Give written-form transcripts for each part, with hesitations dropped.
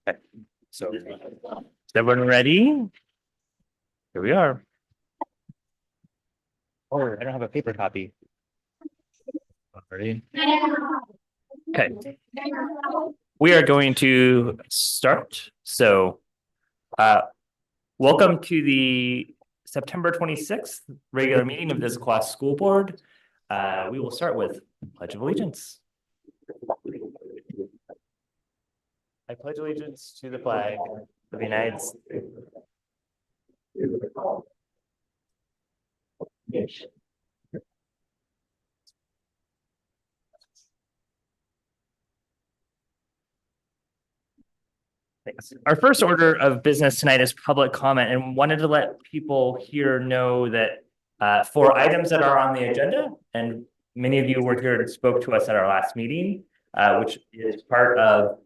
Okay. So, is everyone ready? Here we are. Oh, I don't have a paper copy. Ready? Okay. We are going to start. So, welcome to the September 26th regular meeting of this Issaquah School Board. We will start with Pledge of Allegiance. I pledge allegiance to the flag of the United States. Thanks. Our first order of business tonight is public comment, and wanted to let people here know that for items that are on the agenda, and many of you were here and spoke to us at our last meeting, which is part of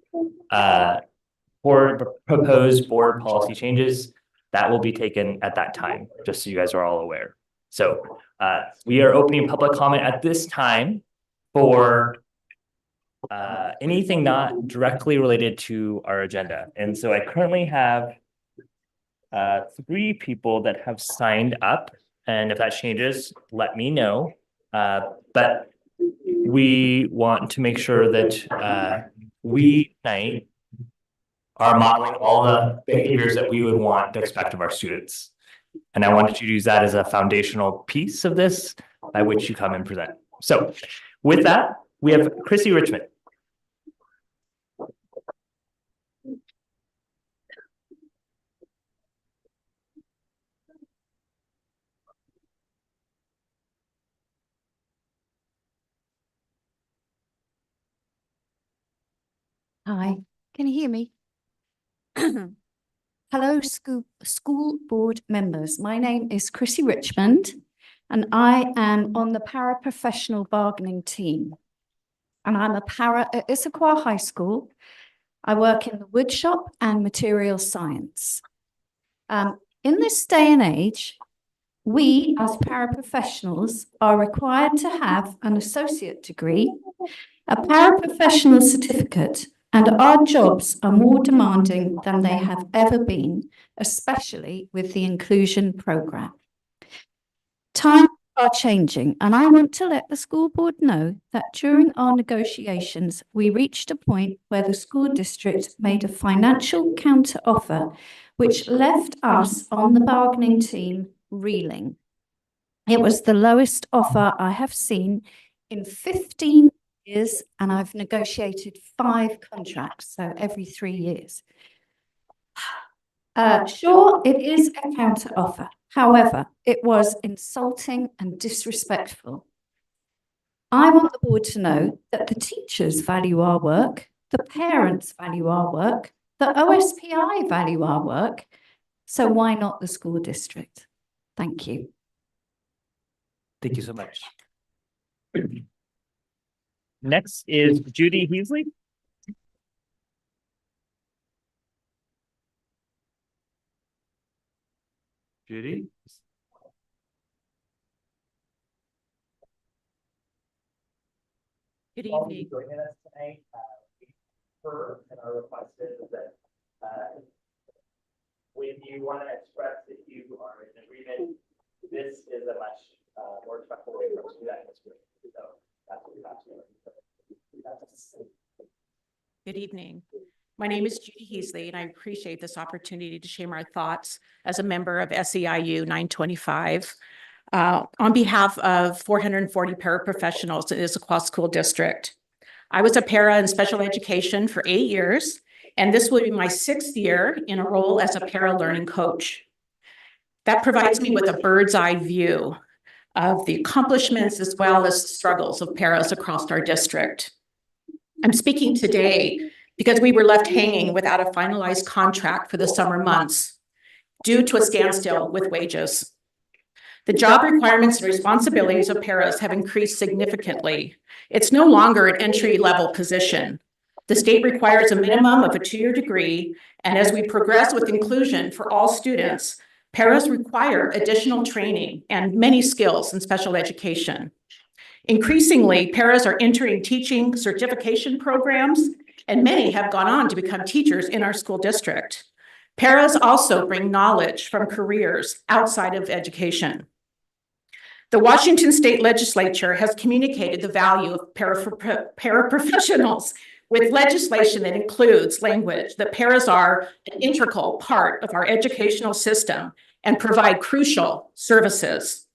proposed board policy changes, that will be taken at that time, just so you guys are all aware. So we are opening public comment at this time for anything not directly related to our agenda. And so I currently have 3 people that have signed up, and if that changes, let me know. But we want to make sure that we tonight are modeling all the behaviors that we would want to expect of our students. And I wanted you to use that as a foundational piece of this by which you come and present. So with that, we have Chrissy Richmond. Hi, can you hear me? Hello, school board members. My name is Chrissy Richmond, and I am on the paraprofessional bargaining team. And I'm a para at Issaquah High School. I work in the wood shop and material science. In this day and age, we as paraprofessionals are required to have an associate degree, a paraprofessional certificate, and our jobs are more demanding than they have ever been, especially with the inclusion program. Times are changing, and I want to let the school board know that during our negotiations, we reached a point where the school district made a financial counter offer, which left us on the bargaining team reeling. It was the lowest offer I have seen in 15 years, and I've negotiated 5 contracts, so every 3 years. Sure, it is a counter offer. However, it was insulting and disrespectful. I want the board to know that the teachers value our work, the parents value our work, the OSPI value our work, so why not the school district? Thank you. Thank you so much. Next is Judy Heasley. Judy? Good evening. Joining us tonight, and our request is that when you want to express that you are in agreement, this is a much more respectful way for us to do that in this group. So that's what we're asking. Good evening. My name is Judy Heasley, and I appreciate this opportunity to share my thoughts as a member of SEIU 925 on behalf of 440 paraprofessionals in Issaquah School District. I was a para in special education for 8 years, and this will be my 6th year in a role as a para learning coach. That provides me with a bird's eye view of the accomplishments as well as the struggles of paras across our district. I'm speaking today because we were left hanging without a finalized contract for the summer months due to a standstill with wages. The job requirements and responsibilities of paras have increased significantly. It's no longer an entry-level position. The state requires a minimum of a 2-year degree, and as we progress with inclusion for all students, paras require additional training and many skills in special education. Increasingly, paras are entering teaching certification programs, and many have gone on to become teachers in our school district. Paras also bring knowledge from careers outside of education. The Washington State Legislature has communicated the value of paraprofessionals with legislation that includes language that paras are an integral part of our educational system and provide crucial services.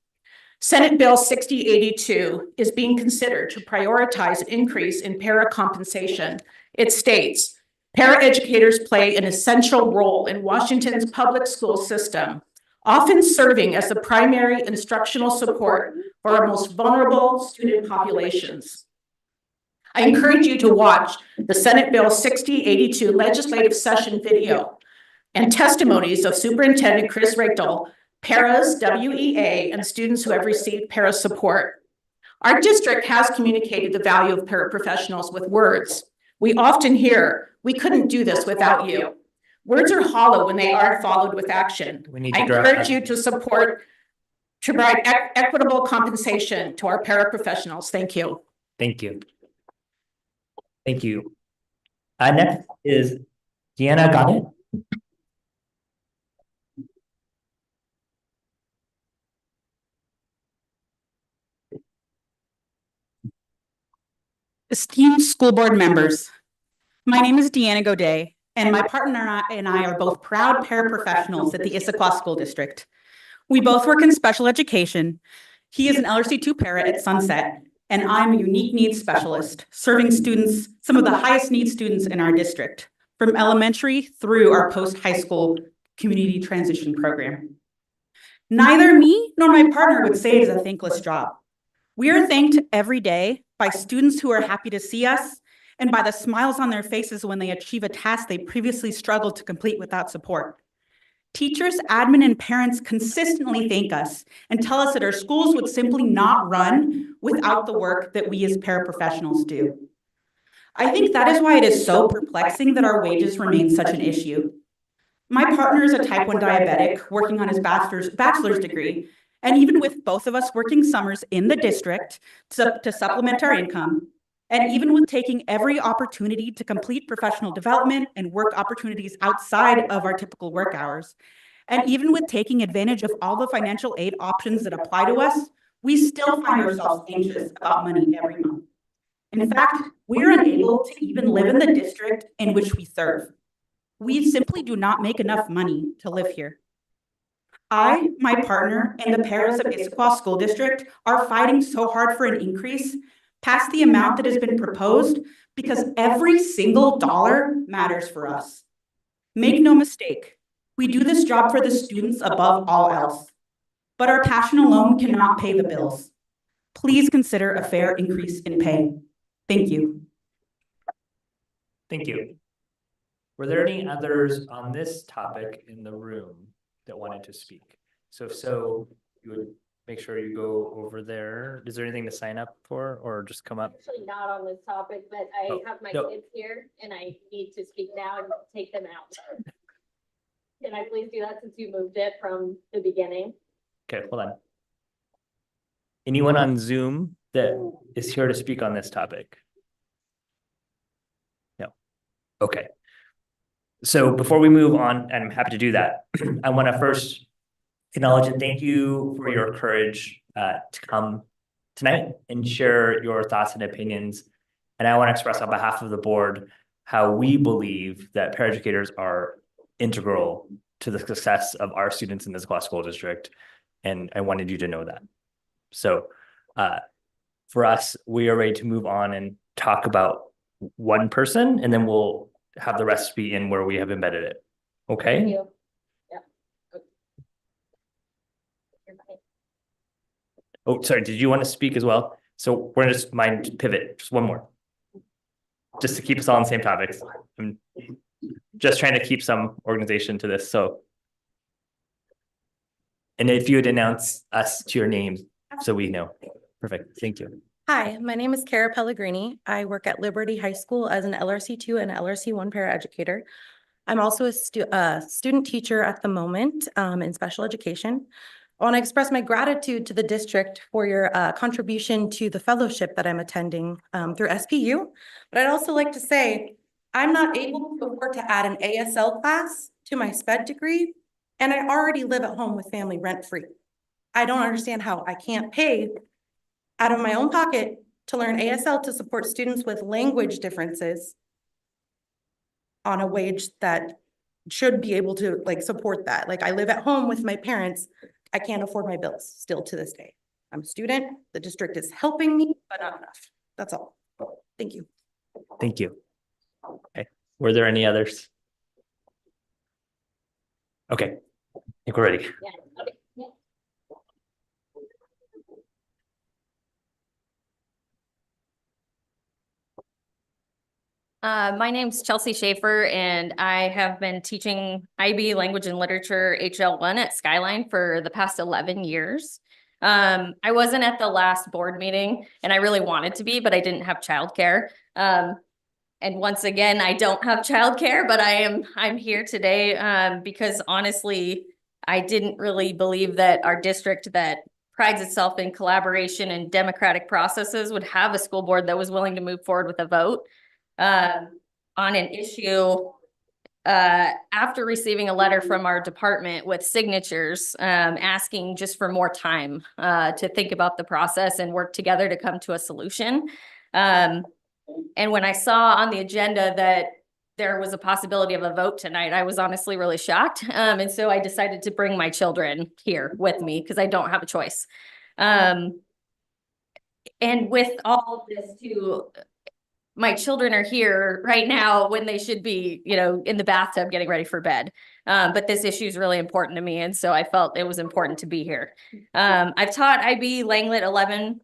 Senate Bill 6082 is being considered to prioritize an increase in para compensation. It states, paraeducators play an essential role in Washington's public school system, often serving as the primary instructional support for our most vulnerable student populations. I encourage you to watch the Senate Bill 6082 legislative session video and testimonies of Superintendent Chris Reichel, paras, WEA, and students who have received para support. Our district has communicated the value of paraprofessionals with words. We often hear, "We couldn't do this without you." Words are hollow when they aren't followed with action. I encourage you to support, to provide equitable compensation to our paraprofessionals. Thank you. Thank you. Thank you. Next is Deanna Goddard. Esteemed school board members, my name is Deanna Godet, and my partner and I are both proud paraprofessionals at the Issaquah School District. We both work in special education. He is an LRC2 para at Sunset, and I'm a unique needs specialist, serving students, some of the highest needs students in our district, from elementary through our post-high school community transition program. Neither me nor my partner would say it is a thankless job. We are thanked every day by students who are happy to see us and by the smiles on their faces when they achieve a task they previously struggled to complete without support. Teachers, admin, and parents consistently thank us and tell us that our schools would simply not run without the work that we as paraprofessionals do. I think that is why it is so perplexing that our wages remain such an issue. My partner is a type 1 diabetic working on his bachelor's degree, and even with both of us working summers in the district to supplement our income, and even with taking every opportunity to complete professional development and work opportunities outside of our typical work hours, and even with taking advantage of all the financial aid options that apply to us, we still find ourselves anxious about money every month. In fact, we are unable to even live in the district in which we serve. We simply do not make enough money to live here. I, my partner, and the paras of Issaquah School District are fighting so hard for an increase past the amount that has been proposed because every single dollar matters for us. Make no mistake, we do this job for the students above all else, but our passion alone cannot pay the bills. Please consider a fair increase in pay. Thank you. Thank you. Were there any others on this topic in the room that wanted to speak? So if so, you would make sure you go over there. Is there anything to sign up for or just come up? Actually not on this topic, but I have my kids here and I need to speak now and take them out. Can I please do that since you moved it from the beginning? Okay, hold on. Anyone on Zoom that is here to speak on this topic? No. Okay. So before we move on, and I'm happy to do that, I want to first acknowledge and thank you for your courage to come tonight and share your thoughts and opinions. And I want to express on behalf of the board how we believe that paraeducators are integral to the success of our students in this Issaquah School District. And I wanted you to know that. So for us, we are ready to move on and talk about one person, and then we'll have the rest be in where we have embedded it. Okay? Thank you. Yeah. Okay. You're fine. Oh, sorry. Did you want to speak as well? So we're gonna just pivot, just one more. Just to keep us all on the same topics. I'm just trying to keep some organization to this. So, and if you would announce us to your names so we know. Perfect. Thank you. Hi, my name is Cara Pellegrini. I work at Liberty High School as an LRC2 and LRC1 paraeducator. I'm also a student teacher at the moment in special education. I want to express my gratitude to the district for your contribution to the fellowship that I'm attending through SPU. But I'd also like to say, I'm not able to afford to add an ASL class to my SPED degree, and I already live at home with family rent-free. I don't understand how I can't pay out of my own pocket to learn ASL to support students with language differences on a wage that should be able to like support that. Like, I live at home with my parents. I can't afford my bills still to this day. I'm a student. The district is helping me, but not enough. That's all. Thank you. Thank you. Okay, were there any others? Okay, I think we're ready. Yeah, okay, yeah. My name's Chelsea Schaefer, and I have been teaching IB Language and Literature HL1 at Skyline for the past 11 years. I wasn't at the last board meeting, and I really wanted to be, but I didn't have childcare. And once again, I don't have childcare, but I'm here today because honestly, I didn't really believe that our district that prides itself in collaboration and democratic processes would have a school board that was willing to move forward with a vote on an issue after receiving a letter from our department with signatures asking just for more time to think about the process and work together to come to a solution. And when I saw on the agenda that there was a possibility of a vote tonight, I was honestly really shocked. And so I decided to bring my children here with me because I don't have a choice. And with all of this too, my children are here right now when they should be, you know, in the bathtub getting ready for bed. But this issue is really important to me. And so I felt it was important to be here. I've taught IB Langlet 11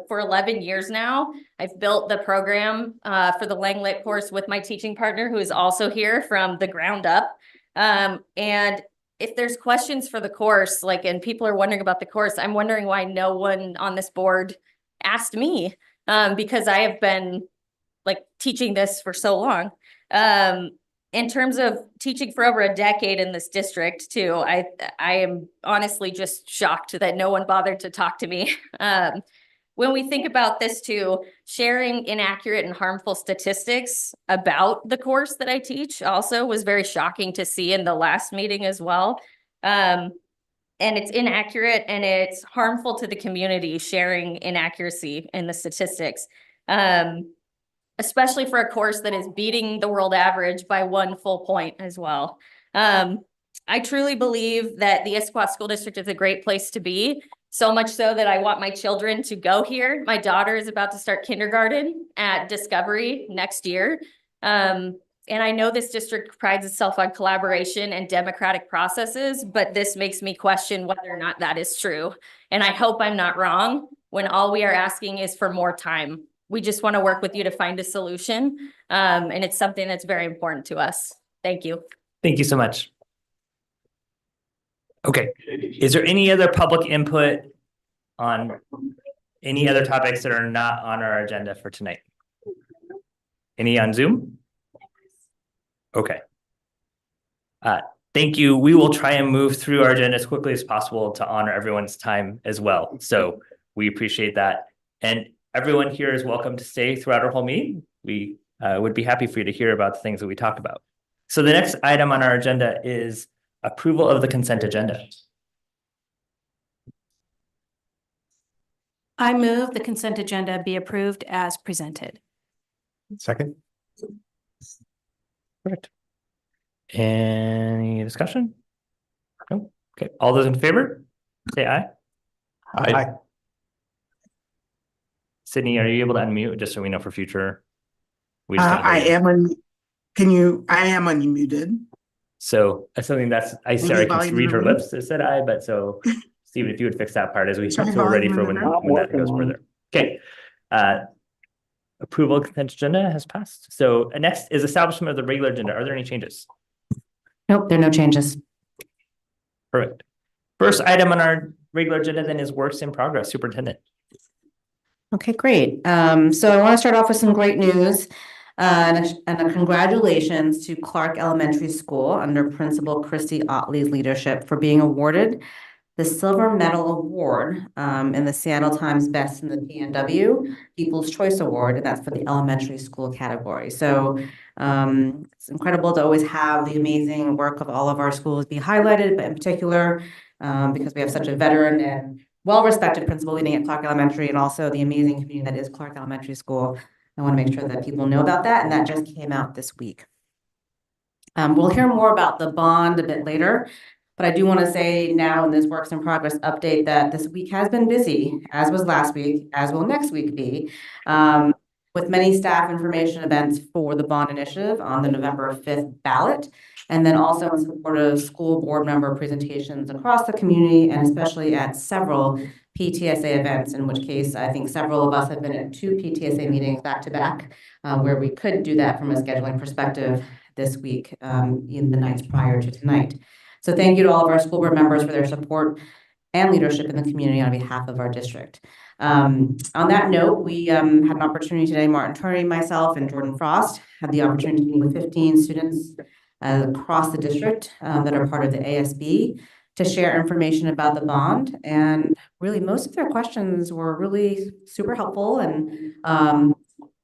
for 11 years now. I've built the program for the Langlet course with my teaching partner, who is also here, from the ground up. And if there's questions for the course, like, and people are wondering about the course, I'm wondering why no one on this board asked me, because I have been like teaching this for so long. In terms of teaching for over a decade in this district too, I am honestly just shocked that no one bothered to talk to me. When we think about this too, sharing inaccurate and harmful statistics about the course that I teach also was very shocking to see in the last meeting as well. And it's inaccurate and it's harmful to the community, sharing inaccuracy in the statistics. Especially for a course that is beating the world average by 1 full point as well. I truly believe that the Issaquah School District is a great place to be, so much so that I want my children to go here. My daughter is about to start kindergarten at Discovery next year. And I know this district prides itself on collaboration and democratic processes, but this makes me question whether or not that is true. And I hope I'm not wrong when all we are asking is for more time. We just want to work with you to find a solution. And it's something that's very important to us. Thank you. Thank you so much. Okay, is there any other public input on any other topics that are not on our agenda for tonight? Any on Zoom? Okay. Thank you. We will try and move through our agenda as quickly as possible to honor everyone's time as well. So we appreciate that. And everyone here is welcome to stay throughout our whole meeting. We would be happy for you to hear about the things that we talk about. So the next item on our agenda is approval of the consent agenda. I move the consent agenda be approved as presented. Second. Perfect. Any discussion? No? Okay. All those in favor, say aye. Aye. Sydney, are you able to unmute just so we know for future? We just can't I hear you. am I am unmuted. So that's something that's, Sarah can volume read in her the room? lips that said aye, but so Stephen, if you would fix that part as we Turn so we're ready for volume in when the that goes further. Okay. Approval of consent agenda has passed. So next is establishment of the regular agenda. Are there any changes? Nope, there are no changes. Perfect. First item on our regular agenda then is works in progress. Superintendent. Okay, great. So I want to start off with some great news and a congratulations to Clark Elementary School under Principal Christy Otley's leadership for being awarded the Silver Medal Award in the Seattle Times Best in the PNW People's Choice Award, and that's for the elementary school category. So it's incredible to always have the amazing work of all of our schools be highlighted, but in particular, because we have such a veteran and well-respected principal leading at Clark Elementary, and also the amazing community that is Clark Elementary School. I want to make sure that people know about that, and that just came out this week. We'll hear more about the bond a bit later, but I do want to say now in this works in progress update that this week has been busy, as was last week, as will next week be, with many staff information events for the bond initiative on the November 5th ballot, and then also in support of school board member presentations across the community, and especially at several PTSA events, in which case I think several of us have been at 2 PTSA meetings back to back, where we could do that from a scheduling perspective this week in the nights prior to tonight. So thank you to all of our school board members for their support and leadership in the community on behalf of our district. On that note, we had an opportunity today, Martin Turney, myself, and Jordan Frost had the opportunity to meet with 15 students across the district that are part of the ASB to share information about the bond. And really, most of their questions were really super helpful and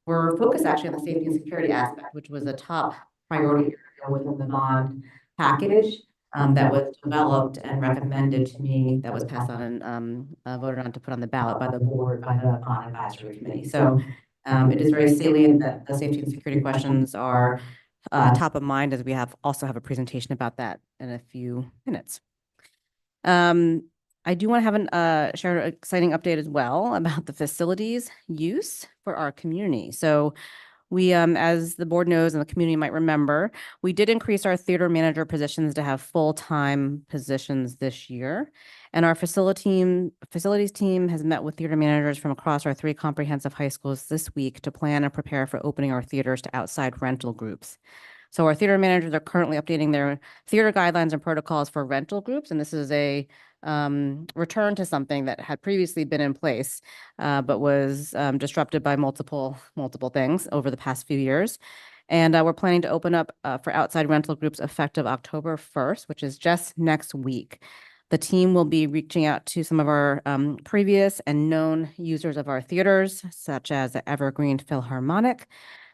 were focused actually on the safety and security aspect, which was a top priority within the bond package that was developed and recommended to me, that was passed on and voted on to put on the ballot by the board, by the bond advisory committee. So it is very salient that the safety and security questions are top of mind, as we also have a presentation about that in a few minutes. I do want to have share an exciting update as well about the facilities use for our community. So we, as the board knows and the community might remember, we did increase our theater manager positions to have full-time positions this year. And our facilities team has met with theater managers from across our 3 comprehensive high schools this week to plan and prepare for opening our theaters to outside rental groups. So our theater managers are currently updating their theater guidelines and protocols for rental groups. And this is a return to something that had previously been in place, but was disrupted by multiple things over the past few years. And we're planning to open up for outside rental groups effective October 1st, which is just next week. The team will be reaching out to some of our previous and known users of our theaters, such as the Evergreen Philharmonic,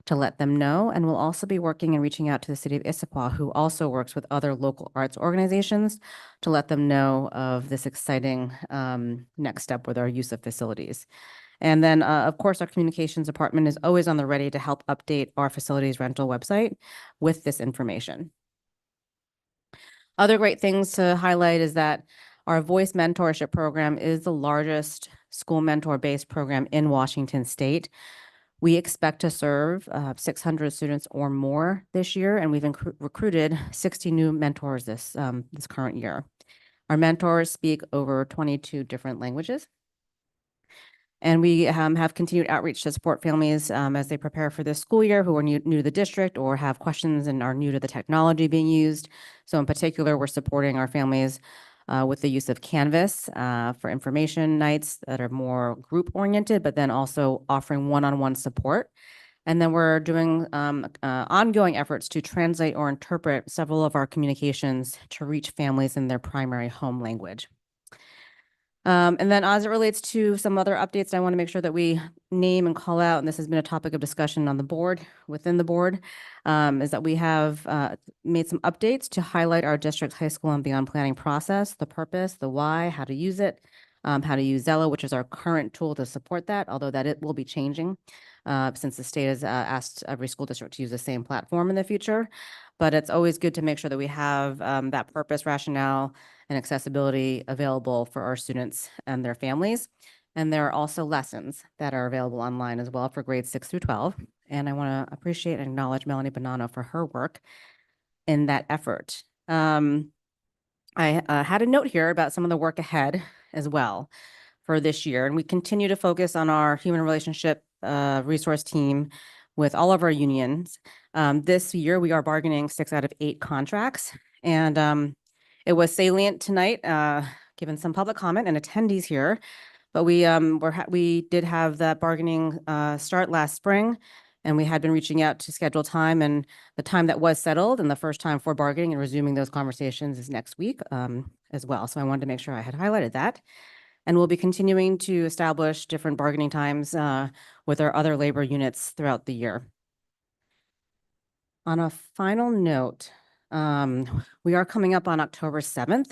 to let them know. And we'll also be working and reaching out to the city of Issaquah, who also works with other local arts organizations, to let them know of this exciting next step with our use of facilities. And then, of course, our communications department is always on the ready to help update our facilities rental website with this information. Other great things to highlight is that our voice mentorship program is the largest school mentor-based program in Washington State. We expect to serve 600 students or more this year, and we've recruited 60 new mentors this current year. Our mentors speak over 22 different languages. And we have continued outreach to support families as they prepare for this school year who are new to the district or have questions and are new to the technology being used. So in particular, we're supporting our families with the use of Canvas for information nights that are more group oriented, but then also offering one-on-one support. And then we're doing ongoing efforts to translate or interpret several of our communications to reach families in their primary home language. And then as it relates to some other updates, I want to make sure that we name and call out, and this has been a topic of discussion on the board, within the board, is that we have made some updates to highlight our district's high school and beyond planning process, the purpose, the why, how to use it, how to use Zello, which is our current tool to support that, although that it will be changing since the state has asked every school district to use the same platform in the future. But it's always good to make sure that we have that purpose, rationale, and accessibility available for our students and their families. And there are also lessons that are available online as well for grades 6 through 12. And I want to appreciate and acknowledge Melanie Bonanno for her work in that effort. I had a note here about some of the work ahead as well for this year. And we continue to focus on our human relationship resource team with all of our unions. This year, we are bargaining 6 out of 8 contracts. And it was salient tonight, given some public comment and attendees here. But we did have that bargaining start last spring. And we had been reaching out to schedule time, and the time that was settled and the first time for bargaining and resuming those conversations is next week as well. So I wanted to make sure I had highlighted that. And we'll be continuing to establish different bargaining times with our other labor units throughout the year. On a final note, we are coming up on October 7th.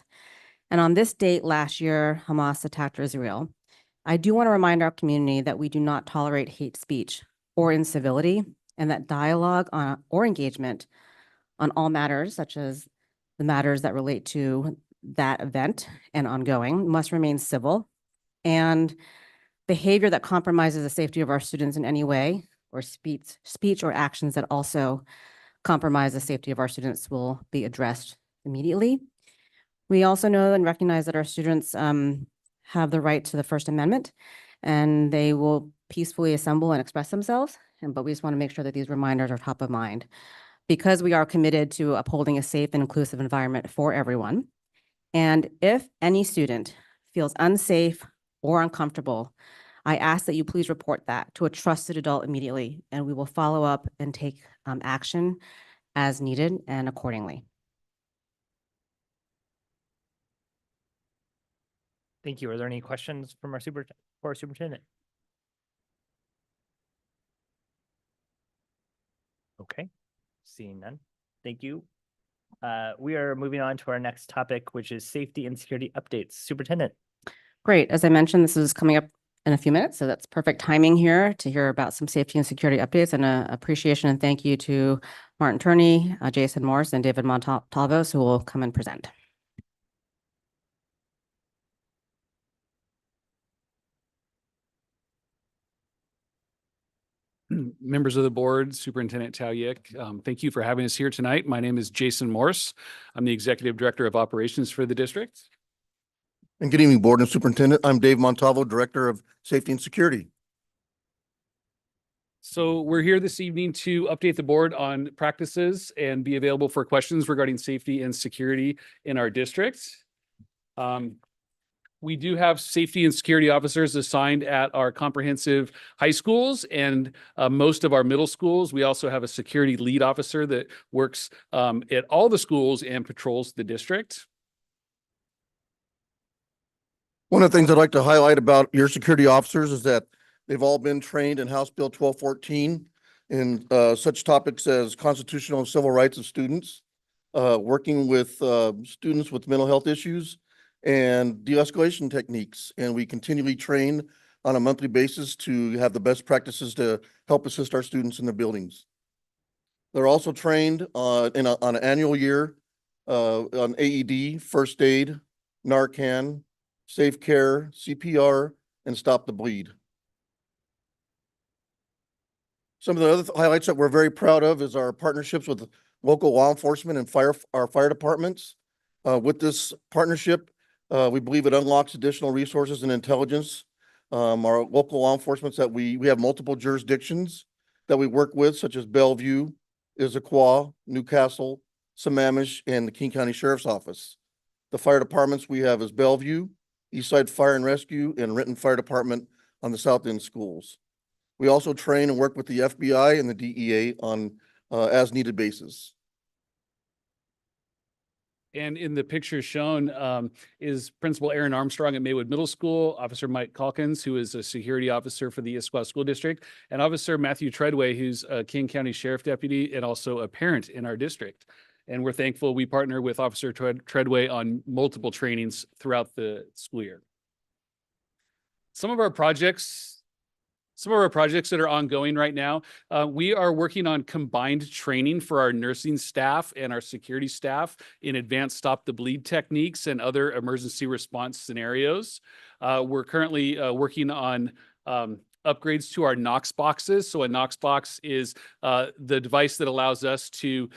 And on this date last year, Hamas attacked Israel. I do want to remind our community that we do not tolerate hate speech or incivility, and that dialogue or engagement on all matters, such as the matters that relate to that event and ongoing, must remain civil. And behavior that compromises the safety of our students in any way, or speech or actions that also compromise the safety of our students, will be addressed immediately. We also know and recognize that our students have the right to the First Amendment, and they will peacefully assemble and express themselves. But we just want to make sure that these reminders are top of mind, because we are committed to upholding a safe and inclusive environment for everyone. And if any student feels unsafe or uncomfortable, I ask that you please report that to a trusted adult immediately, and we will follow up and take action as needed and accordingly. Thank you. Are there any questions from our superintendent? Okay, seeing none. Thank you. We are moving on to our next topic, which is safety and security updates. Superintendent. Great. As I mentioned, this is coming up in a few minutes, so that's perfect timing here to hear about some safety and security updates, and appreciation and thank you to Martin Turney, Jason Morse, and David Montalvos, who will come and present. Members of the board, Superintendent Tauyik, thank you for having us here tonight. My name is Jason Morse. I'm the Executive Director of Operations for the district. And good evening, board and superintendent. I'm Dave Montalvo, Director of Safety and Security. So we're here this evening to update the board on practices and be available for questions regarding safety and security in our district. We do have safety and security officers assigned at our comprehensive high schools and most of our middle schools. We also have a security lead officer that works at all the schools and patrols the district. One of the things I'd like to highlight about your security officers is that they've all been trained in House Bill 1214 in such topics as constitutional and civil rights of students, working with students with mental health issues, and de-escalation techniques. And we continually train on a monthly basis to have the best practices to help assist our students in the buildings. They're also trained on an annual year on AED, first aid, Narcan, safe care, CPR, and stop the bleed. Some of the other highlights that we're very proud of is our partnerships with local law enforcement and our fire departments. With this partnership, we believe it unlocks additional resources and intelligence. Our local law enforcement that we have multiple jurisdictions that we work with, such as Bellevue, Issaquah, Newcastle, Sammamish, and the King County Sheriff's Office. The fire departments we have is Bellevue, Eastside Fire and Rescue, and Renton Fire Department on the South End schools. We also train and work with the FBI and the DEA on as needed basis. And in the picture shown is Principal Aaron Armstrong at Maywood Middle School, Officer Mike Calkins, who is a security officer for the Issaquah School District, and Officer Matthew Treadway, who's a King County Sheriff Deputy and also a parent in our district. And we're thankful we partner with Officer Treadway on multiple trainings throughout the school year. Some of our projects that are ongoing right now, we are working on combined training for our nursing staff and our security staff in advanced stop the bleed techniques and other emergency response scenarios. We're currently working on upgrades to our Knox boxes. So a Knox box is the device that allows us to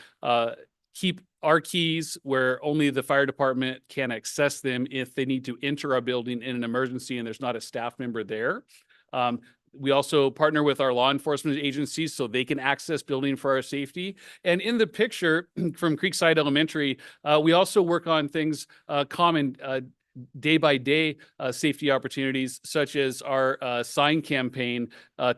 keep our keys where only the fire department can access them if they need to enter our building in an emergency and there's not a staff member there. We also partner with our law enforcement agencies so they can access building for our safety. And in the picture from Creekside Elementary, we also work on things common day-by-day safety opportunities, such as our sign campaign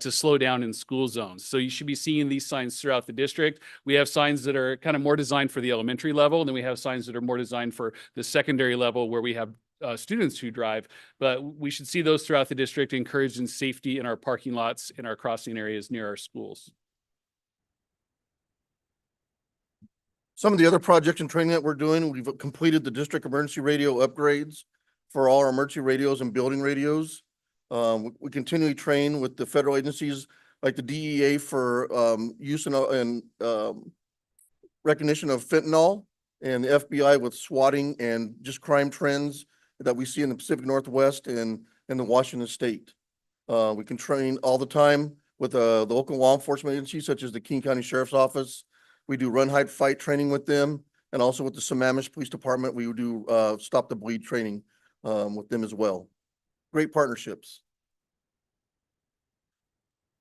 to slow down in school zones. So you should be seeing these signs throughout the district. We have signs that are kind of more designed for the elementary level, and then we have signs that are more designed for the secondary level where we have students who drive. But we should see those throughout the district, encouraging safety in our parking lots, in our crossing areas near our schools. Some of the other projects and training that we're doing, we've completed the district emergency radio upgrades for all our emergency radios and building radios. We continually train with the federal agencies like the DEA for use and recognition of fentanyl, and the FBI with swatting and just crime trends that we see in the Pacific Northwest and in the Washington State. We can train all the time with the local law enforcement agencies such as the King County Sheriff's Office. We do run, hide, fight training with them, and also with the Sammamish Police Department, we do stop the bleed training with them as well. Great partnerships.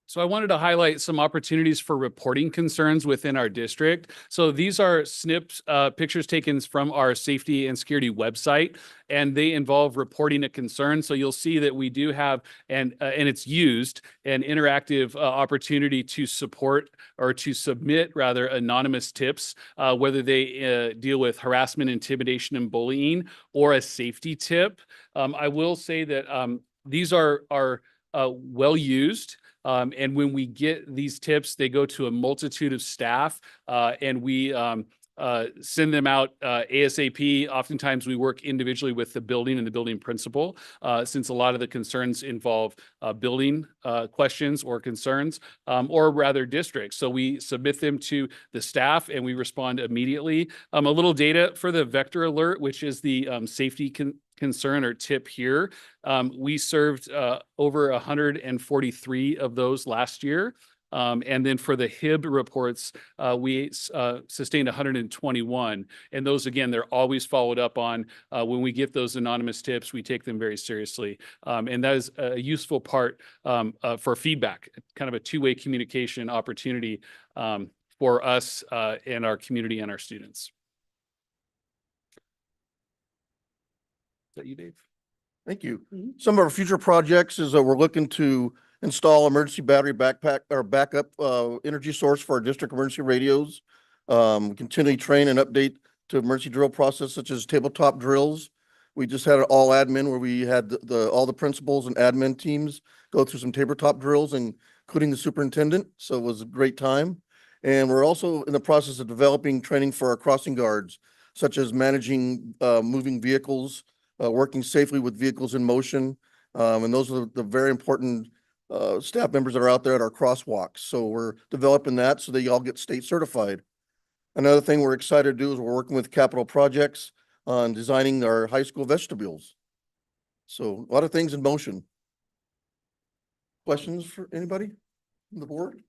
So I wanted to highlight some opportunities for reporting concerns within our district. So these are snips, pictures taken from our safety and security website, and they involve reporting a concern. So you'll see that we do have, and it's used, an interactive opportunity to support or to submit rather anonymous tips, whether they deal with harassment, intimidation, and bullying, or a safety tip. I will say that these are well used. And when we get these tips, they go to a multitude of staff, and we send them out ASAP. Oftentimes we work individually with the building and the building principal, since a lot of the concerns involve building questions or concerns, or rather districts. So we submit them to the staff and we respond immediately. A little data for the vector alert, which is the safety concern or tip here. We served over 143 of those last year. And then for the HIB reports, we sustained 121. And those, again, they're always followed up on. When we get those anonymous tips, we take them very seriously. And that is a useful part for feedback, kind of a two-way communication opportunity for us and our community and our students. Is that you, Dave? Thank you. Some of our future projects is that we're looking to install emergency battery backpack or backup energy source for our district emergency radios. We continually train and update to emergency drill process such as tabletop drills. We just had an all admin where we had all the principals and admin teams go through some tabletop drills, including the superintendent. So it was a great time. And we're also in the process of developing training for our crossing guards, such as managing moving vehicles, working safely with vehicles in motion. And those are the very important staff members that are out there at our crosswalks. So we're developing that so they all get state certified. Another thing we're excited to do is we're working with capital projects on designing our high school vestibules. So a lot of things in motion. Questions for anybody on the board?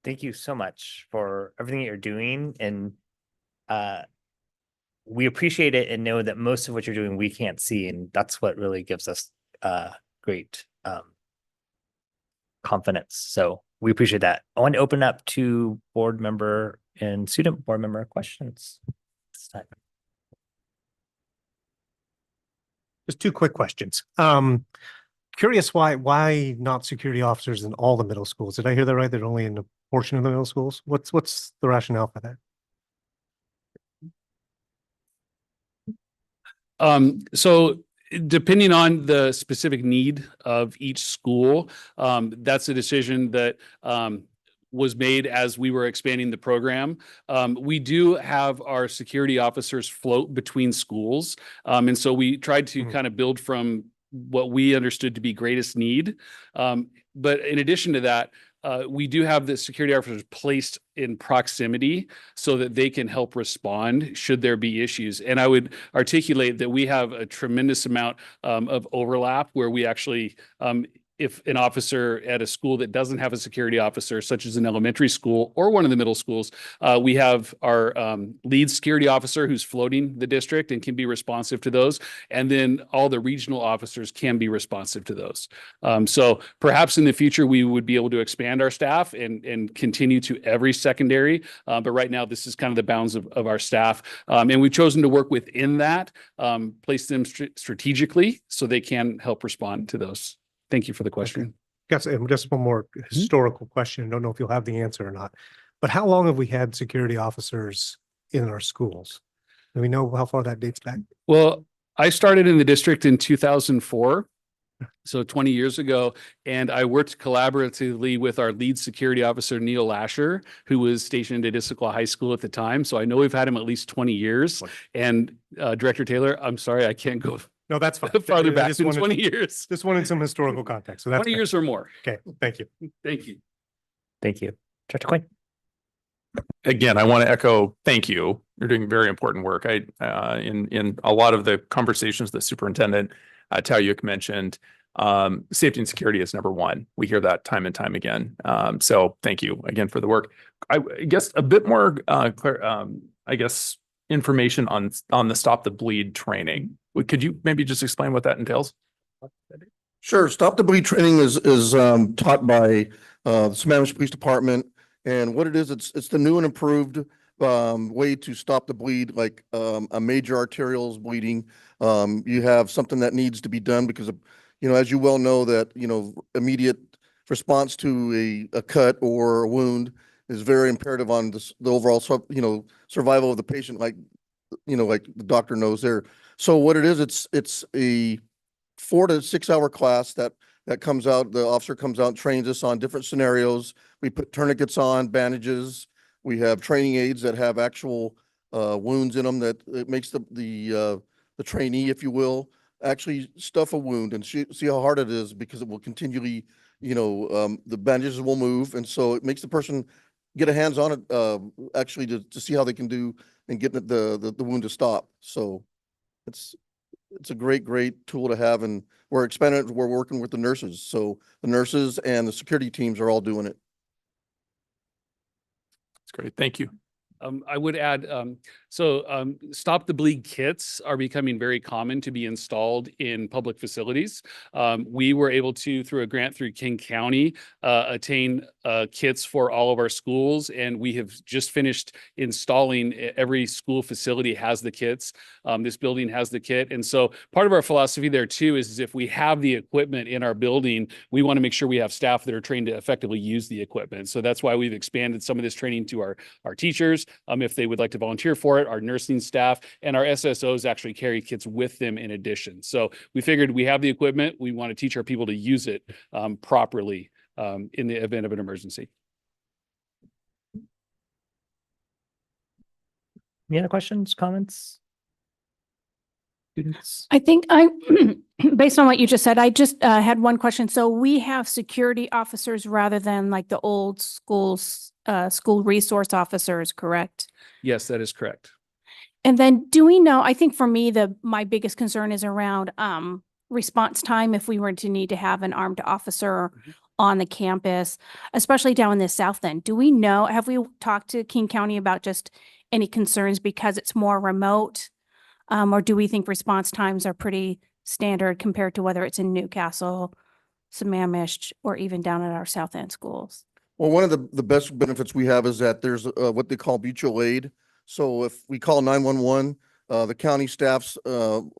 Thank you so much for everything that you're doing, and we appreciate it and know that most of what you're doing we can't see, and that's what really gives us great confidence. So we appreciate that. I want to open up to board member and student board member questions this time. Just two quick questions. Curious why not security officers in all the middle schools? Did I hear that right? They're only in a portion of the middle schools? What's the rationale for that? So depending on the specific need of each school, that's a decision that was made as we were expanding the program. We do have our security officers float between schools. And so we tried to kind of build from what we understood to be greatest need. But in addition to that, we do have the security officers placed in proximity so that they can help respond should there be issues. And I would articulate that we have a tremendous amount of overlap where we actually if an officer at a school that doesn't have a security officer, such as an elementary school or one of the middle schools, we have our lead security officer who's floating the district and can be responsive to those. And then all the regional officers can be responsive to those. So perhaps in the future, we would be able to expand our staff and continue to every secondary. But right now, this is kind of the bounds of our staff. And we've chosen to work within that, place them strategically so they can help respond to those. Thank you for the question. Guess, and just one more historical question. I don't know if you'll have the answer or not, but how long have we had security officers in our schools? Do we know how far that dates back? Well, I started in the district in 2004, so 20 years ago, and I worked collaboratively with our lead security officer, Neil Lasher, who was stationed at Issaquah High School at the time. So I know we've had him at least 20 years. And Director Taylor, I'm sorry, I can't go No, that's fine. farther I back just than wanted- 20 years. Just wanted some historical context. So that's 20 fine. years or more. Okay, thank you. Thank you. Thank you. Director Quinn. Again, I want to echo, thank you. You're doing very important work. In a lot of the conversations the superintendent, Taoyuk mentioned, safety and security is number one. We hear that time and time again. So thank you again for the work. I guess a bit more, information on the Stop the Bleed training. Could you maybe just explain what that entails? Sure. Stop the Bleed training is taught by the Sammamish Police Department. And what it is, it's the new and improved way to stop the bleed, like a major arterial bleeding. You have something that needs to be done because of, as you well know, that, immediate response to a cut or a wound is very imperative on the overall, survival of the patient, like the doctor knows there. So what it is, it's a 4 to 6 hour class that comes out. The officer comes out and trains us on different scenarios. We put tourniquets on, bandages. We have training aids that have actual wounds in them that it makes the trainee, if you will, actually stuff a wound and see how hard it is, because it will continually, the bandages will move. And so it makes the person get a hands on it, actually to see how they can do and get the wound to stop. So it's a great tool to have, and we're expanding it. We're working with the nurses. So the nurses and the security teams are all doing it. That's great. Thank you. I would add, Stop the Bleed kits are becoming very common to be installed in public facilities. We were able to, through a grant through King County, attain kits for all of our schools, and we have just finished installing. Every school facility has the kits. This building has the kit. And so part of our philosophy there too is if we have the equipment in our building, we want to make sure we have staff that are trained to effectively use the equipment. So that's why we've expanded some of this training to our teachers, if they would like to volunteer for it, our nursing staff, and our SSOs actually carry kits with them in addition. So we figured we have the equipment. We want to teach our people to use it properly in the event of an emergency. Any other questions, comments? Students? I think based on what you just said, I just had one question. So we have security officers rather than like the old schools, school resource officers, correct? Yes, that is correct. And then do we know, I think for me, my biggest concern is around response time if we were to need to have an armed officer on the campus, especially down in the south end. Do we know, have we talked to King County about just any concerns because it's more remote? Or do we think response times are pretty standard compared to whether it's in Newcastle, Sammamish, or even down at our South End schools? Well, one of the best benefits we have is that there's what they call mutual aid. So if we call 911, the county staff's an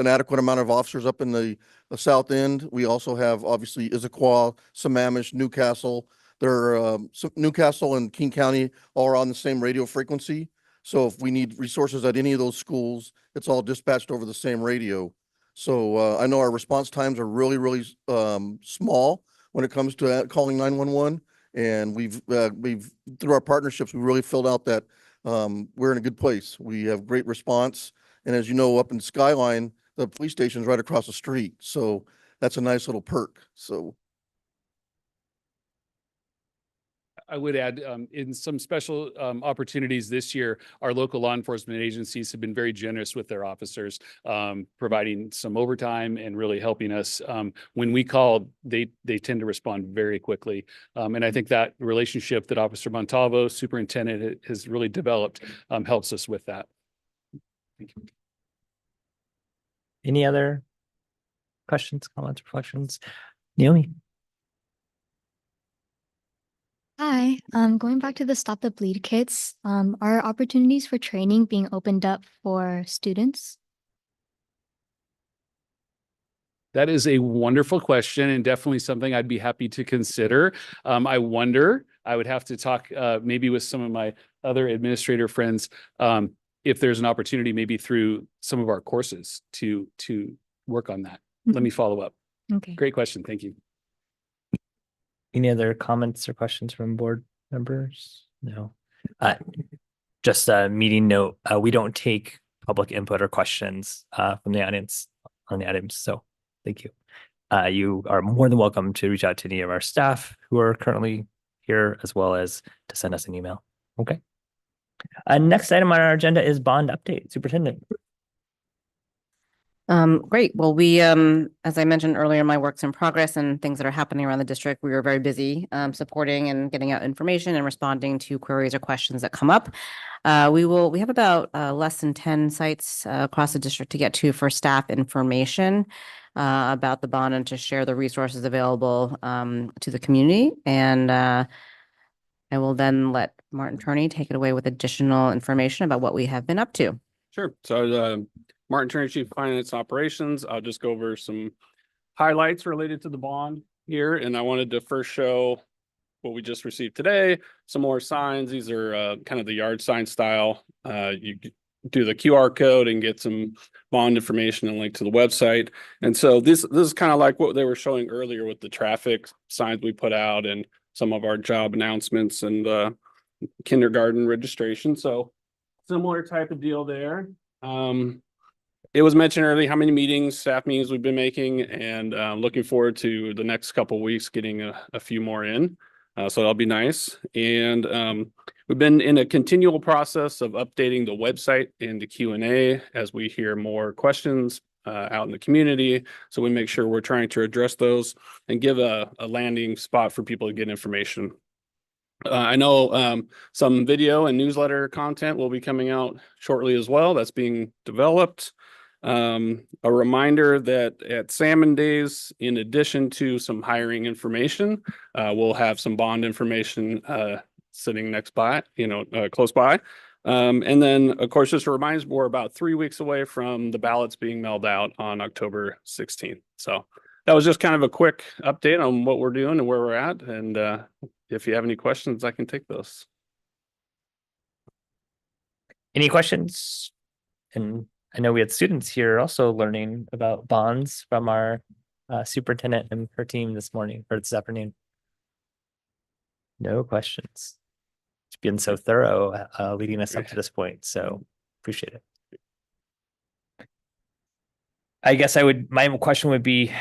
adequate amount of officers up in the South End. We also have obviously Issaquah, Sammamish, Newcastle. Newcastle and King County all are on the same radio frequency. So if we need resources at any of those schools, it's all dispatched over the same radio. So I know our response times are really small when it comes to calling 911. And we've through our partnerships, we really filled out that we're in a good place. We have great response. And as you know, up in Skyline, the police station is right across the street. So that's a nice little perk. So I would add, in some special opportunities this year, our local law enforcement agencies have been very generous with their officers, providing some overtime and really helping us. When we call, they tend to respond very quickly. And I think that relationship that Officer Montalvo, Superintendent, has really developed helps us with that. Thank you. Any other questions, comments, reflections? Naomi? Hi, going back to the Stop the Bleed kits, are opportunities for training being opened up for students? That is a wonderful question and definitely something I'd be happy to consider. I wonder, I would have to talk maybe with some of my other administrator friends if there's an opportunity maybe through some of our courses to work on that. Let me follow up. Okay. Great question. Thank you. Any other comments or questions from board members? No. Just a meeting note, we don't take public input or questions from the audience on the items, so thank you. You are more than welcome to reach out to any of our staff who are currently here, as well as to send us an email. Okay. Next item on our agenda is bond update. Superintendent. Great. Well, we, as I mentioned earlier, my work's in progress and things that are happening around the district. We were very busy supporting and getting out information and responding to queries or questions that come up. We have about less than 10 sites across the district to get to for staff information about the bond and to share the resources available to the community. And I will then let Martin Turney take it away with additional information about what we have been up to. Sure. So Martin Turney, Chief of Finance Operations. I'll just go over some highlights related to the bond here. And I wanted to first show what we just received today, some more signs. These are kind of the yard sign style. You do the QR code and get some bond information and link to the website. And so this is kind of like what they were showing earlier with the traffic signs we put out and some of our job announcements and kindergarten registration. So similar type of deal there. It was mentioned earlier how many meetings, staff meetings we've been making, and looking forward to the next couple of weeks getting a few more in. So that'll be nice. And we've been in a continual process of updating the website and the Q&A as we hear more questions out in the community. So we make sure we're trying to address those and give a landing spot for people to get information. I know some video and newsletter content will be coming out shortly as well. That's being developed. A reminder that at Salmon Days, in addition to some hiring information, we'll have some bond information sitting next by, close by. And then, of course, just a reminder, we're about 3 weeks away from the ballots being mailed out on October 16th. So that was just kind of a quick update on what we're doing and where we're at. And if you have any questions, I can take those. Any questions? And I know we had students here also learning about bonds from our superintendent and her team this morning or this afternoon. No questions. It's been so thorough leading us up to this point, so appreciate it. I guess my question would be,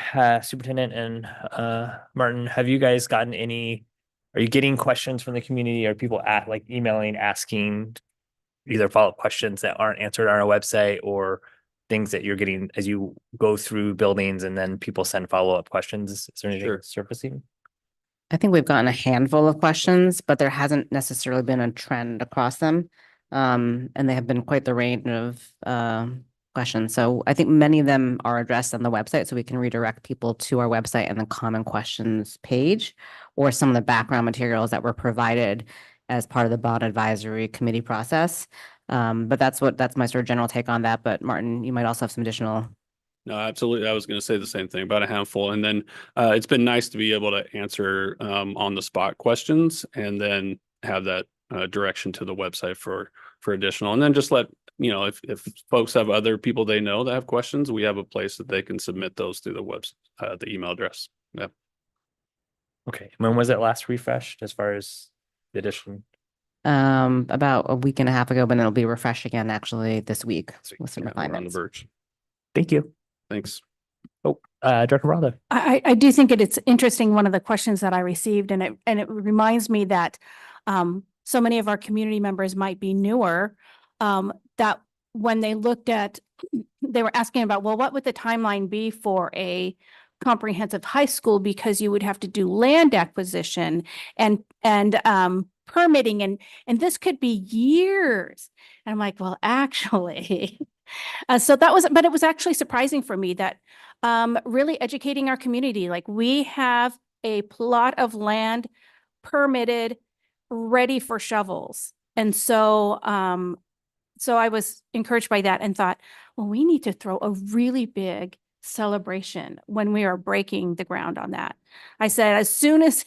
Superintendent and Martin, have you guys gotten are you getting questions from the community? Are people emailing, asking either follow-up questions that aren't answered on our website or things that you're getting as you go through buildings and then people send follow-up questions? Is there anything surfacing? I think we've gotten a handful of questions, but there hasn't necessarily been a trend across them. And they have been quite the range of questions. So I think many of them are addressed on the website, so we can redirect people to our website and the common questions page, or some of the background materials that were provided as part of the bond advisory committee process. But that's my sort of general take on that. But Martin, you might also have some additional. No, absolutely. I was going to say the same thing, about a handful. And then it's been nice to be able to answer on the spot questions and then have that direction to the website for additional. And then just let, if folks have other people they know that have questions, we have a place that they can submit those through the website, the email address. Yeah. Okay. When was it last refreshed as far as the addition? About a week and a half ago, but it'll be refreshed again actually this week with some On the refinements. verge. Thank you. Thanks. Oh, Director Raldo. I do think it's interesting, one of the questions that I received, and it reminds me that so many of our community members might be newer, that when they looked at, they were asking about, well, what would the timeline be for a comprehensive high school? Because you would have to do land acquisition and permitting, and this could be years. And I'm like, well, actually, so that was, but it was actually surprising for me that really educating our community, like we have a plot of land permitted, ready for shovels. And so, so I was encouraged by that and thought, well, we need to throw a really big celebration when we are breaking the ground on that. I said, as soon as,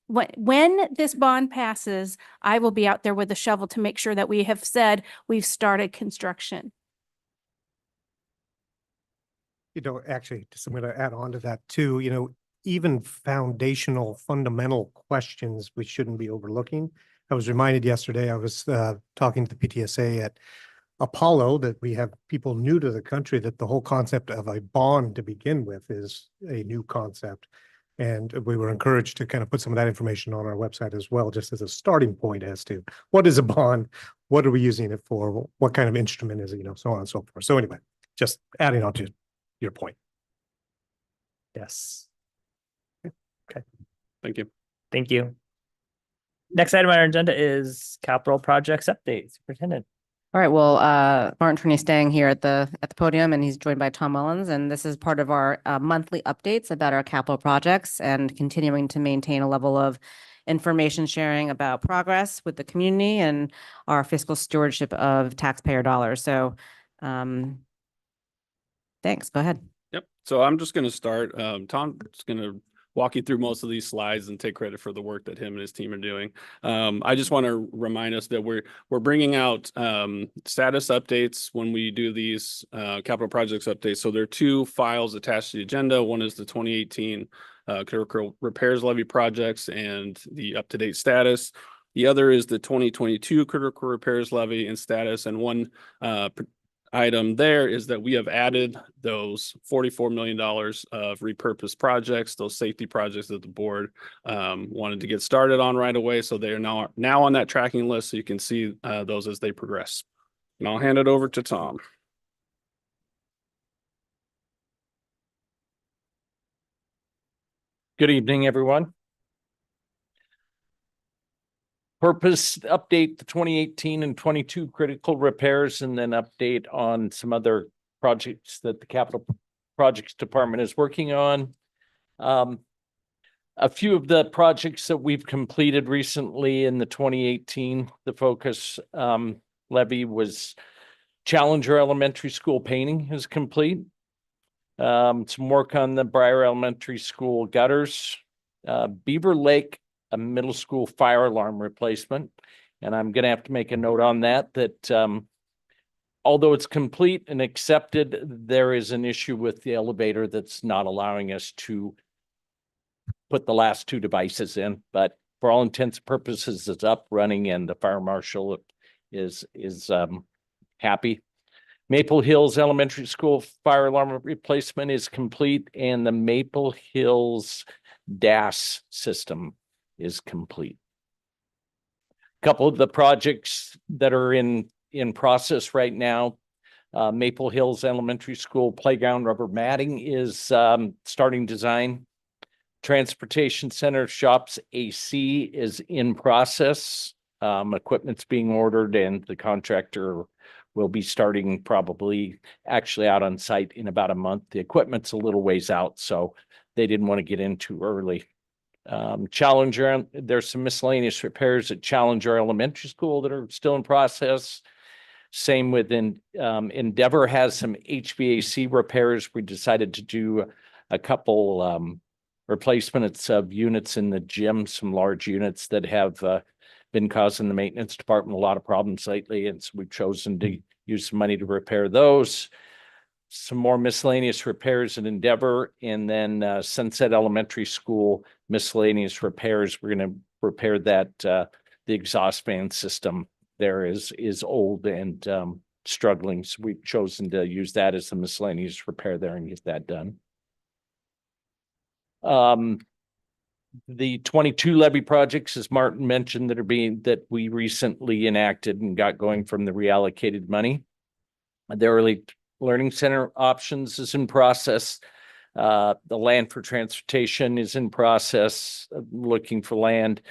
when this bond passes, I will be out there with a shovel to make sure that we have said we've started construction. Actually, just I'm going to add on to that too. Even foundational, fundamental questions we shouldn't be overlooking. I was reminded yesterday, I was talking to the PTSA at Apollo, that we have people new to the country, that the whole concept of a bond to begin with is a new concept. And we were encouraged to kind of put some of that information on our website as well, just as a starting point as to what is a bond, what are we using it for, what kind of instrument is it, so on and so forth. So anyway, just adding on to your point. Yes. Okay. Thank you. Thank you. Next item on our agenda is capital projects update. Superintendent. All right, well, Martin Turney staying here at the podium, and he's joined by Tom Mullins, and this is part of our monthly updates about our capital projects and continuing to maintain a level of information sharing about progress with the community and our fiscal stewardship of taxpayer dollars. So thanks, go ahead. Yep. So I'm just going to start. Tom's going to walk you through most of these slides and take credit for the work that him and his team are doing. I just want to remind us that we're bringing out status updates when we do these capital projects updates. So there are two files attached to the agenda. One is the 2018 critical repairs levy projects and the up-to-date status. The other is the 2022 critical repairs levy and status. And one item there is that we have added those $44 million of repurposed projects, those safety projects that the board wanted to get started on right away. So they are now on that tracking list, so you can see those as they progress. And I'll hand it over to Tom. Good evening, everyone. Purpose update the 2018 and 22 critical repairs, and then update on some other projects that the Capital Projects Department is working on. A few of the projects that we've completed recently in the 2018, the focus levy was Challenger Elementary School painting is complete. Some work on the Briar Elementary School gutters. Beaver Lake, a middle school fire alarm replacement. And I'm going to have to make a note on that although it's complete and accepted, there is an issue with the elevator that's not allowing us to put the last two devices in. But for all intents and purposes, it's up, running, and the fire marshal is happy. Maple Hills Elementary School fire alarm replacement is complete, and the Maple Hills DAS system is complete. A couple of the projects that are in process right now, Maple Hills Elementary School playground rubber matting is starting design. Transportation Center shops AC is in process. Equipment's being ordered, and the contractor will be starting probably actually out on site in about a month. The equipment's a little ways out, so they didn't want to get in too early. Challenger, there's some miscellaneous repairs at Challenger Elementary School that are still in process. Same with Endeavor has some HVAC repairs. We decided to do a couple replacements of units in the gym, some large units that have been causing the maintenance department a lot of problems lately, and so we've chosen to use some money to repair those. Some more miscellaneous repairs at Endeavor, and then Sunset Elementary School miscellaneous repairs. We're going to repair that the exhaust fan system there is old and struggling, so we've chosen to use that as a miscellaneous repair there and get that done. The 22 levy projects, as Martin mentioned, that we recently enacted and got going from the reallocated money. The early learning center options is in process. The land for transportation is in process, looking for land.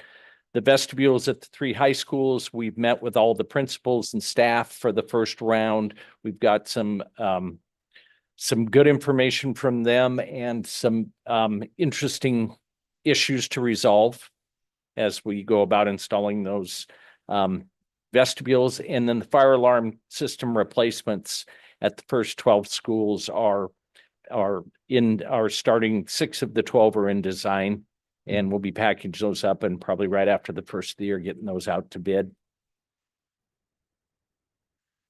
The vestibules at the 3 high schools, we've met with all the principals and staff for the first round. We've got some good information from them and some interesting issues to resolve as we go about installing those vestibules. And then the fire alarm system replacements at the first 12 schools are starting. 6 of the 12 are in design, and we'll be packaging those up and probably right after the first of the year, getting those out to bid.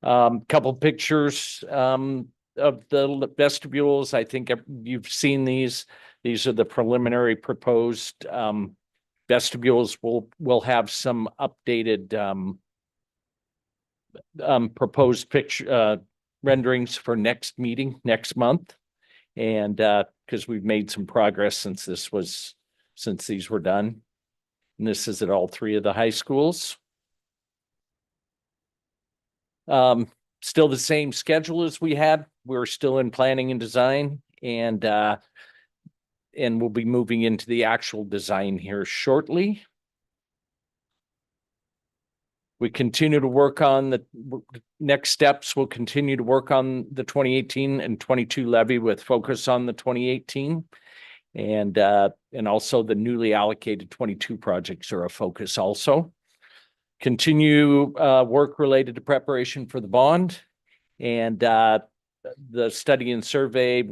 Couple pictures of the vestibules. I think you've seen these. These are the preliminary proposed vestibules. We'll have some updated proposed picture renderings for next meeting next month. And because we've made some progress since these were done. And this is at all 3 of the high schools. Still the same schedule as we had. We're still in planning and design, and we'll be moving into the actual design here shortly. We continue to work on the next steps. We'll continue to work on the 2018 and 22 levy with focus on the 2018. And also the newly allocated 22 projects are a focus also. Continue work related to preparation for the bond, and the study and survey.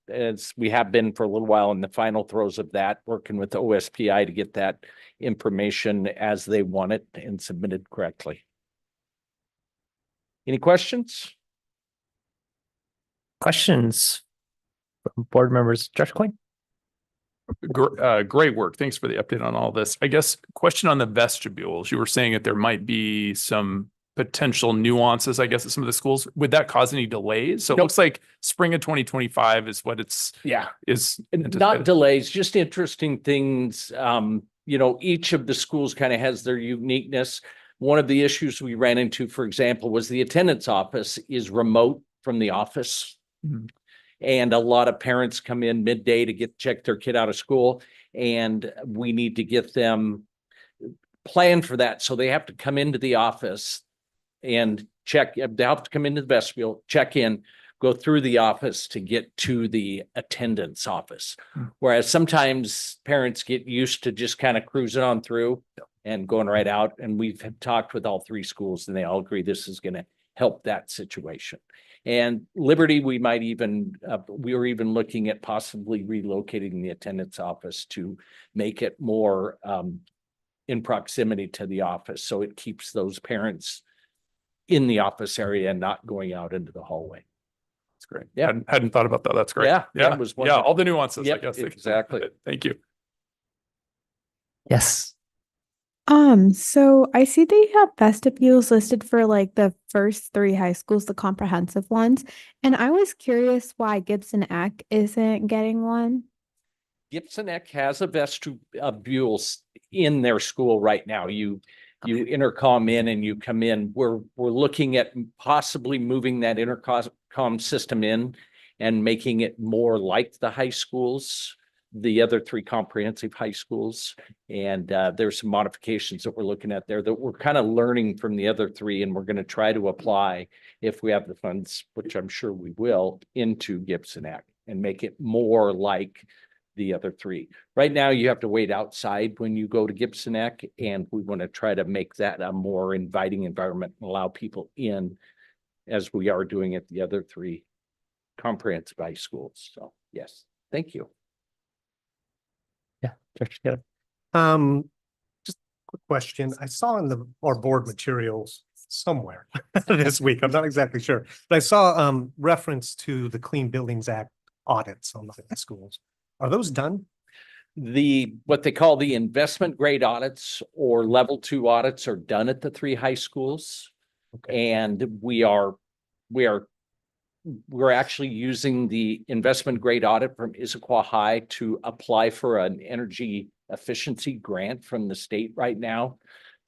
As we have been for a little while in the final throes of that, working with the OSPI to get that information as they want it and submitted correctly. Any questions? Questions from board members? Director Coyne? Great work. Thanks for the update on all this. I guess question on the vestibules. You were saying that there might be some potential nuances, I guess, at some of the schools. Would that cause any delays? So it looks like spring of 2025 is what is not delays, just interesting things. Each of the schools kind of has their uniqueness. One of the issues we ran into, for example, was the attendance office is remote from the office. Mm-hmm. And a lot of parents come in midday to check their kid out of school, and we need to get them planned for that. So they have to come into the office and check. They have to come into the vestibule, check in, go through the office to get to the attendance office. Whereas sometimes parents get used to just kind of cruising on through and going right out. And we've talked with all 3 schools, and they all agree this is going to help that situation. And Liberty, we were even looking at possibly relocating the attendance office to make it more in proximity to the office. So it keeps those parents in the office area and not going out into the hallway. That's great. Yeah. Hadn't thought about that. That's great. Yeah. Was all the nuances, I guess. Exactly. Thank you. Yes. So I see they have vestibules listed for like the first 3 high schools, the comprehensive ones. And I was curious why Gibson Eck isn't getting one. Gibson Eck has a vestibule in their school right now. You intercom in and you come in. We're looking at possibly moving that intercom system in and making it more like the high schools, the other 3 comprehensive high schools. And there's some modifications that we're looking at there that we're kind of learning from the other 3, and we're going to try to apply, if we have the funds, which I'm sure we will, into Gibson Eck and make it more like the other 3. Right now, you have to wait outside when you go to Gibson Eck, and we want to try to make that a more inviting environment and allow people in as we are doing at the other 3 comprehensive high schools. So yes, thank you. Yeah, Director Just a quick question. I saw in our board materials somewhere this week, I'm not exactly sure, but I saw reference to the Clean Buildings Act audits on the schools. Are those done? What they call the investment grade audits or level 2 audits are done at the 3 high schools. Okay. And we are we're actually using the investment grade audit from Issaquah High to apply for an energy efficiency grant from the state right now.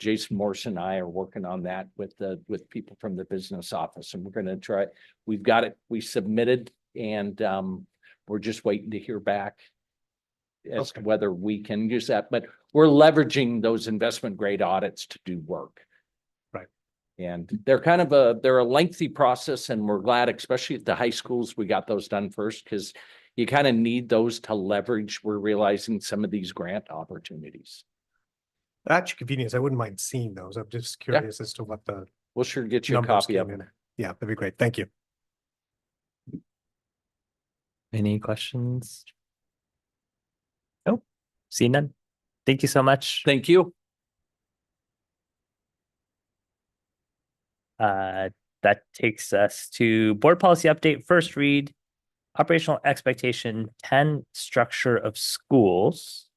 Jason Morse and I are working on that with people from the business office, and we're going to try. We've got it. We submitted, and we're just waiting to hear back as to whether we can use that. But we're leveraging those investment grade audits to do work. Right. And they're a lengthy process, and we're glad, especially at the high schools, we got those done first, because you kind of need those to leverage. We're realizing some of these grant opportunities. At your convenience, I wouldn't mind seeing those. I'm just curious as to what the We'll sure get you a numbers copy of came them. in. Yeah, that'd be great. Thank you. Any questions? Nope. See none. Thank you so much. Thank you. That takes us to board policy update, first read, operational expectation 10, structure of schools.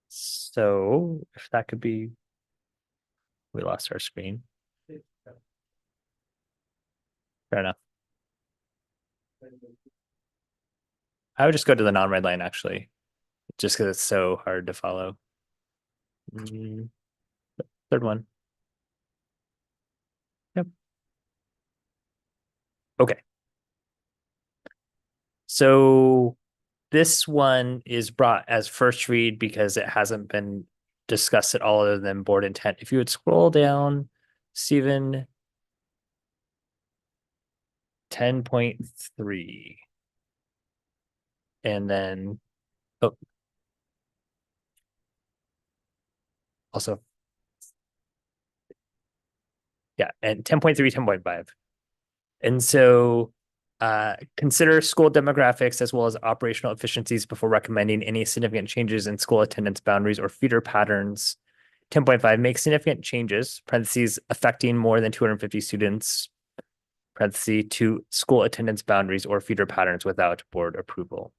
So if that could be, we lost our screen. Fair enough. I would just go to the non-red line actually, just because it's so hard to follow. Third one. Yep. Okay. So this one is brought as first read because it hasn't been discussed at all other than board intent. If you would scroll down, Stephen, 10.3. And then, oh, also, yeah, and 10.3, 10.5. And so consider school demographics as well as operational efficiencies before recommending any significant changes in school attendance boundaries or feeder patterns. 10.5, make significant changes, parentheses, affecting more than 250 students, parentheses, to school attendance boundaries or feeder patterns without board approval.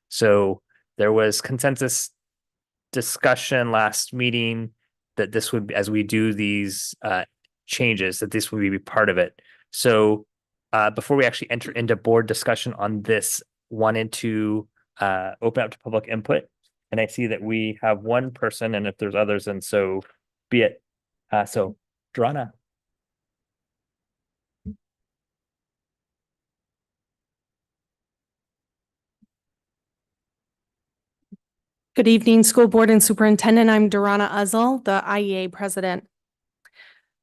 So there was consensus discussion last meeting that this would, as we do these changes, that this would be part of it. So before we actually enter into board discussion on this, wanted to open up to public input. And I see that we have one person, and if there's others, and so be it. So, Dorana. Good evening, school board and superintendent. I'm Dorana Uzzle, the IEA president.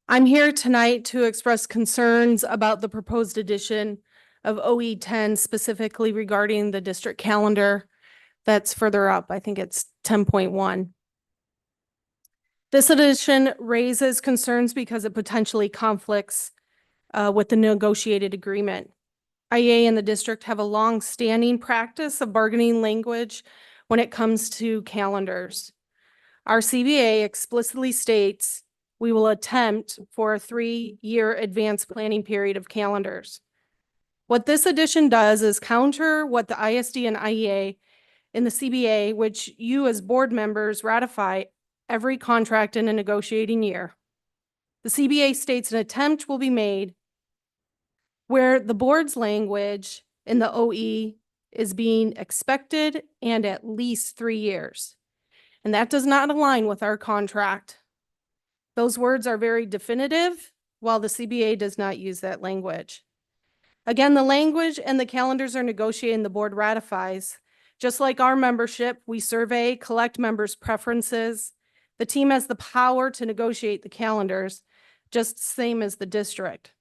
I'm here tonight to express concerns about the proposed addition of OE 10, specifically regarding the district calendar that's further up. I think it's 10.1. This addition raises concerns because it potentially conflicts with the negotiated agreement. IEA and the district have a long-standing practice of bargaining language when it comes to calendars. Our CBA explicitly states we will attempt for a 3-year advanced planning period of calendars. What this addition does is counter what the ISD and IEA in the CBA, which you as board members ratify every contract in a negotiating year. The CBA states an attempt will be made where the board's language in the OE is being expected and at least 3 years. And that does not align with our contract. Those words are very definitive, while the CBA does not use that language. Again, the language and the calendars are negotiated and the board ratifies. Just like our membership, we survey, collect members' preferences. The team has the power to negotiate the calendars, just the same as the district.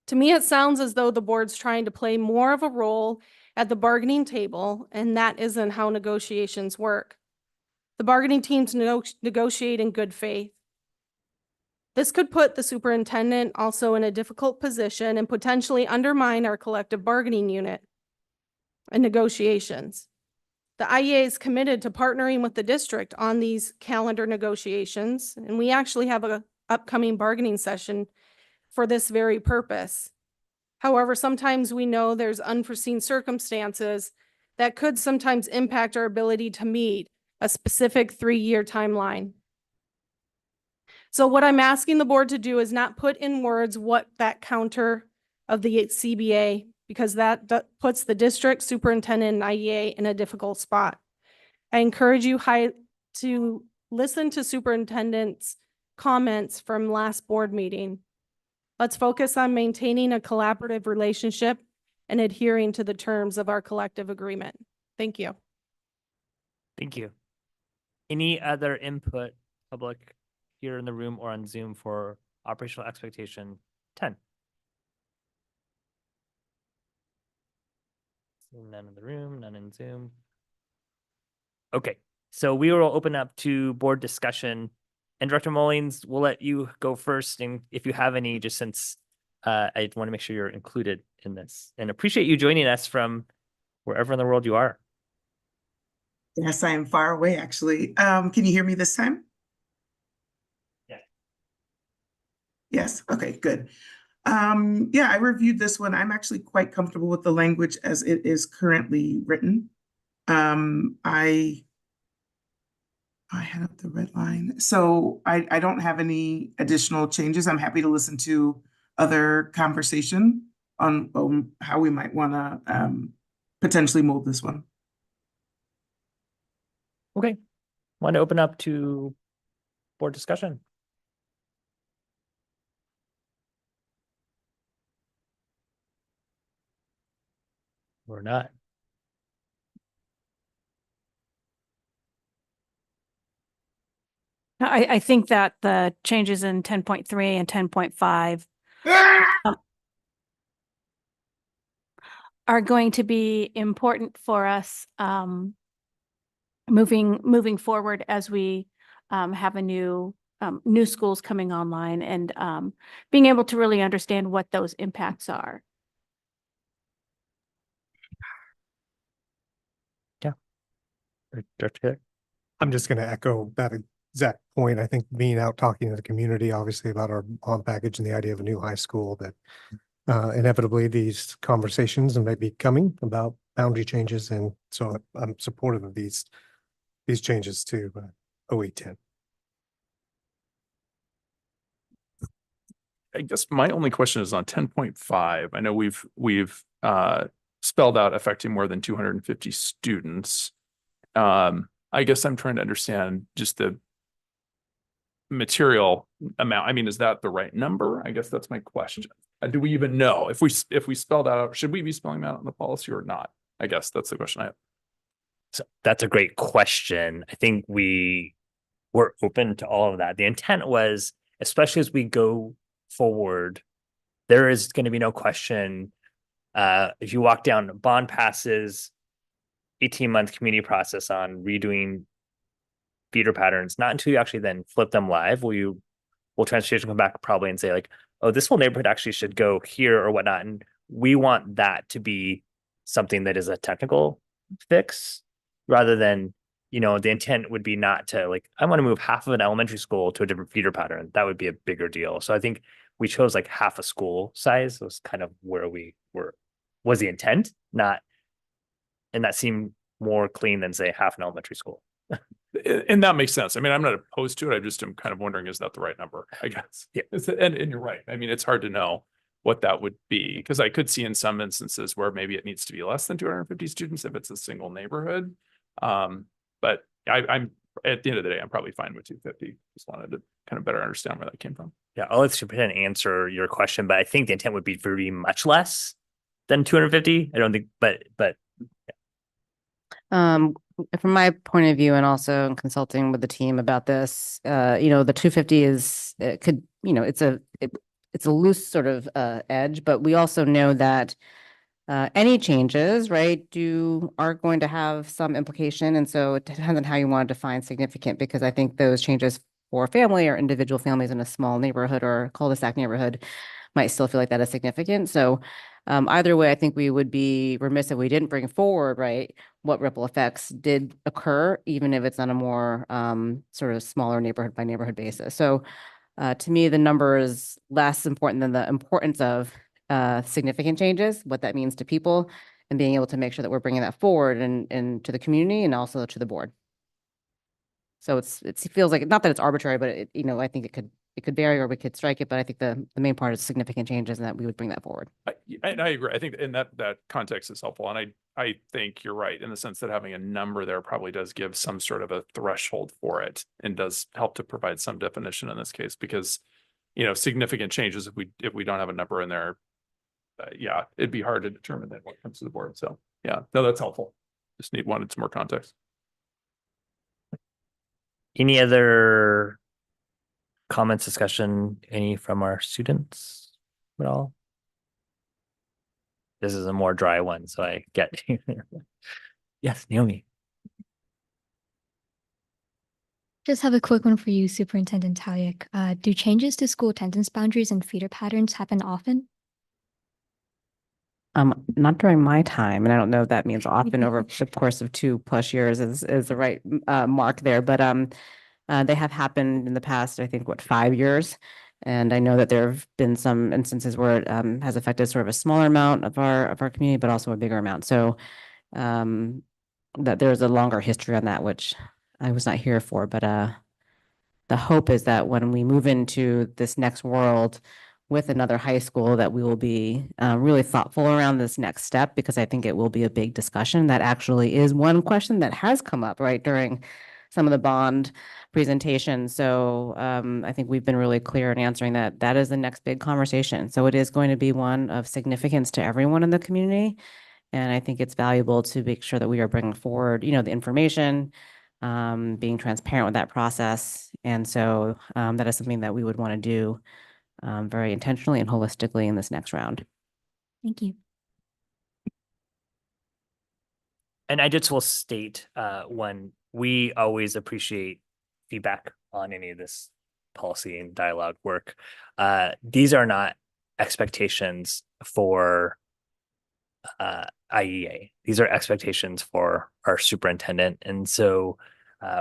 To me, it sounds as though the board's trying to play more of a role at the bargaining table, and that isn't how negotiations work. The bargaining teams negotiate in good faith. This could put the superintendent also in a difficult position and potentially undermine our collective bargaining unit and negotiations. The IEA is committed to partnering with the district on these calendar negotiations, and we actually have an upcoming bargaining session for this very purpose. However, sometimes we know there's unforeseen circumstances that could sometimes impact our ability to meet a specific 3-year timeline. So what I'm asking the board to do is not put in words what that counter of the CBA, because that puts the district superintendent and IEA in a difficult spot. I encourage you to listen to superintendent's comments from last board meeting. Let's focus on maintaining a collaborative relationship and adhering to the terms of our collective agreement. Thank you. Thank you. Any other input, public here in the room or on Zoom for operational expectation 10? None in the room, none in Zoom. Okay, so we will open up to board discussion. And Director Mullings, we'll let you go first. And if you have any, just since I want to make sure you're included in this and appreciate you joining us from wherever in the world you are. Yes, I am far away, actually. Can you hear me this time? Yeah. Yes, okay, good. Yeah, I reviewed this one. I'm actually quite comfortable with the language as it is currently written. I had up the red line. So I don't have any additional changes. I'm happy to listen to other conversation on how we might want to potentially mold this one. Okay, want to open up to board discussion? Or not? I think that the changes in 10.3 and 10.5 are going to be important for us moving forward as we have a new schools coming online and being able to really understand what those impacts are. Yeah. Director, I'm just going to echo that exact point. I think being out talking to the community, obviously about our bond package and the idea of a new high school, that inevitably these conversations may be coming about boundary changes. And so I'm supportive of these changes to OE10. I guess my only question is on 10.5. I know we've spelled out affecting more than 250 students. I guess I'm trying to understand just the material amount. I mean, is that the right number? I guess that's my question. Do we even know if we spelled out, should we be spelling that out in the policy or not? I guess that's the question I have. so that's a great question. I think we're open to all of that. The intent was, especially as we go forward, there is going to be no question. If you walk down bond passes, 18-month community process on redoing feeder patterns, not until you actually then flip them live will transportation come back probably and say like, oh, this whole neighborhood actually should go here or whatnot. And we want that to be something that is a technical fix rather than, the intent would be not to like, I want to move half of an elementary school to a different feeder pattern. That would be a bigger deal. So I think we chose like half a school size was kind of where was the intent, not, and that seemed more clean than say half an elementary school. And that makes sense. I mean, I'm not opposed to it. I just am kind of wondering, is that the right number? I guess. Yeah. And you're right. I mean, it's hard to know what that would be because I could see in some instances where maybe it needs to be less than 250 students if it's a single neighborhood. But I'm at the end of the day, I'm probably fine with 250. Just wanted to kind of better understand where that came from. Yeah, I'll let Superintendent answer your question, but I think the intent would be very much less than 250. I don't think, but From my point of view and also in consulting with the team about this, the 250 it's a loose sort of edge, but we also know that any changes, right, are going to have some implication. And so it depends on how you want to define significant, because I think those changes for family or individual families in a small neighborhood or cul-de-sac neighborhood might still feel like that is significant. So either way, I think we would be remiss if we didn't bring forward, right, what ripple effects did occur, even if it's on a more sort of smaller neighborhood by neighborhood basis. So to me, the number is less important than the importance of significant changes, what that means to people, and being able to make sure that we're bringing that forward and to the community and also to the board. So it feels like, not that it's arbitrary, but I think it could it could vary or we could strike it, but I think the main part is significant changes and that we would bring that forward. And I agree. I think in that context is helpful. And I think you're right in the sense that having a number there probably does give some sort of a threshold for it and does help to provide some definition in this case, because, you know, significant changes, if we don't have a number in there, yeah, it'd be hard to determine that when it comes to the board. So yeah, no, that's helpful. Just wanted some more context. Any other comments, discussion, any from our students at all? This is a more dry one, so I get. Yes, Naomi. Just have a quick one for you, Superintendent Talyek. Do changes to school attendance boundaries and feeder patterns happen often? Not during my time, and I don't know if that means often over the course of 2+ years is the right mark there, but they have happened in the past, I think, 5 years. And I know that there have been some instances where it has affected sort of a smaller amount of our community, but also a bigger amount. So that there's a longer history on that, which I was not here for. But the hope is that when we move into this next world with another high school, that we will be really thoughtful around this next step, because I think it will be a big discussion. That actually is one question that has come up right during some of the bond presentations. So I think we've been really clear in answering that is the next big conversation. So it is going to be one of significance to everyone in the community. And I think it's valuable to make sure that we are bringing forward, you know, the information, being transparent with that process. And so that is something that we would want to do very intentionally and holistically in this next round. Thank you. And I just will state, when we always appreciate feedback on any of this policy and dialogue work. These are not expectations for IEA. These are expectations for our superintendent. And so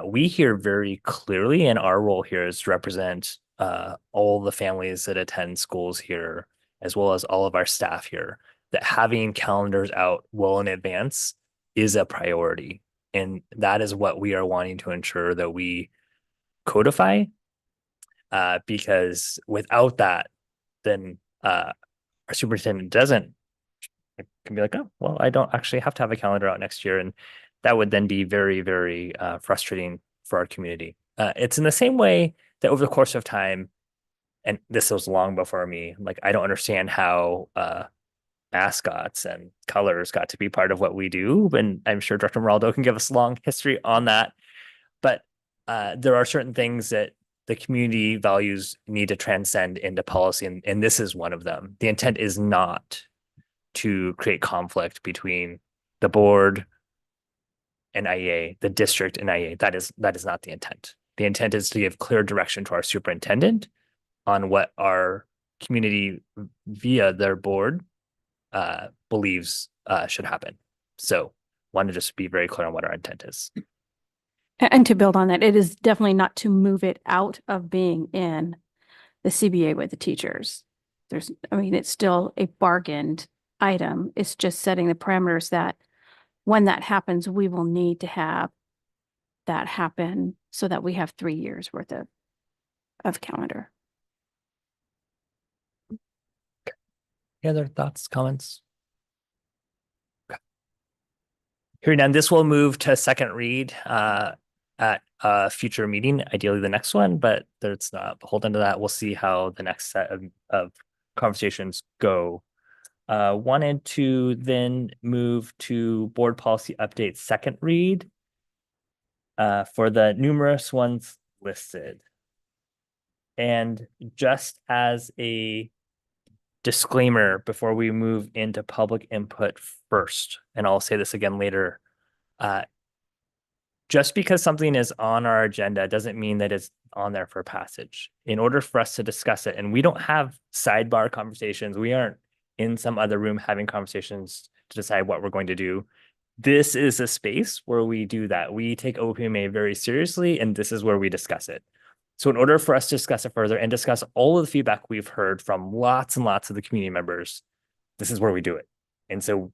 we hear very clearly, and our role here is to represent all the families that attend schools here, as well as all of our staff here, that having calendars out well in advance is a priority. And that is what we are wanting to ensure that we codify, because without that, then our superintendent can be like, oh, well, I don't actually have to have a calendar out next year. And that would then be very, very frustrating for our community. It's in the same way that over the course of time, and this was long before me, like, I don't understand how mascots and colors got to be part of what we do. And I'm sure Director Moraldo can give us a long history on that. But there are certain things that the community values need to transcend into policy. And this is one of them. The intent is not to create conflict between the board and IEA, the district and IEA. That is not the intent. The intent is to give clear direction to our superintendent on what our community via their board believes should happen. So want to just be very clear on what our intent is. And to build on that, it is definitely not to move it out of being in the CBA with the teachers. It's still a bargained item. It's just setting the parameters that when that happens, we will need to have that happen so that we have 3 years worth of calendar. Any other thoughts, comments? Okay. Hearing none, this will move to second read at a future meeting, ideally the next one, but there's not beholden to that. We'll see how the next set of conversations go. Wanted to then move to board policy update second read for the numerous ones listed. And just as a disclaimer before we move into public input first, and I'll say this again later, just because something is on our agenda doesn't mean that it's on there for passage. In order for us to discuss it, and we don't have sidebar conversations, we aren't in some other room having conversations to decide what we're going to do. This is a space where we do that. We take OPMA very seriously, and this is where we discuss it. So in order for us to discuss it further and discuss all of the feedback we've heard from lots and lots of the community members, this is where we do it. And so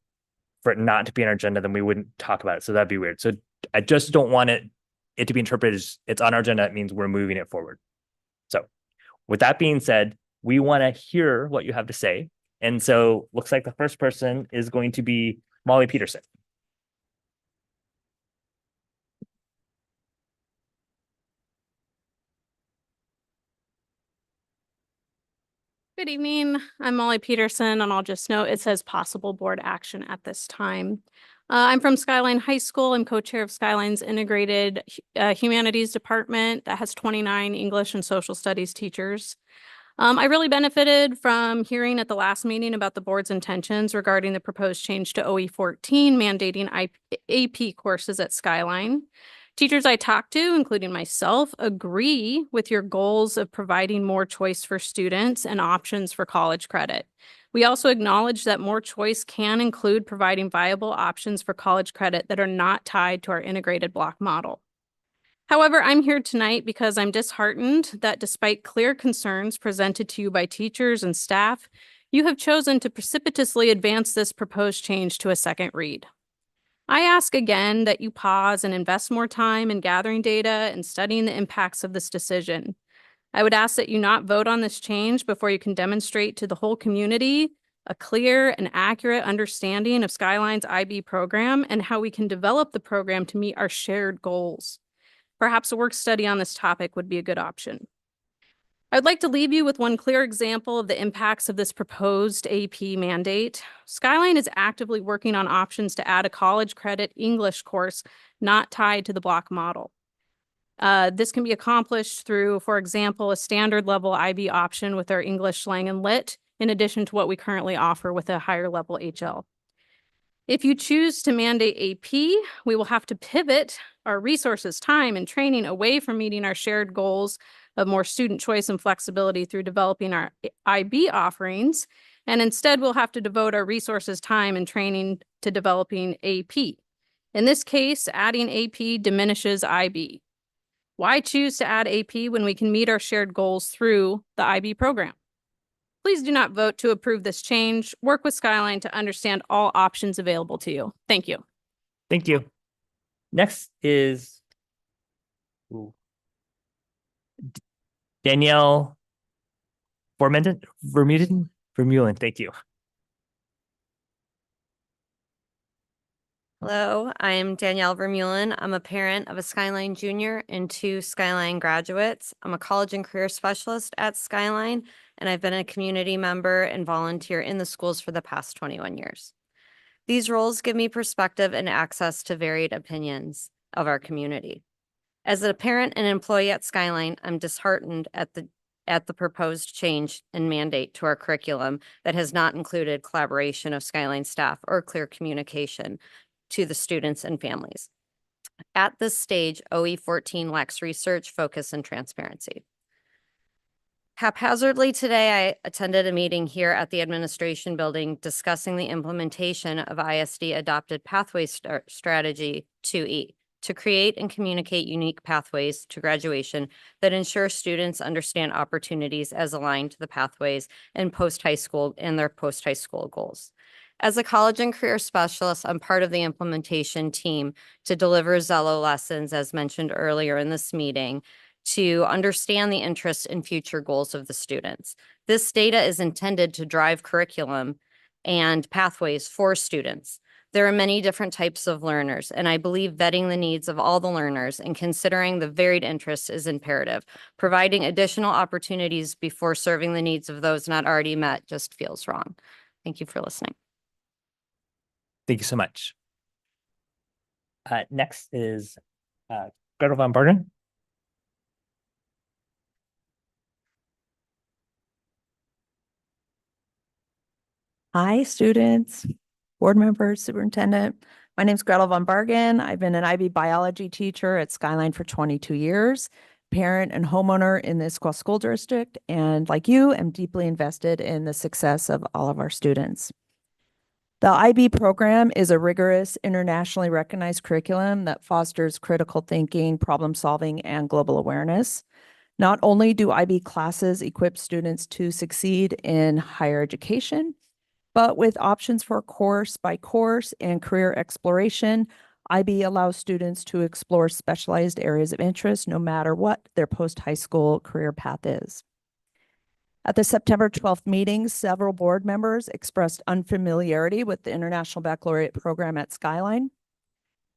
for it not to be on our agenda, then we wouldn't talk about it. So that'd be weird. So I just don't want it to be interpreted as it's on our agenda. It means we're moving it forward. So with that being said, we want to hear what you have to say. And so looks like the first person is going to be Molly Peterson. Good evening. I'm Molly Peterson, and I'll just note it says possible board action at this time. I'm from Skyline High School. I'm co-chair of Skyline's integrated humanities department that has 29 English and social studies teachers. I really benefited from hearing at the last meeting about the board's intentions regarding the proposed change to OE 14 mandating AP courses at Skyline. Teachers I talked to, including myself, agree with your goals of providing more choice for students and options for college credit. We also acknowledge that more choice can include providing viable options for college credit that are not tied to our integrated block model. However, I'm here tonight because I'm disheartened that despite clear concerns presented to you by teachers and staff, you have chosen to precipitously advance this proposed change to a second read. I ask again that you pause and invest more time in gathering data and studying the impacts of this decision. I would ask that you not vote on this change before you can demonstrate to the whole community a clear and accurate understanding of Skyline's IB program and how we can develop the program to meet our shared goals. Perhaps a work study on this topic would be a good option. I would like to leave you with one clear example of the impacts of this proposed AP mandate. Skyline is actively working on options to add a college credit English course not tied to the block model. This can be accomplished through, for example, a standard level IB option with our English, Slang, and Lit, in addition to what we currently offer with a higher level HL. If you choose to mandate AP, we will have to pivot our resources, time, and training away from meeting our shared goals of more student choice and flexibility through developing our IB offerings, and instead we'll have to devote our resources, time, and training to developing AP. In this case, adding AP diminishes IB. Why choose to add AP when we can meet our shared goals through the IB program? Please do not vote to approve this change. Work with Skyline to understand all options available to you. Thank you. Thank you. Next is Danielle Vermeulen. Thank you. Hello, I am Danielle Vermeulen. I'm a parent of a Skyline junior and 2 Skyline graduates. I'm a college and career specialist at Skyline, and I've been a community member and volunteer in the schools for the past 21 years. These roles give me perspective and access to varied opinions of our community. As a parent and employee at Skyline, I'm disheartened at the proposed change and mandate to our curriculum that has not included collaboration of Skyline staff or clear communication to the students and families. At this stage, OE 14 lacks research, focus, and transparency. Haphazardly today, I attended a meeting here at the administration building discussing the implementation of ISD adopted pathway strategy 2E to create and communicate unique pathways to graduation that ensure students understand opportunities as aligned to the pathways and post-high school and their post-high school goals. As a college and career specialist, I'm part of the implementation team to deliver Zello lessons, as mentioned earlier in this meeting, to understand the interests and future goals of the students. This data is intended to drive curriculum and pathways for students. There are many different types of learners, and I believe vetting the needs of all the learners and considering the varied interests is imperative. Providing additional opportunities before serving the needs of those not already met just feels wrong. Thank you for listening. Thank you so much. Next is Gretel van Bargen. Hi, students, board members, superintendent. My name is Gretel van Bargen. I've been an IB biology teacher at Skyline for 22 years, parent and homeowner in the Issaquah School District, and like you, am deeply invested in the success of all of our students. The IB program is a rigorous, internationally recognized curriculum that fosters critical thinking, problem solving, and global awareness. Not only do IB classes equip students to succeed in higher education, but with options for course by course and career exploration, IB allows students to explore specialized areas of interest no matter what their post-high school career path is. At the September 12th meeting, several board members expressed unfamiliarity with the International Baccalaureate program at Skyline.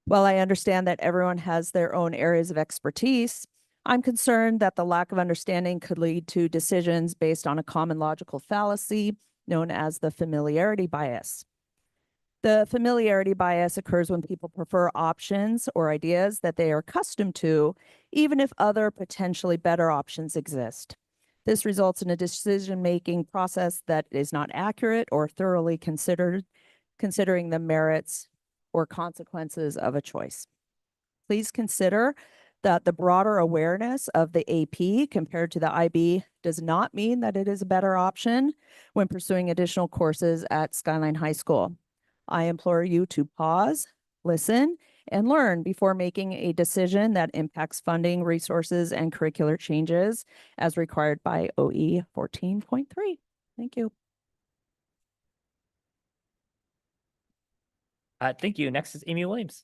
While I understand that everyone has their own areas of expertise, I'm concerned that the lack of understanding could lead to decisions based on a common logical fallacy known as the familiarity bias. The familiarity bias occurs when people prefer options or ideas that they are accustomed to, even if other potentially better options exist. This results in a decision-making process that is not accurate or thoroughly considering the merits or consequences of a choice. Please consider that the broader awareness of the AP compared to the IB does not mean that it is a better option when pursuing additional courses at Skyline High School. I implore you to pause, listen, and learn before making a decision that impacts funding, resources, and curricular changes as required by OE 14.3. Thank you. Thank you. Next is Amy Williams.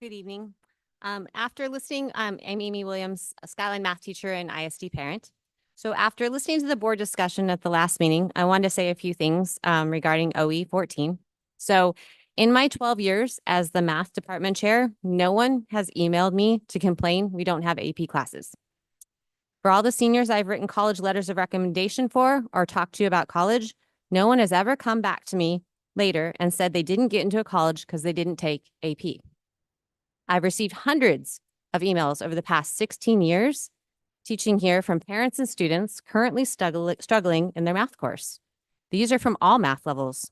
Good evening. After listening, I'm Amy Williams, a Skyline math teacher and ISD parent. So after listening to the board discussion at the last meeting, I wanted to say a few things regarding OE 14. So in my 12 years as the math department chair, no one has emailed me to complain we don't have AP classes. For all the seniors I've written college letters of recommendation for or talked to about college, no one has ever come back to me later and said they didn't get into a college because they didn't take AP. I've received hundreds of emails over the past 16 years teaching here from parents and students currently struggling in their math course. These are from all math levels.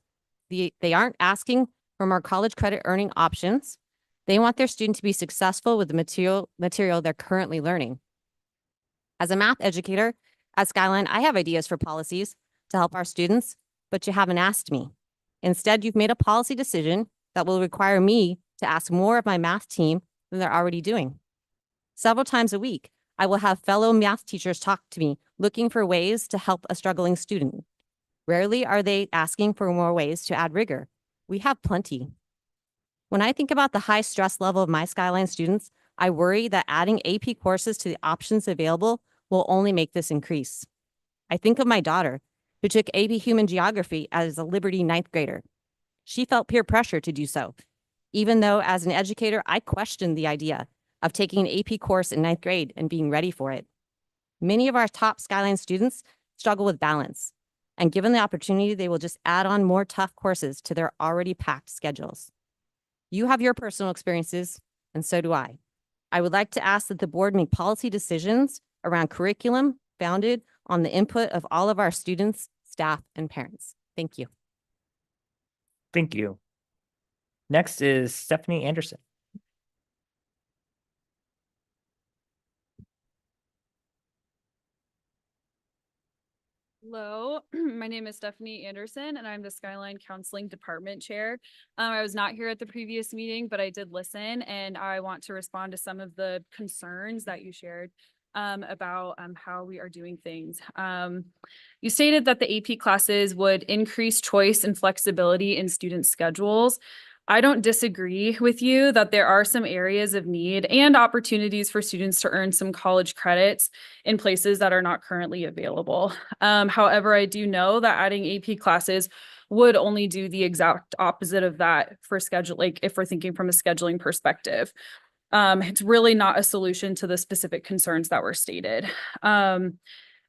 They aren't asking for more college credit earning options. They want their student to be successful with the material they're currently learning. As a math educator at Skyline, I have ideas for policies to help our students, but you haven't asked me. Instead, you've made a policy decision that will require me to ask more of my math team than they're already doing. Several times a week, I will have fellow math teachers talk to me looking for ways to help a struggling student. Rarely are they asking for more ways to add rigor. We have plenty. When I think about the high stress level of my Skyline students, I worry that adding AP courses to the options available will only make this increase. I think of my daughter, who took AP Human Geography as a Liberty 9th grader. She felt peer pressure to do so, even though as an educator, I questioned the idea of taking an AP course in 9th grade and being ready for it. Many of our top Skyline students struggle with balance, and given the opportunity, they will just add on more tough courses to their already packed schedules. You have your personal experiences, and so do I. I would like to ask that the board make policy decisions around curriculum founded on the input of all of our students, staff, and parents. Thank you. Thank you. Next is Stephanie Anderson. Hello, my name is Stephanie Anderson and I'm the Skyline Counseling Department Chair. I was not here at the previous meeting, but I did listen and I want to respond to some of the concerns that you shared about how we are doing things. You stated that the AP classes would increase choice and flexibility in student schedules. I don't disagree with you that there are some areas of need and opportunities for students to earn some college credits in places that are not currently available. However, I do know that adding AP classes would only do the exact opposite of that for schedule, like if we're thinking from a scheduling perspective. It's really not a solution to the specific concerns that were stated.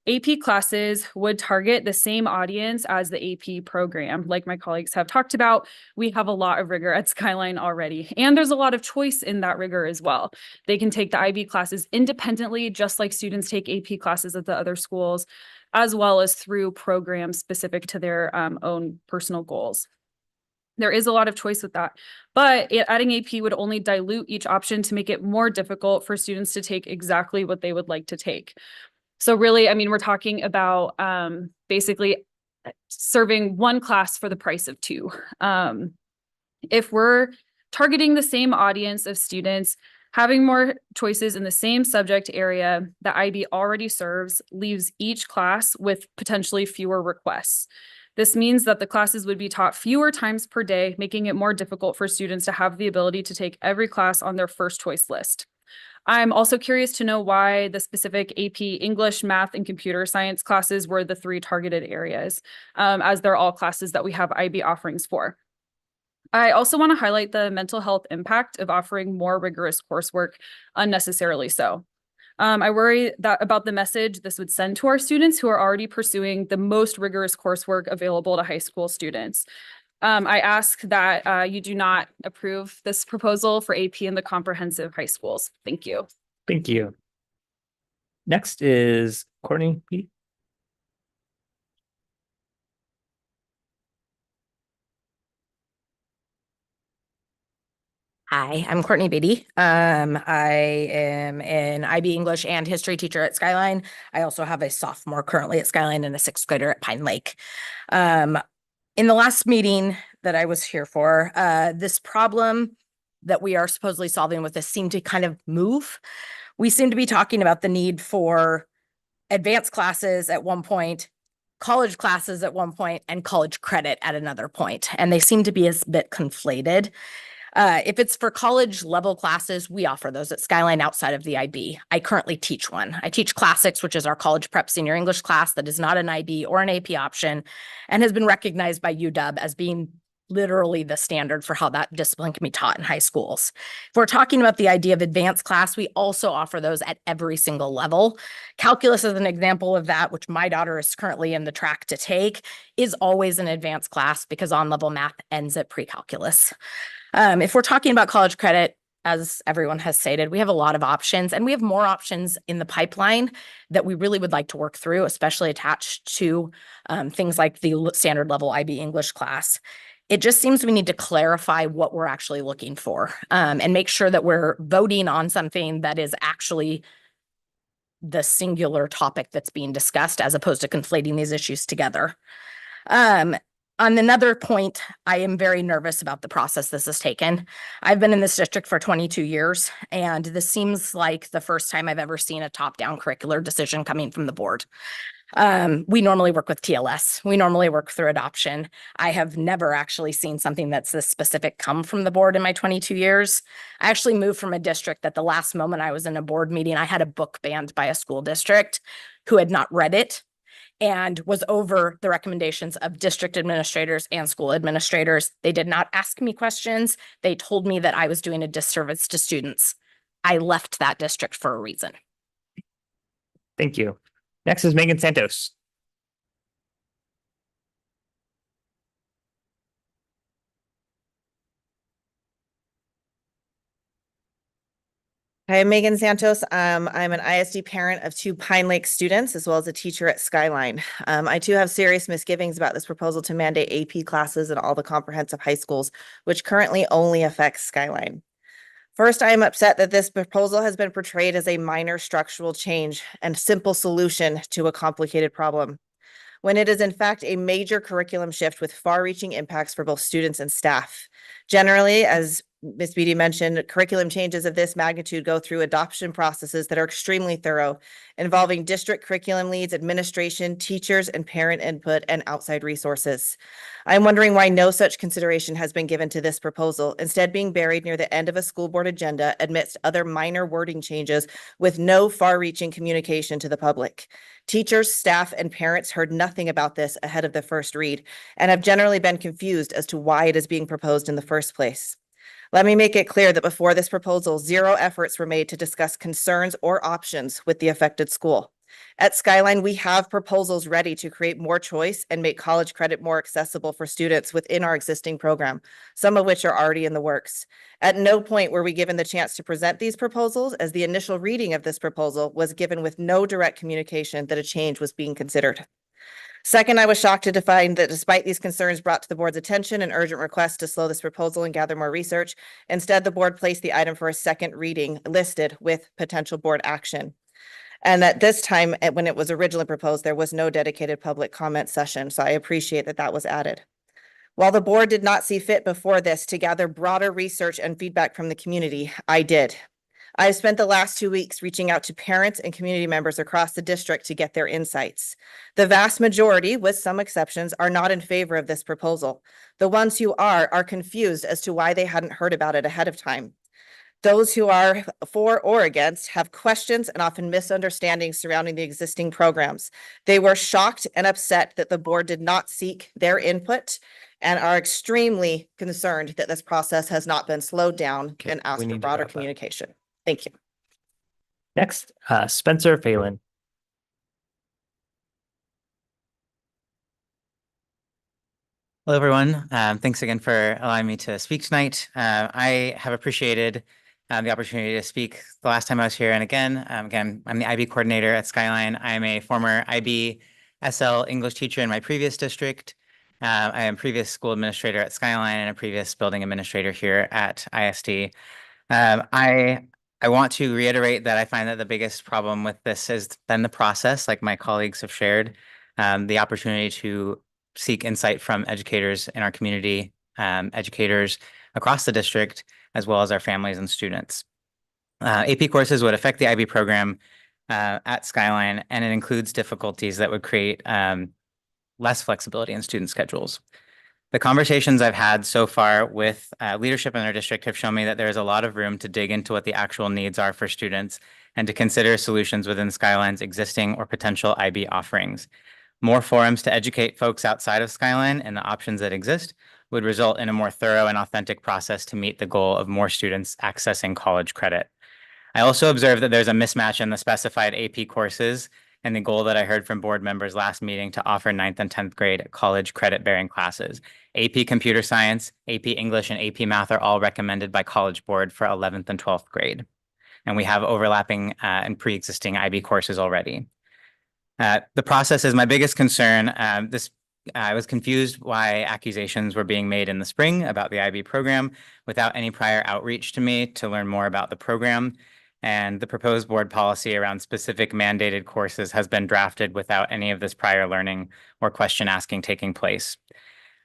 AP classes would target the same audience as the AP program. Like my colleagues have talked about, we have a lot of rigor at Skyline already, and there's a lot of choice in that rigor as well. They can take the IB classes independently, just like students take AP classes at the other schools, as well as through programs specific to their own personal goals. There is a lot of choice with that, but adding AP would only dilute each option to make it more difficult for students to take exactly what they would like to take. So really, I mean, we're talking about basically serving one class for the price of two. If we're targeting the same audience of students, having more choices in the same subject area that IB already serves leaves each class with potentially fewer requests. This means that the classes would be taught fewer times per day, making it more difficult for students to have the ability to take every class on their first choice list. I'm also curious to know why the specific AP English, Math, and Computer Science classes were the 3 targeted areas, as they're all classes that we have IB offerings for. I also want to highlight the mental health impact of offering more rigorous coursework unnecessarily so. I worry that about the message this would send to our students who are already pursuing the most rigorous coursework available to high school students. I ask that you do not approve this proposal for AP in the comprehensive high schools. Thank you. Thank you. Next is Courtney. Hi, I'm Courtney Beatty. I am an IB English and history teacher at Skyline. I also have a sophomore currently at Skyline and a 6th grader at Pine Lake. In the last meeting that I was here for, this problem that we are supposedly solving with this seemed to kind of move. We seem to be talking about the need for advanced classes at one point, college classes at one point, and college credit at another point. And they seem to be a bit conflated. If it's for college level classes, we offer those at Skyline outside of the IB. I currently teach one. I teach classics, which is our college prep senior English class that is not an IB or an AP option and has been recognized by UW as being literally the standard for how that discipline can be taught in high schools. If we're talking about the idea of advanced class, we also offer those at every single level. Calculus is an example of that, which my daughter is currently in the track to take, is always an advanced class because on-level math ends at pre-calculus. If we're talking about college credit, as everyone has stated, we have a lot of options and we have more options in the pipeline that we really would like to work through, especially attached to things like the standard level IB English class. It just seems we need to clarify what we're actually looking for and make sure that we're voting on something that is actually the singular topic that's being discussed as opposed to conflating these issues together. On another point, I am very nervous about the process this has taken. I've been in this district for 22 years, and this seems like the first time I've ever seen a top-down curricular decision coming from the board. We normally work with TLS. We normally work through adoption. I have never actually seen something that's this specific come from the board in my 22 years. I actually moved from a district that the last moment I was in a board meeting, I had a book banned by a school district who had not read it and was over the recommendations of district administrators and school administrators. They did not ask me questions. They told me that I was doing a disservice to students. I left that district for a reason. Thank you. Next is Megan Santos. Hi, I'm Megan Santos. I'm an ISD parent of 2 Pine Lake students, as well as a teacher at Skyline. I too have serious misgivings about this proposal to mandate AP classes in all the comprehensive high schools, which currently only affects Skyline. First, I am upset that this proposal has been portrayed as a minor structural change and simple solution to a complicated problem, when it is in fact a major curriculum shift with far-reaching impacts for both students and staff. Generally, as Ms. Beatty mentioned, curriculum changes of this magnitude go through adoption processes that are extremely thorough, involving district curriculum leads, administration, teachers, and parent input and outside resources. I'm wondering why no such consideration has been given to this proposal, instead being buried near the end of a school board agenda amidst other minor wording changes with no far-reaching communication to the public. Teachers, staff, and parents heard nothing about this ahead of the first read and have generally been confused as to why it is being proposed in the first place. Let me make it clear that before this proposal, 0 efforts were made to discuss concerns or options with the affected school. At Skyline, we have proposals ready to create more choice and make college credit more accessible for students within our existing program, some of which are already in the works. At no point were we given the chance to present these proposals, as the initial reading of this proposal was given with no direct communication that a change was being considered. Second, I was shocked to find that despite these concerns brought to the board's attention and urgent requests to slow this proposal and gather more research, instead the board placed the item for a second reading listed with potential board action. And at this time, when it was originally proposed, there was no dedicated public comment session, so I appreciate that that was added. While the board did not see fit before this to gather broader research and feedback from the community, I did. I've spent the last 2 weeks reaching out to parents and community members across the district to get their insights. The vast majority, with some exceptions, are not in favor of this proposal. The ones who are confused as to why they hadn't heard about it ahead of time. Those who are for or against have questions and often misunderstandings surrounding the existing programs. They were shocked and upset that the board did not seek their input and are extremely concerned that this process has not been slowed down and asked for broader communication. Thank you. Next, Spencer Phelan. Hello, everyone. Thanks again for allowing me to speak tonight. I have appreciated the opportunity to speak the last time I was here. And again, I'm the IB coordinator at Skyline. I'm a former IB SL English teacher in my previous district. I am previous school administrator at Skyline and a previous building administrator here at ISD. I want to reiterate that I find that the biggest problem with this has been the process, like my colleagues have shared, the opportunity to seek insight from educators in our community, educators across the district, as well as our families and students. AP courses would affect the IB program at Skyline, and it includes difficulties that would create less flexibility in student schedules. The conversations I've had so far with leadership in our district have shown me that there is a lot of room to dig into what the actual needs are for students and to consider solutions within Skyline's existing or potential IB offerings. More forums to educate folks outside of Skyline and the options that exist would result in a more thorough and authentic process to meet the goal of more students accessing college credit. I also observed that there's a mismatch in the specified AP courses and the goal that I heard from board members last meeting to offer 9th and 10th grade college credit-bearing classes. AP Computer Science, AP English, and AP Math are all recommended by College Board for 11th and 12th grade. And we have overlapping and pre-existing IB courses already. The process is my biggest concern. I was confused why accusations were being made in the spring about the IB program without any prior outreach to me to learn more about the program. And the proposed board policy around specific mandated courses has been drafted without any of this prior learning or question asking taking place.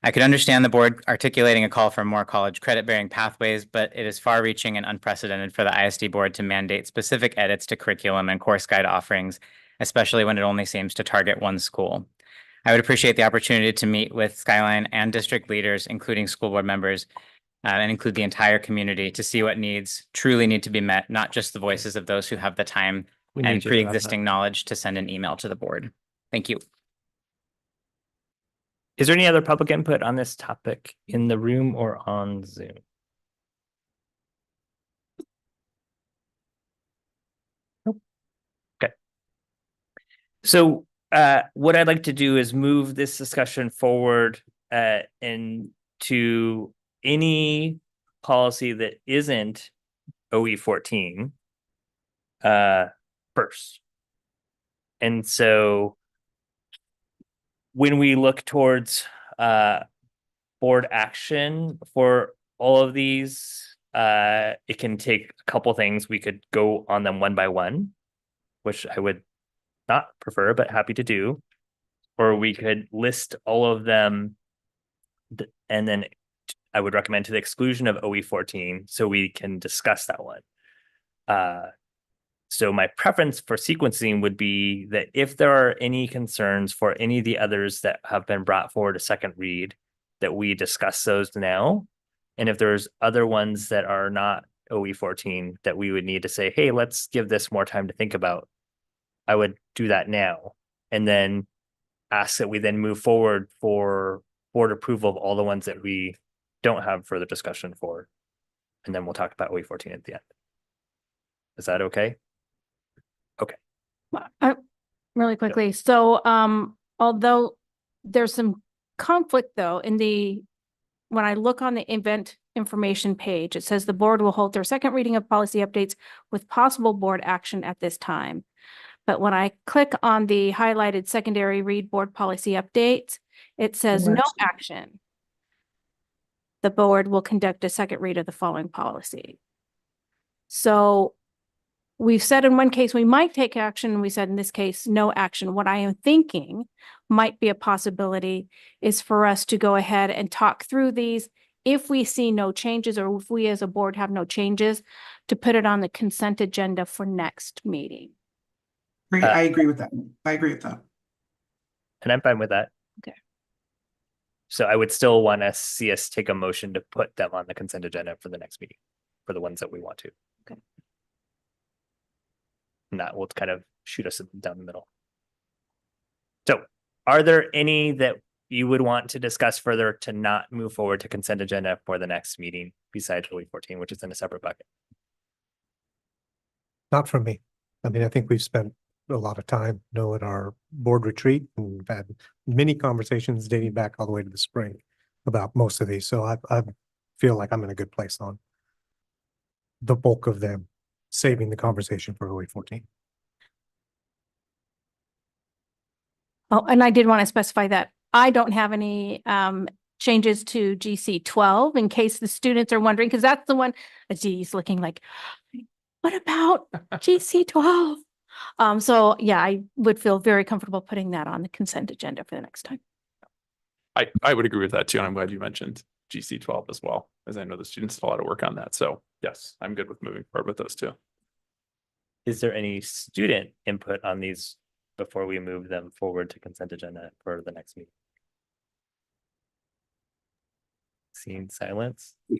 I could understand the board articulating a call for more college credit-bearing pathways, but it is far-reaching and unprecedented for the ISD board to mandate specific edits to curriculum and course guide offerings, especially when it only seems to target one school. I would appreciate the opportunity to meet with Skyline and district leaders, including school board members, and include the entire community to see what needs truly need to be met, not just the voices of those who have the time and pre-existing knowledge to send an email to the board. Thank you. Is there any other public input on this topic in the room or on Zoom? Nope. Okay. So what I'd like to do is move this discussion forward into any policy that isn't OE 14 first. And so when we look towards board action for all of these, it can take a couple things. We could go on them one by one, which I would not prefer, but happy to do. Or we could list all of them and then I would recommend to the exclusion of OE 14 so we can discuss that one. So my preference for sequencing would be that if there are any concerns for any of the others that have been brought forward a second read, that we discuss those now. And if there's other ones that are not OE 14 that we would need to say, hey, let's give this more time to think about, I would do that now. And then ask that we then move forward for board approval of all the ones that we don't have further discussion for. And then we'll talk about OE 14 at the end. Is that okay? Okay. Really quickly. So, although there's some conflict though when I look on the event information page, it says the board will hold their second reading of policy updates with possible board action at this time. But when I click on the highlighted secondary read board policy updates, it says no action. The board will conduct a second read of the following policy. So we've said in one case we might take action, and we said in this case, no action. What I am thinking might be a possibility is for us to go ahead and talk through these if we see no changes, or if we as a board have no changes, to put it on the consent agenda for next meeting. I agree with that. I agree with that. And I'm fine with that. Okay. So I would still want to see us take a motion to put them on the consent agenda for the next meeting, for the ones that we want to. Okay. And that will kind of shoot us down the middle. So are there any that you would want to discuss further to not move forward to consent agenda for the next meeting besides OE 14, which is in a separate bucket? Not from me. I mean, I think we've spent a lot of time, at our board retreat, and we've had many conversations dating back all the way to the spring about most of these. So I feel like I'm in a good place on the bulk of them, saving the conversation for OE 14. Oh, and I did want to specify that I don't have any changes to GC 12 in case the students are wondering, because that's the one that D's looking like, what about GC 12? So yeah, I would feel very comfortable putting that on the consent agenda for the next time. I would agree with that too. And I'm glad you mentioned GC 12 as well, as I know the students have a lot of work on that. So yes, I'm good with moving forward with those two. Is there any student input on these before we move them forward to consent agenda for the next meeting? Seeing silence. I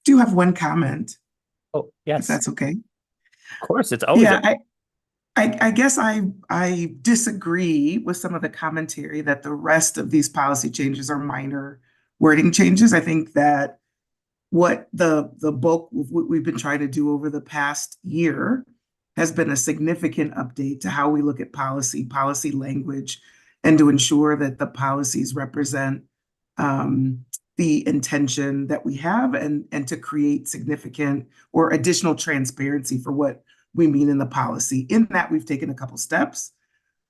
do have one comment. Oh, yes. If that's okay. Of course, it's always. Yeah, I guess I disagree with some of the commentary that the rest of these policy changes are minor wording changes. I think that what the bulk of what we've been trying to do over the past year has been a significant update to how we look at policy language, and to ensure that the policies represent the intention that we have, and to create significant or additional transparency for what we mean in the policy. In that, we've taken a couple steps.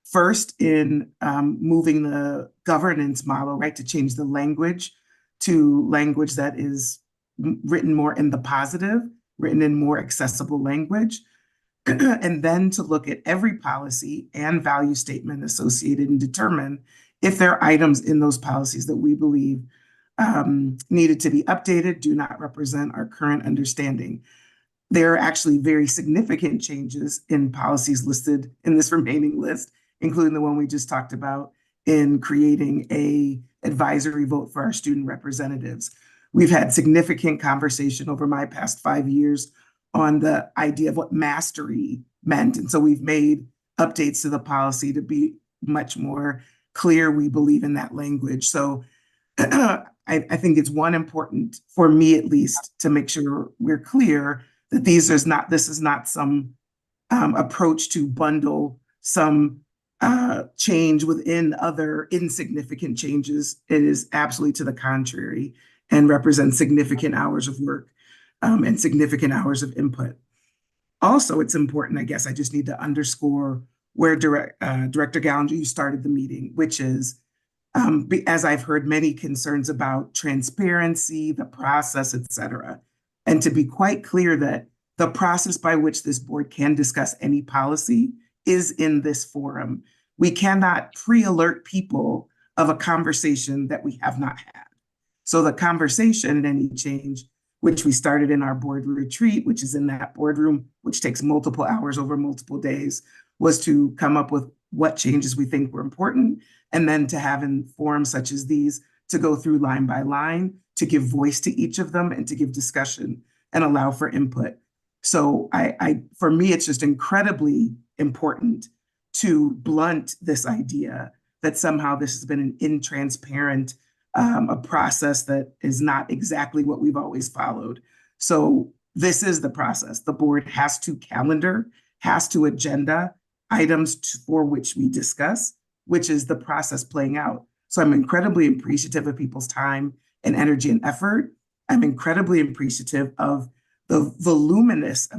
First, in moving the governance model, right, to change the language to language that is written more in the positive, written in more accessible language. And then to look at every policy and value statement associated and determine if there are items in those policies that we believe needed to be updated, do not represent our current understanding. There are actually very significant changes in policies listed in this remaining list, including the one we just talked about in creating a advisory vote for our student representatives. We've had significant conversation over my past 5 years on the idea of what mastery meant. And so we've made updates to the policy to be much more clear. We believe in that language. So I think it's important for me, at least, to make sure we're clear that this is not some approach to bundle some change within other insignificant changes. It is absolutely to the contrary, and represents significant hours of work and significant hours of input. Also, it's important, I guess I just need to underscore where Director Gallinger, you started the meeting, which is, as I've heard many concerns about transparency, the process, et cetera, and to be quite clear that the process by which this board can discuss any policy is in this forum. We cannot pre-alert people of a conversation that we have not had. So the conversation and any change, which we started in our board retreat, which is in that boardroom, which takes multiple hours over multiple days, was to come up with what changes we think were important, and then to have in forums such as these to go through line by line, to give voice to each of them, and to give discussion and allow for input. So for me, it's just incredibly important to blunt this idea that somehow this has been an intransparent a process that is not exactly what we've always followed. So this is the process. The board has to calendar, has to agenda items for which we discuss, which is the process playing out. So I'm incredibly appreciative of people's time and energy and effort. I'm incredibly appreciative of the voluminous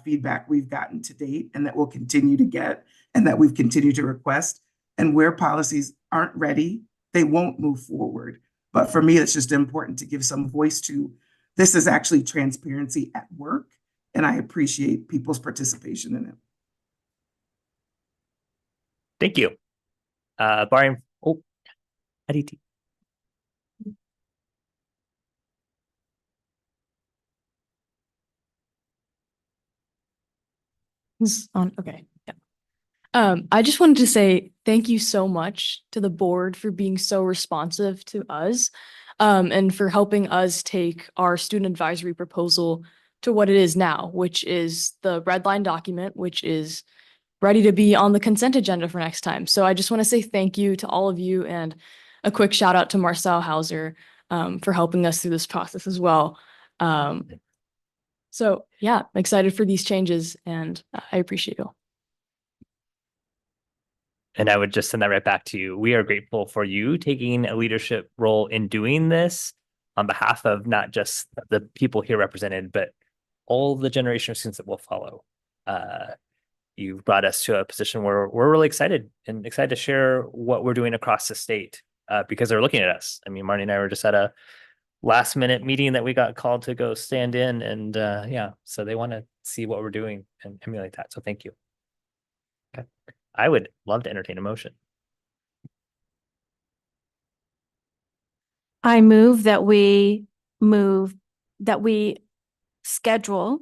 feedback we've gotten to date, and that we'll continue to get, and that we've continued to request. And where policies aren't ready, they won't move forward. But for me, it's just important to give some voice to this is actually transparency at work, and I appreciate people's participation in it. Thank you. Aditi. Okay. Yeah. I just wanted to say thank you so much to the board for being so responsive to us, and for helping us take our student advisory proposal to what it is now, which is the red line document, which is ready to be on the consent agenda for next time. So I just want to say thank you to all of you, and a quick shout out to Marcel Hauser, for helping us through this process as well. So yeah, I'm excited for these changes, and I appreciate you. And I would just send that right back to you. We are grateful for you taking a leadership role in doing this on behalf of not just the people here represented, but all the generation of students that will follow. You've brought us to a position where we're really excited to share what we're doing across the state, because they're looking at us. I mean, Marty and I were just at a last minute meeting that we got called to go stand in, and yeah, so they want to see what we're doing and emulate that. So thank you. Okay. I would love to entertain a motion. I move that we schedule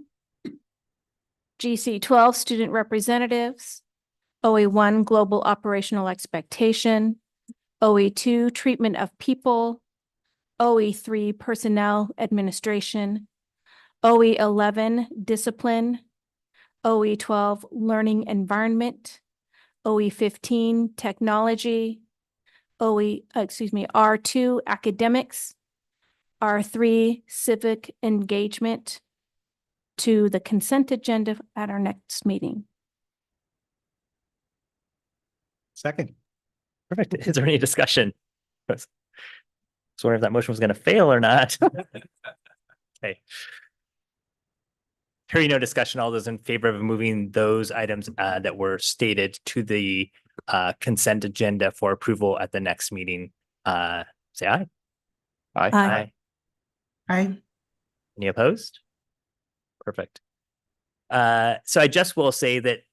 GC 12 student representatives, OE1 global operational expectation, OE2 treatment of people, OE3 personnel administration, OE11 discipline, OE12 learning environment, OE15 technology, R2 academics, R3 civic engagement, to the consent agenda at our next meeting. Second. Perfect. Is there any discussion? I was wondering if that motion was going to fail or not. Okay. Hearing no discussion, all those in favor of moving those items that were stated to the consent agenda for approval at the next meeting, say aye. Aye. Aye. Aye. Any opposed? Perfect. So I just will say that,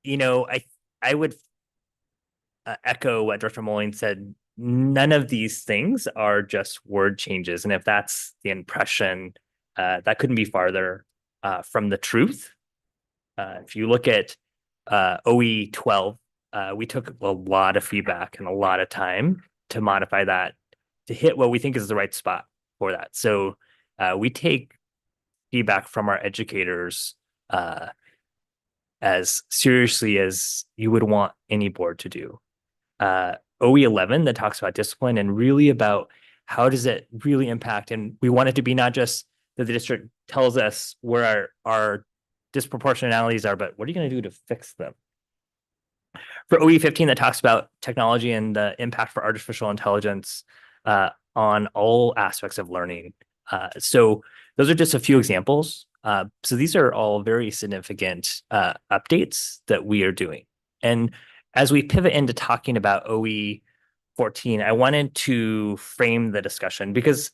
I would echo what Director Moline said. None of these things are just word changes. And if that's the impression, that couldn't be farther from the truth. If you look at OE12, we took a lot of feedback and a lot of time to modify that to hit what we think is the right spot for that. So we take feedback from our educators as seriously as you would want any board to do. OE11 that talks about discipline and really about how does it really impact, and we want it to be not just that the district tells us where our disproportionalities are, but what are you going to do to fix them? For OE15 that talks about technology and the impact for artificial intelligence on all aspects of learning. So those are just a few examples. So these are all very significant updates that we are doing. And as we pivot into talking about OE14, I wanted to frame the discussion because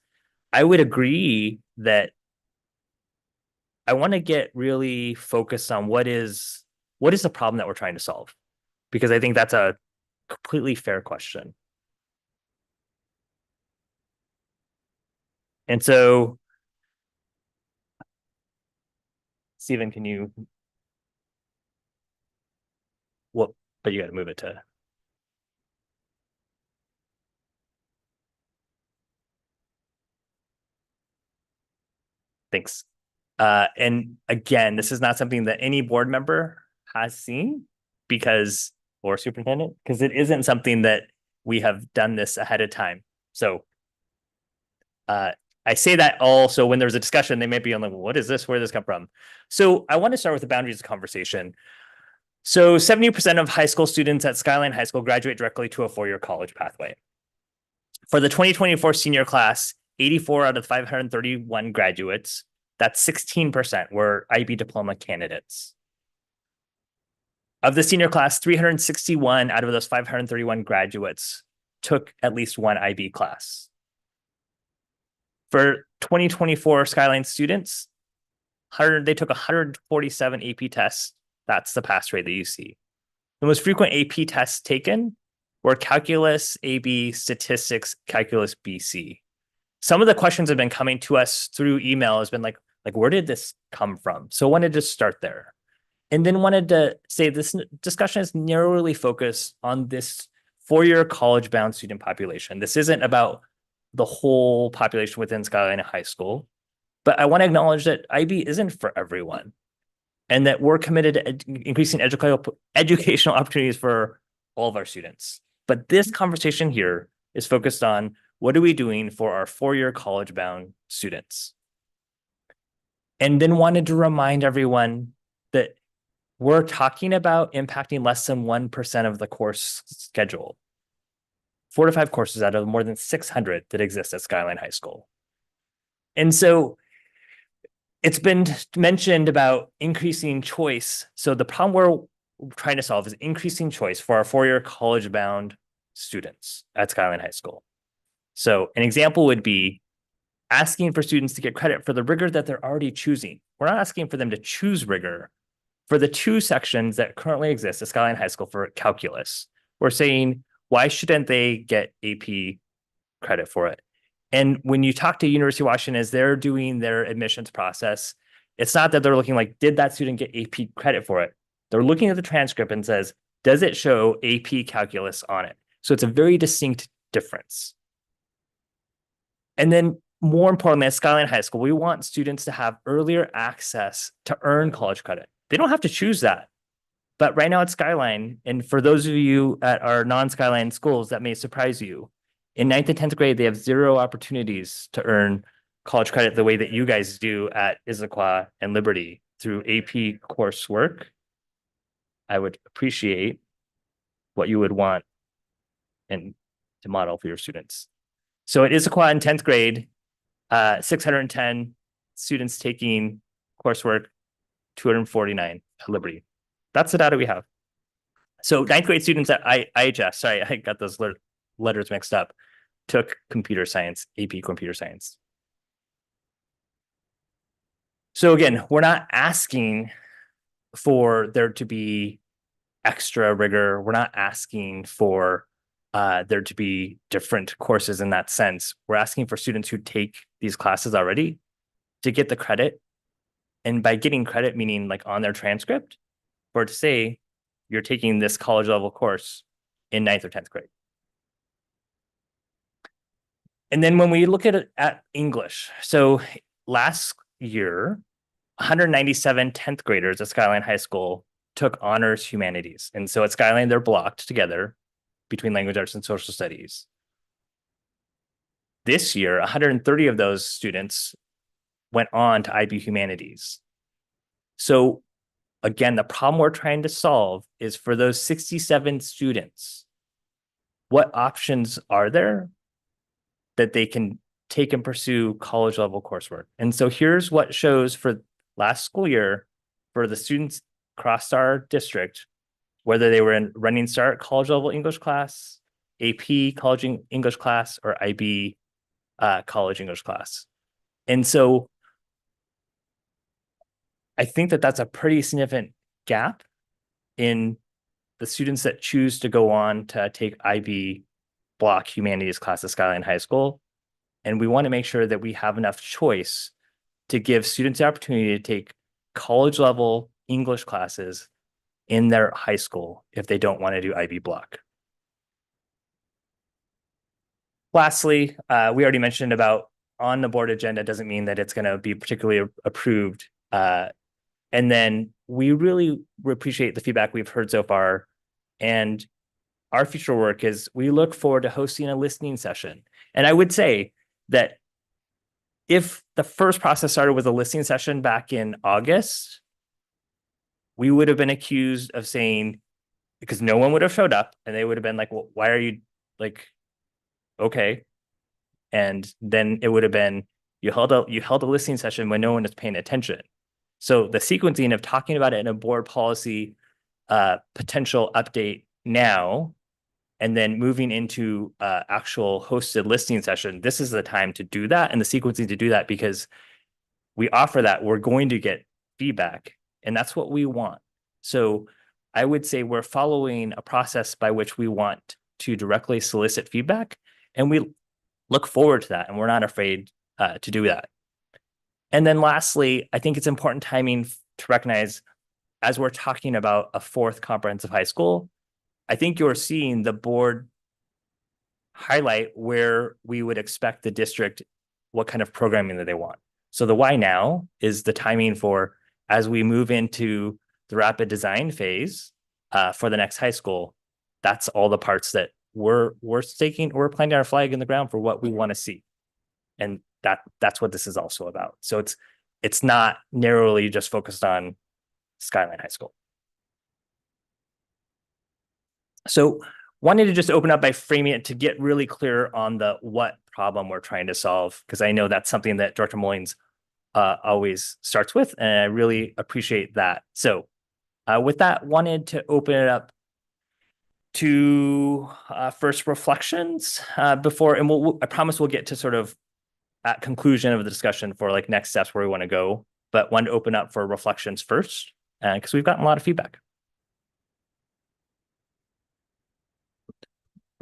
I would agree that I want to get really focused on what is the problem that we're trying to solve, because I think that's a completely fair question. And so, Stephen, can you, well, but you got to move it to. Thanks. And again, this is not something that any board member has seen or superintendent, because it isn't something that we have done this ahead of time. So I say that also when there's a discussion, they may be on like, what is this? Where did this come from? So I want to start with the boundaries of conversation. So 70% of high school students at Skyline High School graduate directly to a four-year college pathway. For the 2024 senior class, 84 out of 531 graduates, that's 16%, were IB diploma candidates. Of the senior class, 361 out of those 531 graduates took at least one IB class. For 2024 Skyline students, they took 147 AP tests. That's the pass rate that you see. The most frequent AP tests taken were calculus, AB, statistics, calculus, BC. Some of the questions have been coming to us through email has been like where did this come from? So I wanted to start there. And then wanted to say this discussion is narrowly focused on this four-year college-bound student population. This isn't about the whole population within Skyline High School, but I want to acknowledge that IB isn't for everyone, and that we're committed to increasing educational opportunities for all of our students. But this conversation here is focused on what are we doing for our four-year college-bound students? And then wanted to remind everyone that we're talking about impacting less than 1% of the course schedule. 4 to 5 courses out of more than 600 that exist at Skyline High School. And so it's been mentioned about increasing choice. So the problem we're trying to solve is increasing choice for our four-year college-bound students at Skyline High School. So an example would be asking for students to get credit for the rigor that they're already choosing. We're not asking for them to choose rigor for the 2 sections that currently exist at Skyline High School for calculus. We're saying, why shouldn't they get AP credit for it? And when you talk to University of Washington as they're doing their admissions process, it's not that they're looking like, did that student get AP credit for it? They're looking at the transcript and says, does it show AP calculus on it? So it's a very distinct difference. And then more importantly, at Skyline High School, we want students to have earlier access to earn college credit. They don't have to choose that. But right now at Skyline, and for those of you at our non-Skyline schools, that may surprise you. In 9th and 10th grade, they have 0 opportunities to earn college credit the way that you guys do at Issaquah and Liberty through AP coursework. I would appreciate what you would want and to model for your students. So at Issaquah in 10th grade, 610 students taking coursework, 249 at Liberty. That's the data we have. So 9th grade students at IHS, sorry, I got those letters mixed up, took computer science, AP computer science. So again, we're not asking for there to be extra rigor. We're not asking for there to be different courses in that sense. We're asking for students who take these classes already to get the credit. And by getting credit, meaning like on their transcript, or to say you're taking this college level course in 9th or 10th grade. And then when we look at English, so last year, 197 10th graders at Skyline High School took honors humanities. And so at Skyline, they're blocked together between language arts and social studies. This year, 130 of those students went on to IB humanities. So again, the problem we're trying to solve is for those 67 students, what options are there that they can take and pursue college level coursework? And so here's what shows for last school year for the students across our district, whether they were in Running Start college level English class, AP college English class, or IB college English class. And so I think that that's a pretty significant gap in the students that choose to go on to take IB block humanities class at Skyline High School. And we want to make sure that we have enough choice to give students the opportunity to take college level English classes in their high school if they don't want to do IB block. Lastly, we already mentioned about on the board agenda doesn't mean that it's going to be particularly approved. And then we really appreciate the feedback we've heard so far. And our future work is we look forward to hosting a listening session. And I would say that if the first process started with a listening session back in August, we would have been accused of saying, because no one would have showed up and they would have been like, well, why are you like, okay. And then it would have been, you held a listening session when no one is paying attention. So the sequencing of talking about it in a board policy potential update now, and then moving into actual hosted listening session, this is the time to do that and the sequencing to do that, because we offer that we're going to get feedback and that's what we want. So I would say we're following a process by which we want to directly solicit feedback, and we look forward to that, and we're not afraid to do that. And then lastly, I think it's important timing to recognize as we're talking about a fourth comprehensive high school, I think you're seeing the board highlight where we would expect the district, what kind of programming that they want. So the why now is the timing for, as we move into the rapid design phase for the next high school, that's all the parts that we're planting our flag in the ground for what we want to see. And that's what this is also about. So it's not narrowly just focused on Skyline High School. So wanted to just open up by framing it to get really clear on the what problem we're trying to solve, because I know that's something that Director Mullings always starts with, and I really appreciate that. So with that, wanted to open it up to first reflections before, and I promise we'll get to sort of at conclusion of the discussion for like next steps where we want to go, but wanted to open up for reflections first because we've gotten a lot of feedback.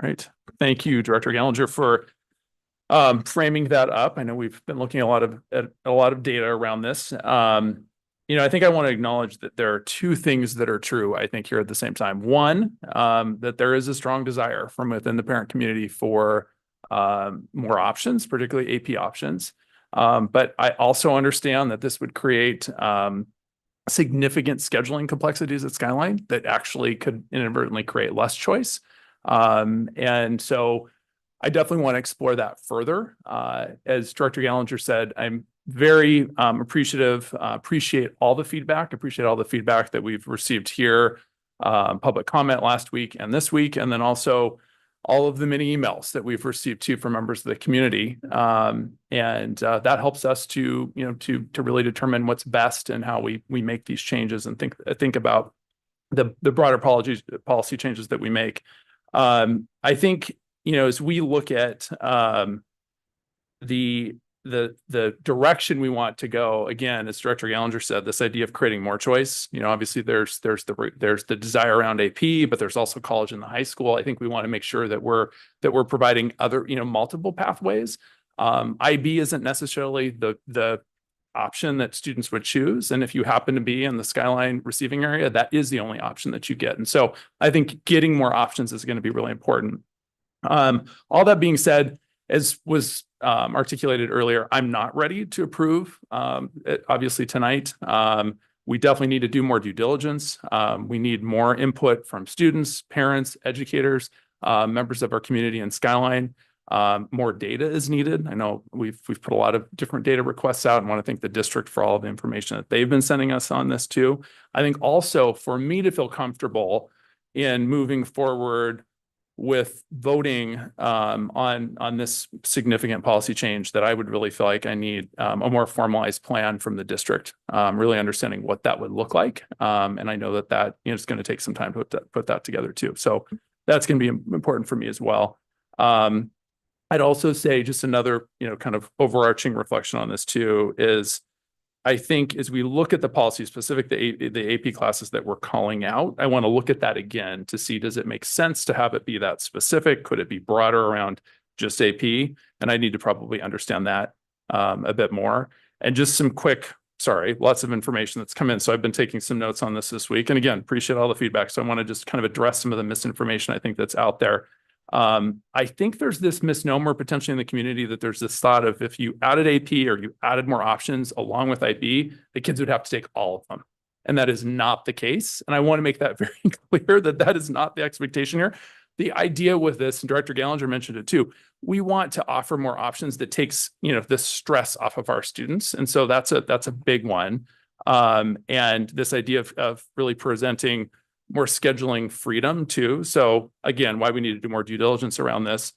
All right. Thank you, Director Gallinger, for framing that up. I know we've been looking at a lot of data around this. I think I want to acknowledge that there are two things that are true, I think, here at the same time. One, that there is a strong desire from within the parent community for more options, particularly AP options. But I also understand that this would create significant scheduling complexities at Skyline that actually could inadvertently create less choice. And so I definitely want to explore that further. As Director Gallinger said, I'm very appreciate all the feedback, that we've received here, public comment last week and this week, and then also all of the many emails that we've received too from members of the community. And that helps us to really determine what's best and how we make these changes and think about the broader policy changes that we make. I think, as we look at the direction we want to go, again, as Director Gallinger said, this idea of creating more choice, obviously there's the desire around AP, but there's also college and the high school. I think we want to make sure that we're providing other, multiple pathways. IB isn't necessarily the option that students would choose. And if you happen to be in the Skyline receiving area, that is the only option that you get. And so I think getting more options is going to be really important. All that being said, as was articulated earlier, I'm not ready to approve, obviously tonight. We definitely need to do more due diligence. We need more input from students, parents, educators, members of our community in Skyline. More data is needed. I know we've put a lot of different data requests out and want to thank the district for all of the information that they've been sending us on this too. I think also for me to feel comfortable in moving forward with voting on this significant policy change, that I would really feel like I need a more formalized plan from the district, really understanding what that would look like. And I know that it's going to take some time to put that together too. So that's going to be important for me as well. I'd also say just another, kind of overarching reflection on this too is I think as we look at the policy specific, the AP classes that we're calling out, I want to look at that again to see, does it make sense to have it be that specific? Could it be broader around just AP? And I need to probably understand that a bit more. And just some quick, lots of information that's come in. So I've been taking some notes on this week. And again, appreciate all the feedback. So I want to just kind of address some of the misinformation I think that's out there. I think there's this misnomer potentially in the community that there's this thought of if you added AP or you added more options along with IB, the kids would have to take all of them. And that is not the case. And I want to make that very clear that is not the expectation here. The idea with this, and Director Gallinger mentioned it too, we want to offer more options that takes, the stress off of our students. And so that's a big one. And this idea of really presenting more scheduling freedom too. So again, why we need to do more due diligence around this.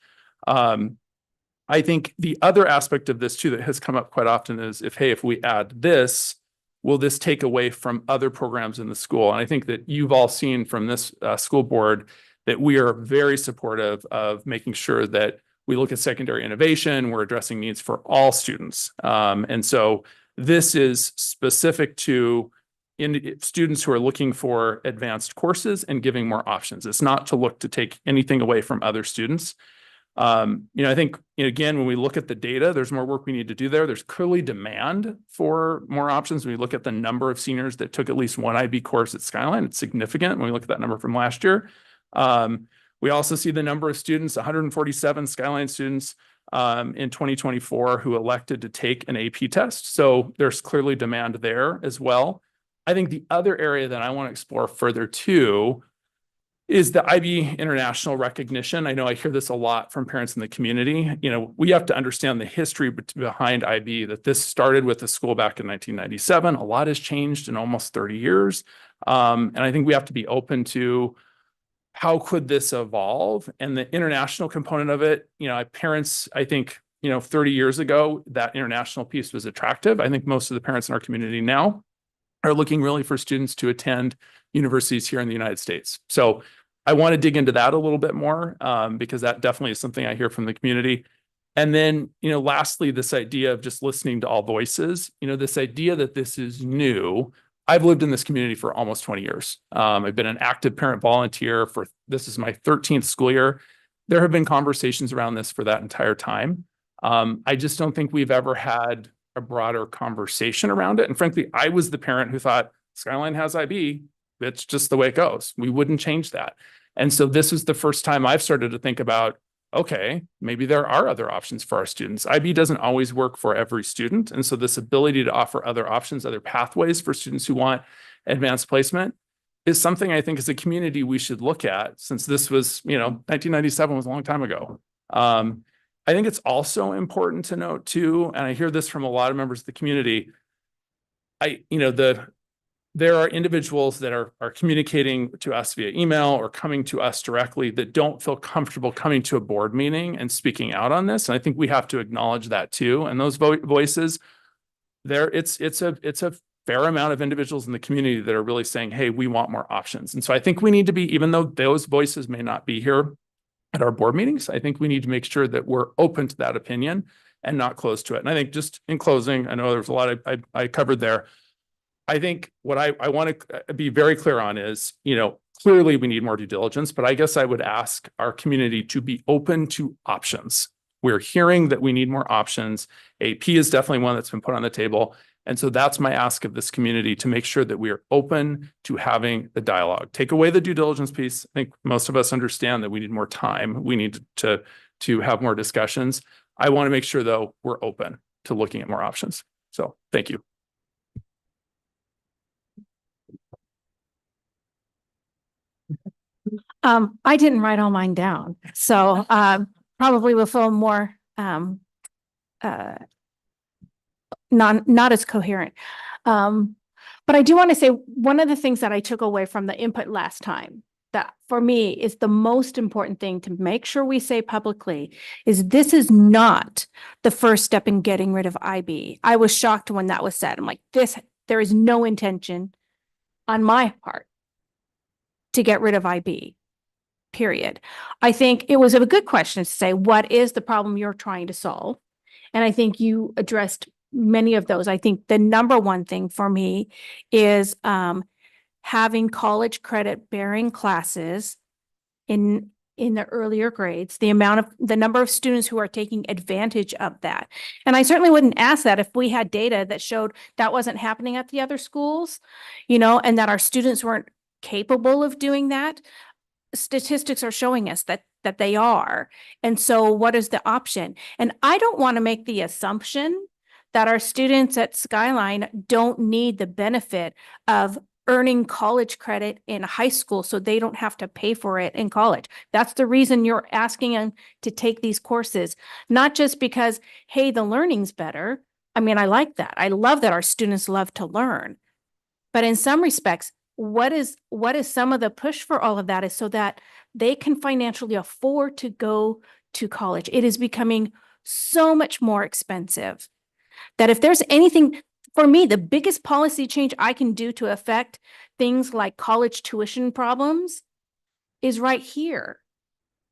I think the other aspect of this too that has come up quite often is if we add this, will this take away from other programs in the school? And I think that you've all seen from this school board that we are very supportive of making sure that we look at secondary innovation, we're addressing needs for all students. And so this is specific to students who are looking for advanced courses and giving more options. It's not to look to take anything away from other students. I think, again, when we look at the data, there's more work we need to do there. There's clearly demand for more options. When we look at the number of seniors that took at least one IB course at Skyline, it's significant when we look at that number from last year. We also see the number of students, 147 Skyline students in 2024 who elected to take an AP test. So there's clearly demand there as well. I think the other area that I want to explore further too is the IB international recognition. I know I hear this a lot from parents in the community. We have to understand the history behind IB, that this started with the school back in 1997. A lot has changed in almost 30 years. And I think we have to be open to how could this evolve, and the international component of it. Parents, I think, 30 years ago, that international piece was attractive. I think most of the parents in our community now are looking really for students to attend universities here in the United States. So I want to dig into that a little bit more because that definitely is something I hear from the community. And then, lastly, this idea of just listening to all voices, this idea that this is new. I've lived in this community for almost 20 years. I've been an active parent volunteer this is my 13th school year. There have been conversations around this for that entire time. I just don't think we've ever had a broader conversation around it. And frankly, I was the parent who thought Skyline has IB. It's just the way it goes. We wouldn't change that. And so this is the first time I've started to think about, okay, maybe there are other options for our students. IB doesn't always work for every student. And so this ability to offer other options, other pathways for students who want advanced placement is something I think as a community we should look at, since this was, 1997 was a long time ago. I think it's also important to note too, and I hear this from a lot of members of the community, there are individuals that are communicating to us via email or coming to us directly that don't feel comfortable coming to a board meeting and speaking out on this. And I think we have to acknowledge that too. And those voices there, it's a fair amount of individuals in the community that are really saying, hey, we want more options. And so I think we need to be, even though those voices may not be here at our board meetings, I think we need to make sure that we're open to that opinion and not close to it. And I think just in closing, I know there's a lot I covered there. I think what I want to be very clear on is, clearly we need more due diligence, but I guess I would ask our community to be open to options. We're hearing that we need more options. AP is definitely one that's been put on the table. And so that's my ask of this community, to make sure that we are open to having the dialogue. Take away the due diligence piece. I think most of us understand that we need more time. We need to have more discussions. I want to make sure, though, we're open to looking at more options. So thank you. I didn't write all mine down, so probably will feel more not as coherent. But I do want to say one of the things that I took away from the input last time that for me is the most important thing to make sure we say publicly is this is not the first step in getting rid of IB. I was shocked when that was said. I'm like, there is no intention on my part to get rid of IB, period. I think it was a good question to say, what is the problem you're trying to solve? And I think you addressed many of those. I think the number one thing for me is having college credit bearing classes in the earlier grades, the number of students who are taking advantage of that. And I certainly wouldn't ask that if we had data that showed that wasn't happening at the other schools, and that our students weren't capable of doing that. Statistics are showing us that they are. And so what is the option? And I don't want to make the assumption that our students at Skyline don't need the benefit of earning college credit in high school so they don't have to pay for it in college. That's the reason you're asking them to take these courses, not just because, hey, the learning's better. I mean, I like that. I love that our students love to learn. But in some respects, what is some of the push for all of that is so that they can financially afford to go to college. It is becoming so much more expensive that if there's anything, for me, the biggest policy change I can do to affect things like college tuition problems is right here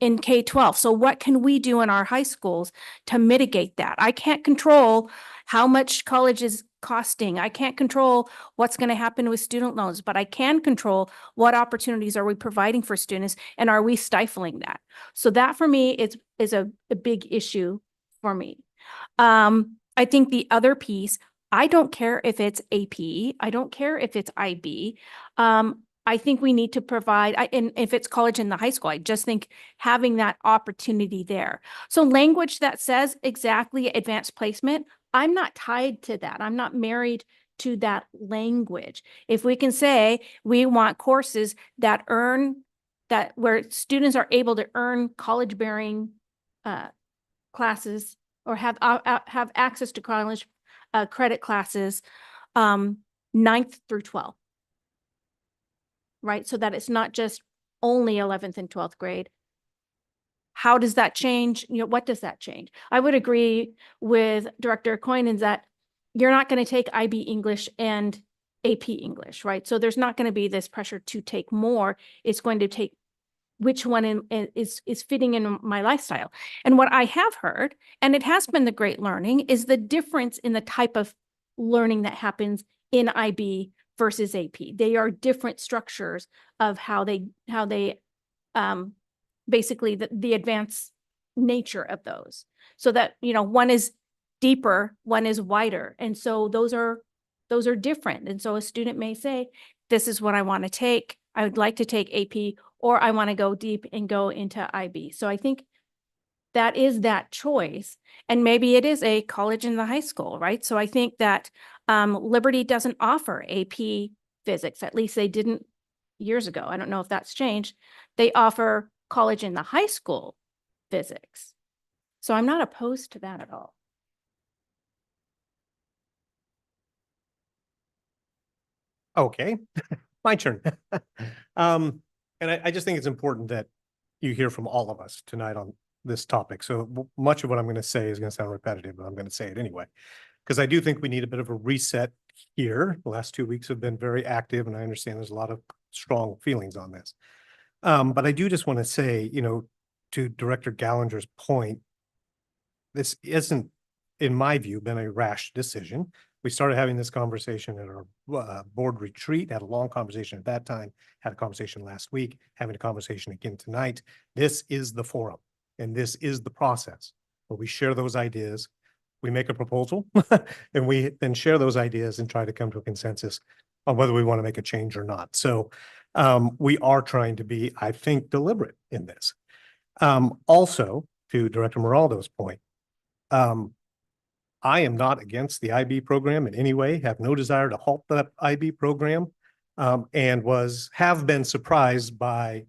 in K-12. So what can we do in our high schools to mitigate that? I can't control how much college is costing. I can't control what's going to happen with student loans, but I can control what opportunities are we providing for students and are we stifling that? So that for me is a big issue for me. I think the other piece, I don't care if it's AP, I don't care if it's IB. I think we need to provide, and if it's college and the high school, I just think having that opportunity there. So language that says exactly advanced placement, I'm not tied to that. I'm not married to that language. If we can say we want courses that where students are able to earn college bearing classes or have access to college credit classes 9th through 12th. Right? So that it's not just only 11th and 12th grade. How does that change? What does that change? I would agree with Director Coyne in that you're not going to take IB English and AP English, right? So there's not going to be this pressure to take more. It's going to take which one is fitting in my lifestyle. And what I have heard, and it has been the great learning, is the difference in the type of learning that happens in IB versus AP. They are different structures of how they basically the advanced nature of those. So that, one is deeper, one is wider. And so those are different. And so a student may say, this is what I want to take. I would like to take AP, or I want to go deep and go into IB. So I think that is that choice. And maybe it is a college and the high school, right? So I think that Liberty doesn't offer AP physics, at least they didn't years ago. I don't know if that's changed. They offer college and the high school physics. So I'm not opposed to that at all. Okay, my turn. And I just think it's important that you hear from all of us tonight on this topic. So much of what I'm going to say is going to sound repetitive, but I'm going to say it anyway, because I do think we need a bit of a reset here. The last 2 weeks have been very active, and I understand there's a lot of strong feelings on this. But I do just want to say, to Director Gallinger's point, this isn't, in my view, been a rash decision. We started having this conversation at our board retreat, had a long conversation at that time, had a conversation last week, having a conversation again tonight. This is the forum, and this is the process where we share those ideas, we make a proposal, and we then share those ideas and try to come to a consensus on whether we want to make a change or not. So we are trying to be, I think, deliberate in this. Also, to Director Moraldo's point, I am not against the IB program in any way, have no desire to halt that IB program, and have been surprised by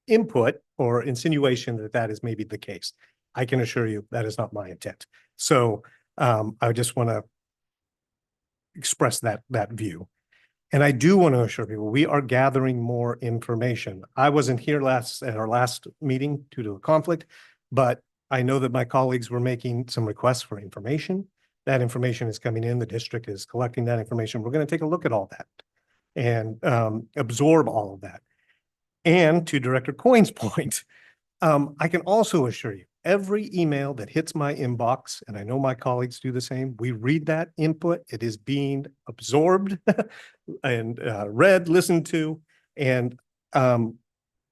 input or insinuation that that is maybe the case. I can assure you that is not my intent. So I just want to express that view. And I do want to assure people we are gathering more information. I wasn't here at our last meeting due to a conflict, but I know that my colleagues were making some requests for information. That information is coming in. The district is collecting that information. We're going to take a look at all that and absorb all of that. And to Director Coyne's point, I can also assure you, every email that hits my inbox, and I know my colleagues do the same, we read that input. It is being absorbed and read, listened to, and I'm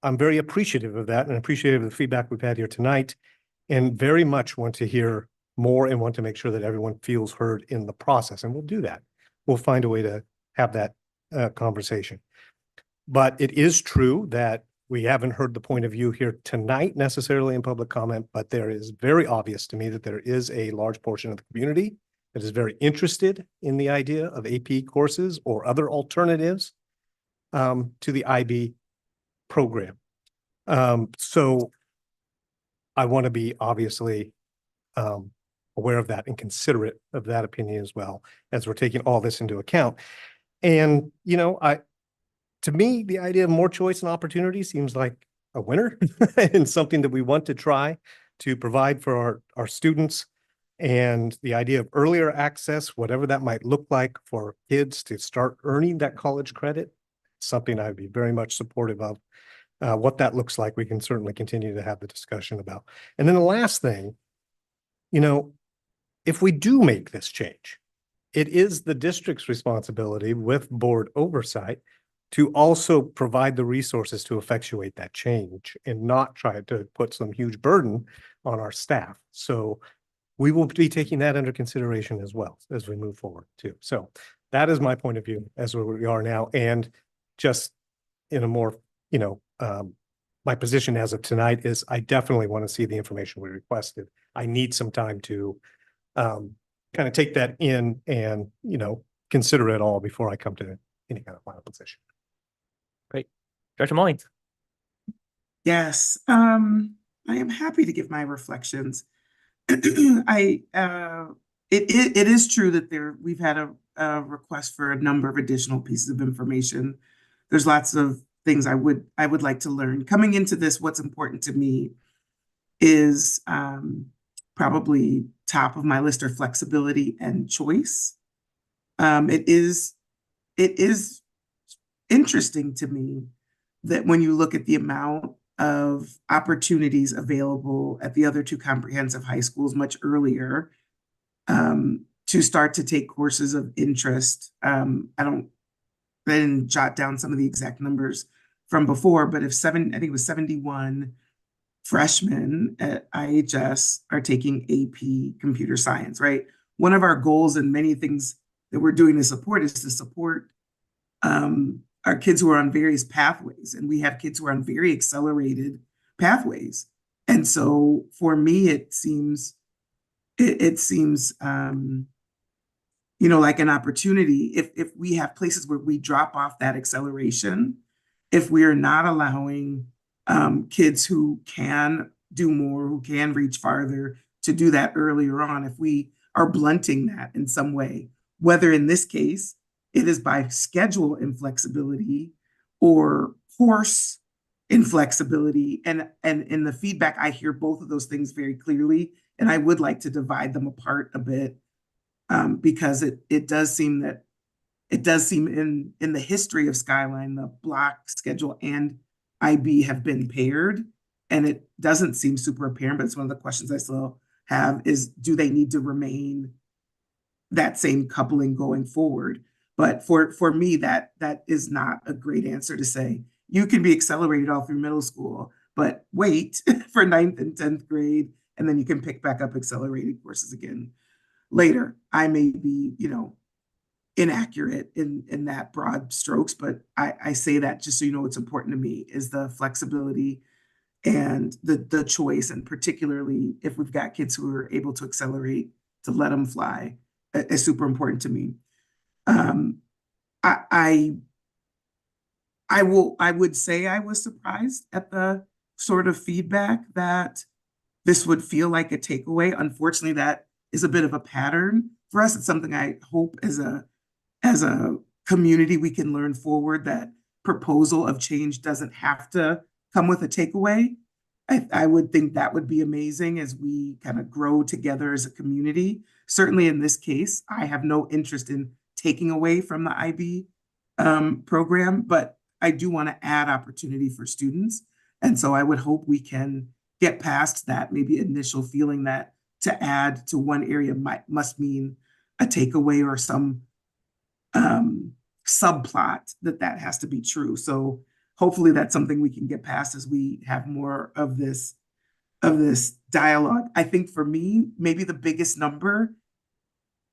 very appreciative of that and appreciative of the feedback we've had here tonight, and very much want to hear more and want to make sure that everyone feels heard in the process. And we'll do that. We'll find a way to have that conversation. But it is true that we haven't heard the point of view here tonight necessarily in public comment, but there is very obvious to me that there is a large portion of the community that is very interested in the idea of AP courses or other alternatives to the IB program. So I want to be obviously aware of that and considerate of that opinion as well as we're taking all this into account. And, to me, the idea of more choice and opportunity seems like a winner and something that we want to try to provide for our students. And the idea of earlier access, whatever that might look like for kids to start earning that college credit, something I'd be very much supportive of. what that looks like, we can certainly continue to have the discussion about. And then the last thing, you know, if we do make this change, it is the district's responsibility with board oversight to also provide the resources to effectuate that change and not try to put some huge burden on our staff. So we will be taking that under consideration as well as we move forward too. So that is my point of view as where we are now. And just in a more, you know, my position as of tonight is I definitely want to see the information we requested. I need some time to kind of take that in and, you know, consider it all before I come to any kind of final position. Great. Dr. Mullings. Yes, I am happy to give my reflections. It is true that we've had a request for a number of additional pieces of information. There's lots of things I would like to learn. Coming into this, what's important to me is probably top of my list are flexibility and choice. It is interesting to me that when you look at the amount of opportunities available at the other two comprehensive high schools much earlier to start to take courses of interest. I didn't jot down some of the exact numbers from before, but I think it was 71 freshmen at IHS are taking AP computer science, right? One of our goals and many things that we're doing to support is to support our kids who are on various pathways. And we have kids who are on very accelerated pathways. And so for me, it seems, you know, like an opportunity if we have places where we drop off that acceleration, if we're not allowing kids who can do more, who can reach farther, to do that earlier on, if we are blunting that in some way, whether in this case, it is by schedule inflexibility or course inflexibility. And in the feedback, I hear both of those things very clearly. And I would like to divide them apart a bit because it does seem in the history of Skyline, the block, schedule, and IB have been paired. And it doesn't seem super apparent, but it's one of the questions I still have is, do they need to remain that same coupling going forward? But for me, that is not a great answer to say. You can be accelerated all through middle school, but wait for 9th and 10th grade, and then you can pick back up accelerated courses again later. I may be, you know, inaccurate in that broad strokes, but I say that just so you know what's important to me is the flexibility and the choice, and particularly if we've got kids who are able to accelerate, to let them fly is super important to me. I would say I was surprised at the sort of feedback that this would feel like a takeaway. Unfortunately, that is a bit of a pattern for us. It's something I hope as a community we can learn forward, that proposal of change doesn't have to come with a takeaway. I would think that would be amazing as we kind of grow together as a community. Certainly in this case, I have no interest in taking away from the IB program, but I do want to add opportunity for students. And so I would hope we can get past that maybe initial feeling that to add to one area must mean a takeaway or some subplot that has to be true. So hopefully that's something we can get past as we have more of this dialogue. I think for me, maybe the biggest number,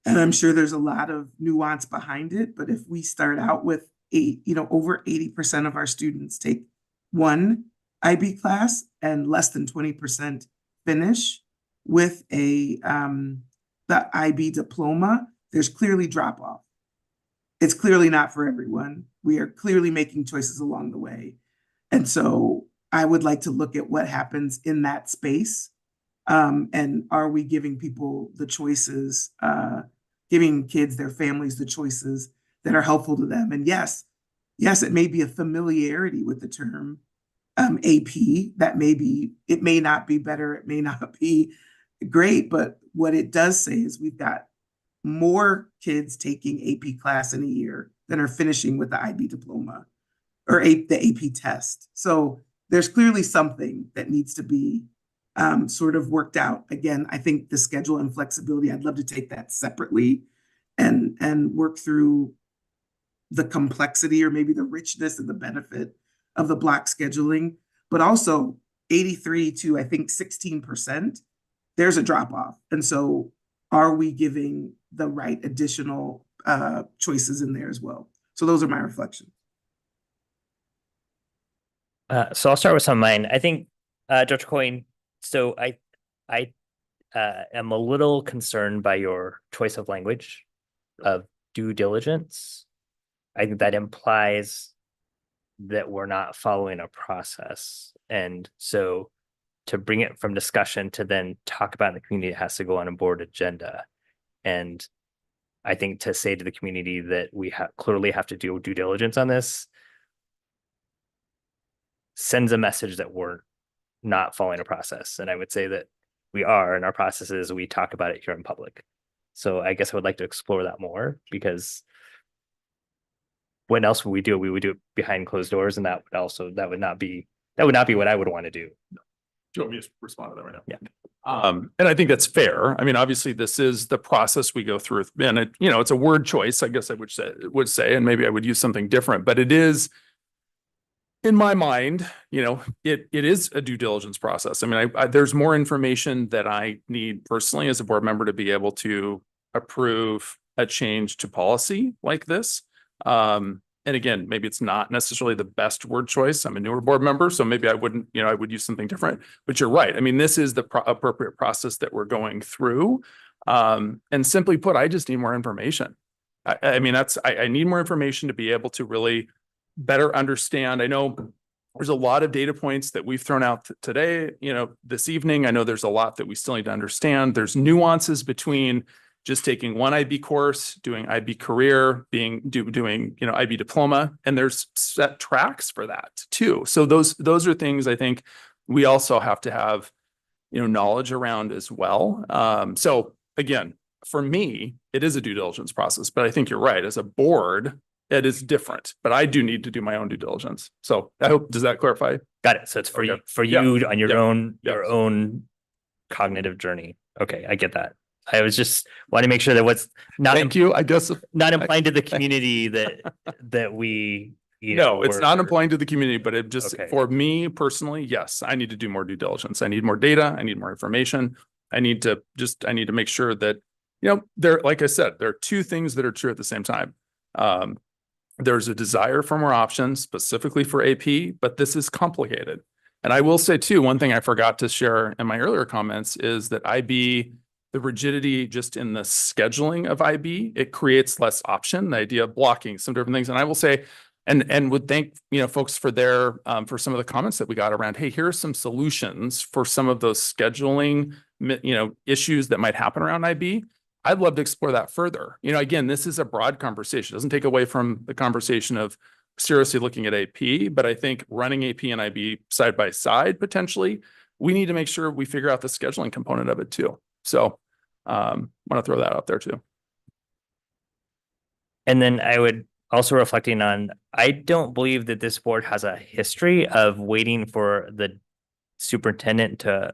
and I'm sure there's a lot of nuance behind it, but if we start out with over 80% of our students take one IB class and less than 20% finish with the IB diploma, there's clearly drop off. It's clearly not for everyone. We are clearly making choices along the way. And so I would like to look at what happens in that space. And are we giving people the choices, giving kids, their families, the choices that are helpful to them? And yes, it may be a familiarity with the term AP. It may not be better, it may not be great, but what it does say is we've got more kids taking AP class in a year than are finishing with the IB diploma or the AP test. So there's clearly something that needs to be sort of worked out. Again, I think the schedule and flexibility, I'd love to take that separately and work through the complexity or maybe the richness and the benefit of the block scheduling, but also 83 to I think 16%, there's a drop off. And so are we giving the right additional choices in there as well? So those are my reflections. So I'll start with some of mine. I think, Dr. Coyne, so I am a little concerned by your choice of language of due diligence. I think that implies that we're not following a process. And so to bring it from discussion to then talk about in the community, it has to go on a board agenda. And I think to say to the community that we clearly have to do due diligence on this sends a message that we're not following a process. And I would say that we are, and our process is we talk about it here in public. So I guess I would like to explore that more, because what else would we do? We would do it behind closed doors, and that would not be what I would want to do. Do you want me to respond to that right now? Yeah. And I think that's fair. I mean, obviously, this is the process we go through, and it's a word choice, I guess I would say, and maybe I would use something different, but it is, in my mind, it is a due diligence process. I mean, there's more information that I need personally as a board member to be able to approve a change to policy like this. And again, maybe it's not necessarily the best word choice. I'm a newer board member, so maybe I wouldn't, I would use something different, but you're right. I mean, this is the appropriate process that we're going through. And simply put, I just need more information. I mean, I need more information to be able to really better understand. I know there's a lot of data points that we've thrown out today, this evening. I know there's a lot that we still need to understand. There's nuances between just taking one IB course, doing IB career, doing IB diploma, and there's set tracks for that too. So those are things I think we also have to have, knowledge around as well. So again, for me, it is a due diligence process, but I think you're right. As a board, it is different, but I do need to do my own due diligence. So I hope, does that clarify? Got it. So it's for you on your own cognitive journey. Okay, I get that. I was just wanting to make sure that what's not. Thank you. I guess not implying to the community that we. No, it's not implying to the community, but it just, for me personally, yes, I need to do more due diligence. I need more data. I need more information. I need to make sure that, there, like I said, there are two things that are true at the same time. There's a desire for more options specifically for AP, but this is complicated. And I will say too, one thing I forgot to share in my earlier comments is that IB, the rigidity just in the scheduling of IB, it creates less option, the idea of blocking some different things. And I will say, and would thank, folks for for some of the comments that we got around, hey, here are some solutions for some of those scheduling, issues that might happen around IB. I'd love to explore that further. Again, this is a broad conversation. It doesn't take away from the conversation of seriously looking at AP, but I think running AP and IB side by side, potentially, we need to make sure we figure out the scheduling component of it too. So want to throw that out there too. And then I would also reflecting on, I don't believe that this board has a history of waiting for the superintendent to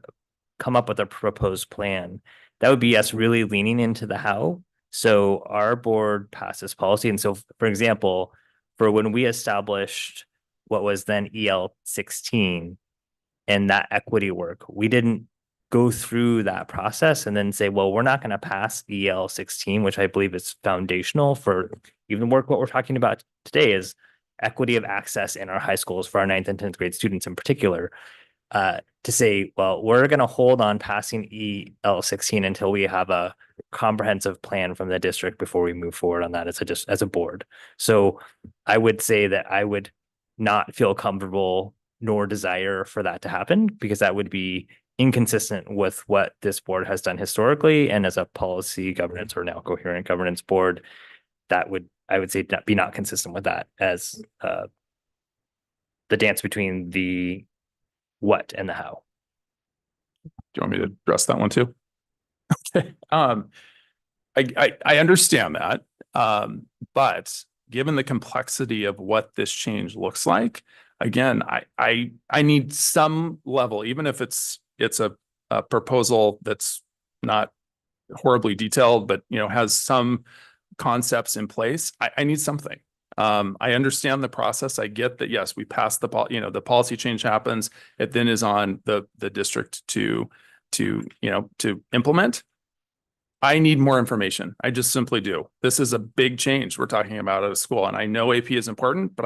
come up with a proposed plan. That would be us really leaning into the how. So our board passes policy. And so, for example, for when we established what was then EL 16 and that equity work, we didn't go through that process and then say, well, we're not going to pass EL 16, which I believe is foundational for even what we're talking about today is equity of access in our high schools for our 9th and 10th grade students in particular. To say, well, we're going to hold on passing EL 16 until we have a comprehensive plan from the district before we move forward on that as a board. So I would say that I would not feel comfortable nor desire for that to happen, because that would be inconsistent with what this board has done historically. And as a policy governance or now coherent governance board, that would, I would say, be not consistent with that as the dance between the what and the how. Do you want me to address that one too? Okay. I understand that. But given the complexity of what this change looks like, again, I need some level, even if it's a proposal that's not horribly detailed, but has some concepts in place. I need something. I understand the process. I get that, yes, we passed the policy change happens. It then is on the district to implement. I need more information. I just simply do. This is a big change we're talking about at a school. And I know AP is important, but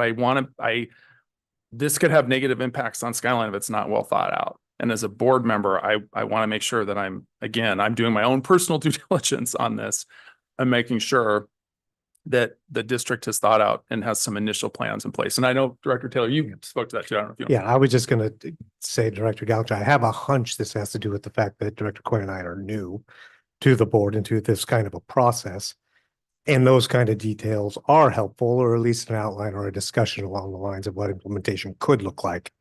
this could have negative impacts on Skyline if it's not well thought out. And as a board member, I want to make sure that I'm doing my own personal due diligence on this and making sure that the district has thought out and has some initial plans in place. And I know Director Taylor, you spoke to that too. I don't know if you Yeah, I was just going to say, Director Gallagher, I have a hunch this has to do with the fact that Director Quinn and I are new to the board and to this kind of a process. And those kind of details are helpful, or at least an outline or a discussion along the lines of what implementation could look like.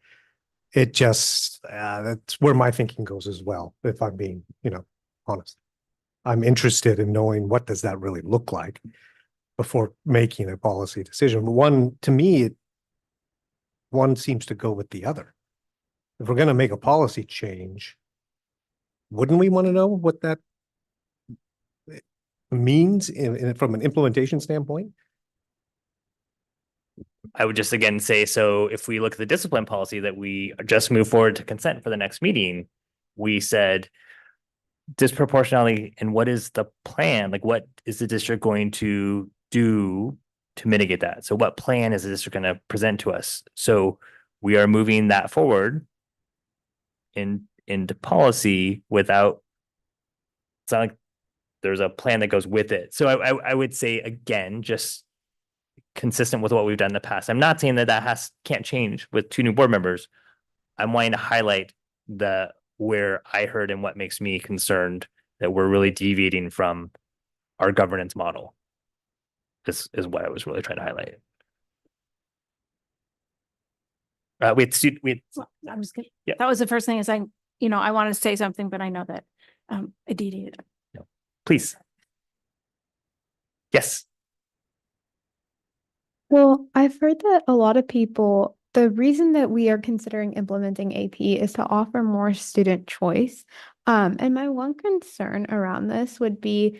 It just, that's where my thinking goes as well, if I'm being, honest. I'm interested in knowing what does that really look like before making a policy decision. To me, one seems to go with the other. If we're going to make a policy change, wouldn't we want to know what that means from an implementation standpoint? I would just again say, so if we look at the discipline policy that we just moved forward to consent for the next meeting, we said disproportionality, and what is the plan? Like, what is the district going to do to mitigate that? So what plan is the district going to present to us? So we are moving that forward into policy without, it's not like there's a plan that goes with it. So I would say, again, just consistent with what we've done in the past. I'm not saying that can't change with 2 new board members. I'm wanting to highlight where I heard and what makes me concerned that we're really deviating from our governance model. This is what I was really trying to highlight. I'm just kidding. Yeah. That was the first thing is I wanted to say something, but I know that Aditi. No. Please. Yes. Well, I've heard that a lot of people, the reason that we are considering implementing AP is to offer more student choice. And my one concern around this would be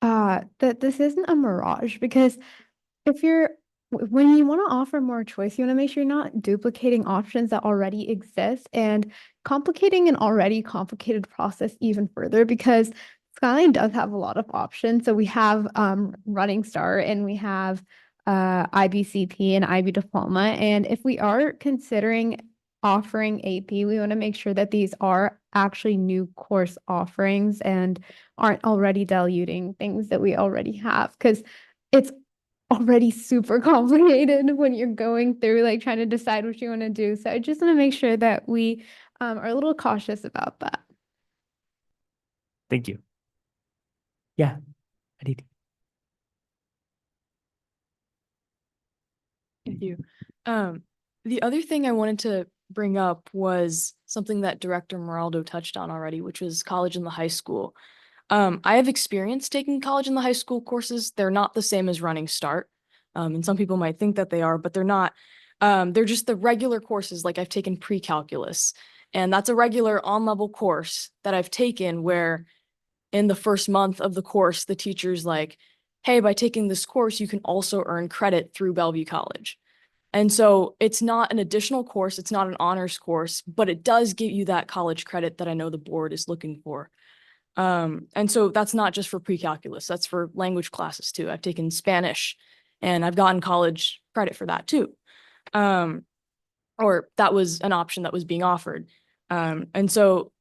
that this isn't a mirage, because when you want to offer more choice, you want to make sure you're not duplicating options that already exist and complicating an already complicated process even further, because Skyline does have a lot of options. So we have Running Start, and we have IBCP and IB Diploma. And if we are considering offering AP, we want to make sure that these are actually new course offerings and aren't already diluting things that we already have, because it's already super complicated when you're going through like trying to decide what you want to do. So I just want to make sure that we are a little cautious about that. Thank you. Yeah. Aditi. Thank you. The other thing I wanted to bring up was something that Director Moraldo touched on already, which was college and the high school. I have experience taking college and the high school courses. They're not the same as Running Start. And some people might think that they are, but they're not. They're just the regular courses. Like I've taken pre-calculus, and that's a regular on-level course that I've taken where in the first month of the course, the teacher's like, hey, by taking this course, you can also earn credit through Bellevue College. And so it's not an additional course, it's not an honors course, but it does give you that college credit that I know the board is looking for. And so that's not just for pre-calculus, that's for language classes too. I've taken Spanish and I've gotten college credit for that too. Or that was an option that was being offered. And so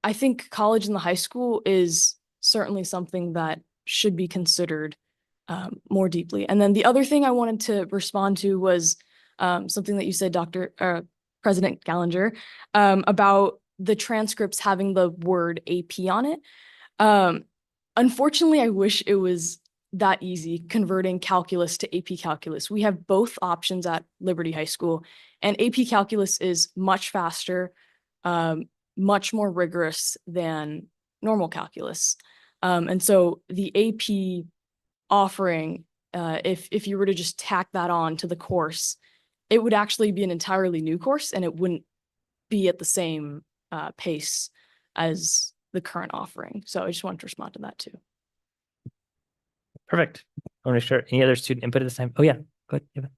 I think college and the high school is certainly something that should be considered more deeply. And then the other thing I wanted to respond to was something that you said, President Gallagher, about the transcripts having the word AP on it. Unfortunately, I wish it was that easy converting calculus to AP calculus. We have both options at Liberty High School, and AP calculus is much faster, much more rigorous than normal calculus. And so the AP offering, if you were to just tack that on to the course, it would actually be an entirely new course and it wouldn't be at the same pace as the current offering. So I just wanted to respond to that too. Perfect. I want to share any other student input at this time. Oh yeah, go ahead. Eva.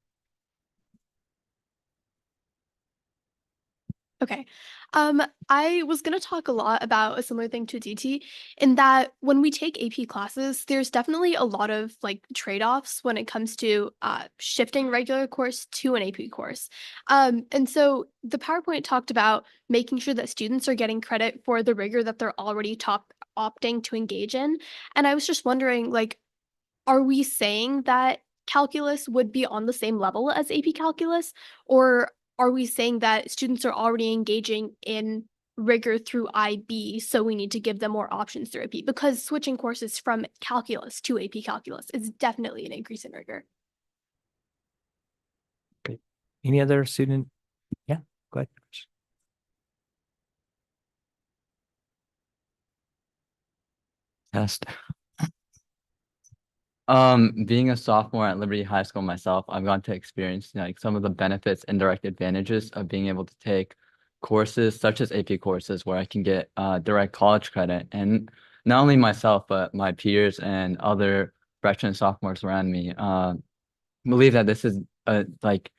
Okay. I was going to talk a lot about a similar thing to DT in that when we take AP classes, there's definitely a lot of like trade-offs when it comes to shifting regular course to an AP course. And so the PowerPoint talked about making sure that students are getting credit for the rigor that they're already opting to engage in. And I was just wondering, like, are we saying that calculus would be on the same level as AP calculus, or are we saying that students are already engaging in rigor through IB, so we need to give them more options through AP? Because switching courses from calculus to AP calculus is definitely an increase in rigor. Great. Any other student? Yeah, go ahead. Test. Being a sophomore at Liberty High School myself, I've gotten to experience like some of the benefits and direct advantages of being able to take courses such as AP courses where I can get direct college credit. And not only myself, but my peers and other freshmen and sophomores around me believe that this is a like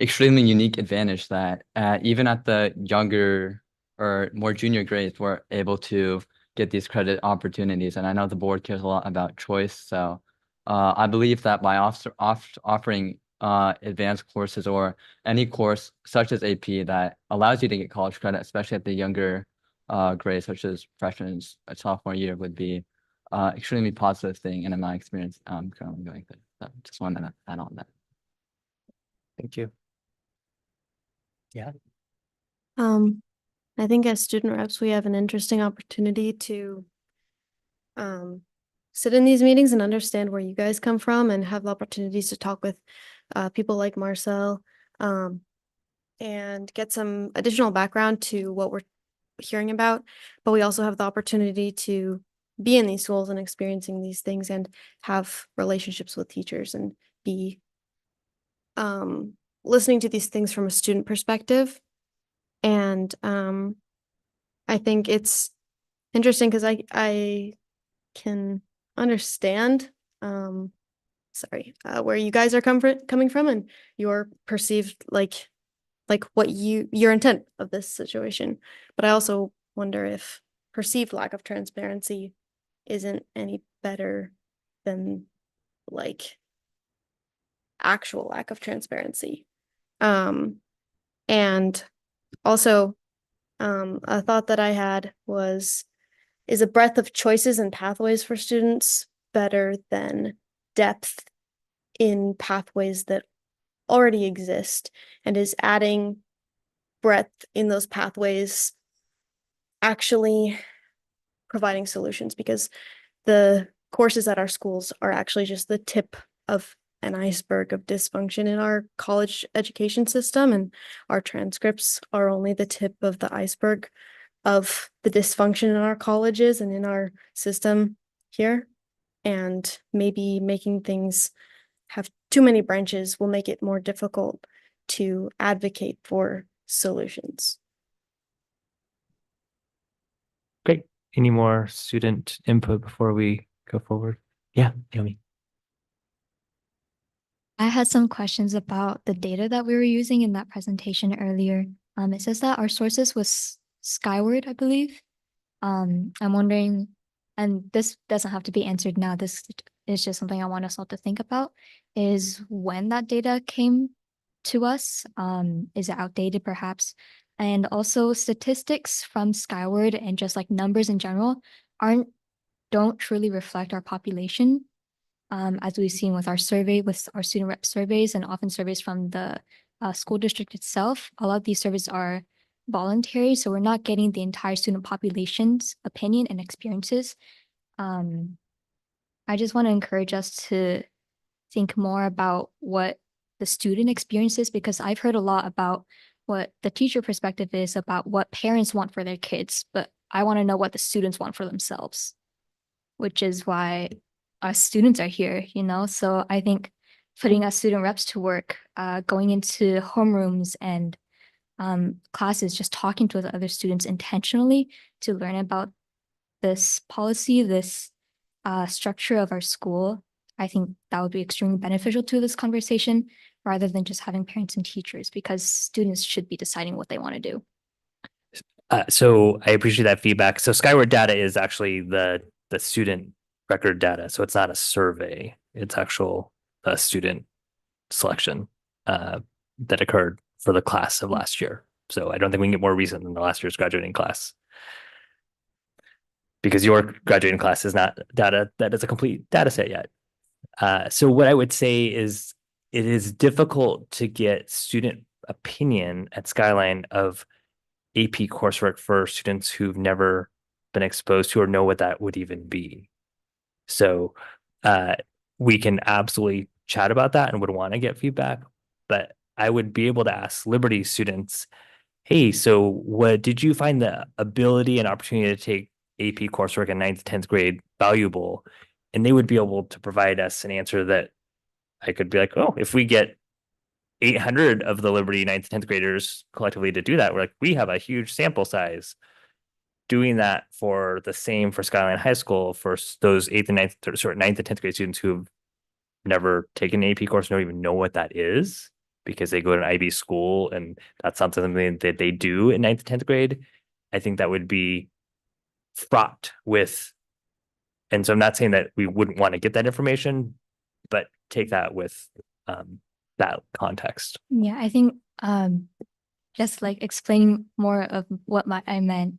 extremely unique advantage that even at the younger or more junior grades, we're able to get these credit opportunities. And I know the board cares a lot about choice, so I believe that by offering advanced courses or any course such as AP that allows you to get college credit, especially at the younger grades, such as freshman and sophomore year, would be extremely positive thing. And in my experience, I'm currently going through. So just wanted to add on that. Thank you. Yeah. I think as student reps, we have an interesting opportunity to sit in these meetings and understand where you guys come from and have the opportunities to talk with people like Marcel and get some additional background to what we're hearing about. But we also have the opportunity to be in these schools and experiencing these things and have relationships with teachers and be listening to these things from a student perspective. And I think it's interesting because I can understand where you guys are coming from and your perceived like what your intent of this situation. But I also wonder if perceived lack of transparency isn't any better than like actual lack of transparency. And also a thought that I had was, is a breadth of choices and pathways for students better than depth in pathways that already exist? And is adding breadth in those pathways actually providing solutions? Because the courses at our schools are actually just the tip of an iceberg of dysfunction in our college education system, and our transcripts are only the tip of the iceberg of the dysfunction in our colleges and in our system here. And maybe making things have too many branches will make it more difficult to advocate for solutions. Great. Any more student input before we go forward? Yeah, Naomi. I had some questions about the data that we were using in that presentation earlier. It says that our sources was Skyward, I believe. I'm wondering, and this doesn't have to be answered now, this is just something I want us all to think about, is when that data came to us. Is it outdated perhaps? And also statistics from Skyward and just like numbers in general don't truly reflect our population. As we've seen with our survey, with our student rep surveys and often surveys from the school district itself, a lot of these surveys are voluntary, so we're not getting the entire student population's opinion and experiences. I just want to encourage us to think more about what the student experiences, because I've heard a lot about what the teacher perspective is about what parents want for their kids, but I want to know what the students want for themselves, which is why our students are here, you know? So I think putting us student reps to work, going into homerooms and classes, just talking to the other students intentionally to learn about this policy, this structure of our school. I think that would be extremely beneficial to this conversation rather than just having parents and teachers, because students should be deciding what they want to do. So I appreciate that feedback. So Skyward data is actually the student record data. So it's not a survey. It's actual student selection that occurred for the class of last year. So I don't think we can get more recent than the last year's graduating class, because your graduating class is not data that is a complete data set yet. So what I would say is it is difficult to get student opinion at Skyline of AP coursework for students who've never been exposed to or know what that would even be. So we can absolutely chat about that and would want to get feedback, but I would be able to ask Liberty students, hey, so what did you find the ability and opportunity to take AP coursework in 9th, 10th grade valuable? And they would be able to provide us an answer that I could be like, oh, if we get 800 of the Liberty 9th, 10th graders collectively to do that, we're like, we have a huge sample size. Doing that for the same for Skyline High School for those 8th and 9th, sorry, 9th and 10th grade students who've never taken an AP course, don't even know what that is, because they go to an IB school and that's not something that they do in 9th and 10th grade. I think that would be fraught with, and so I'm not saying that we wouldn't want to get that information, but take that with that context. Yeah, I think just like explaining more of what I meant.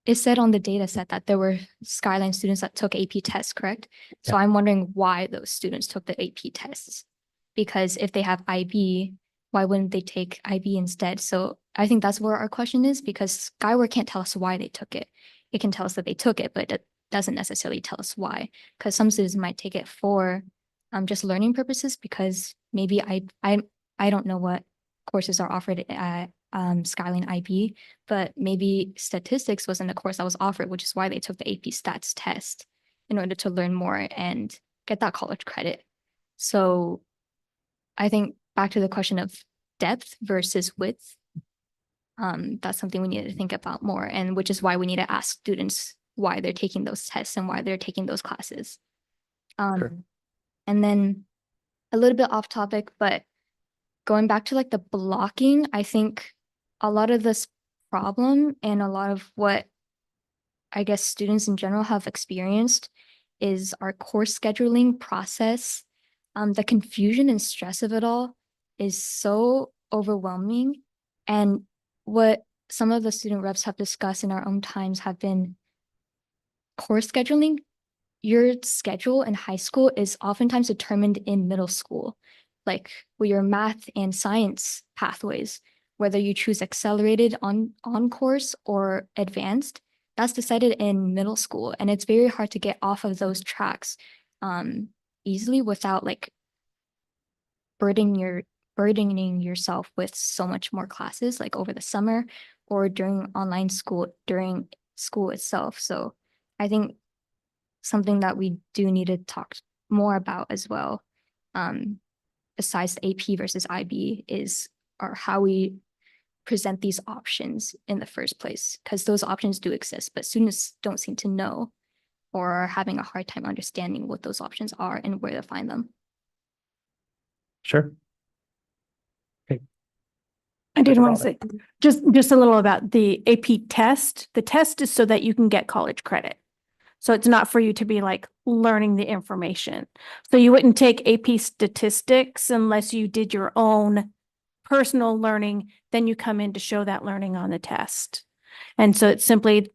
It said on the data set that there were Skyline students that took AP tests, correct? So I'm wondering why those students took the AP tests. Because if they have IB, why wouldn't they take IB instead? So I think that's where our question is, because Skyward can't tell us why they took it. It can tell us that they took it, but it doesn't necessarily tell us why. Because some students might take it for just learning purposes, because maybe I don't know what courses are offered at Skyline IB, but maybe statistics wasn't a course that was offered, which is why they took the AP stats test in order to learn more and get that college credit. So I think back to the question of depth versus width, that's something we need to think about more, and which is why we need to ask students why they're taking those tests and why they're taking those classes. Sure. And then a little bit off topic, but going back to like the blocking, I think a lot of this problem and a lot of what I guess students in general have experienced is our course scheduling process. The confusion and stress of it all is so overwhelming. And what some of the student reps have discussed in our own times have been course scheduling. Your schedule in high school is oftentimes determined in middle school, like with your math and science pathways, whether you choose accelerated on course or advanced, that's decided in middle school. And it's very hard to get off of those tracks easily without like burdening yourself with so much more classes, like over the summer or during online school, during school itself. So I think something that we do need to talk more about as well, besides the AP versus IB, is how we present these options in the first place, because those options do exist, but students don't seem to know or are having a hard time understanding what those options are and where to find them. Sure. Okay. I did want to say just a little about the AP test. The test is so that you can get college credit. So it's not for you to be like learning the information. So you wouldn't take AP statistics unless you did your own personal learning, then you come in to show that learning on the test. And so it's simply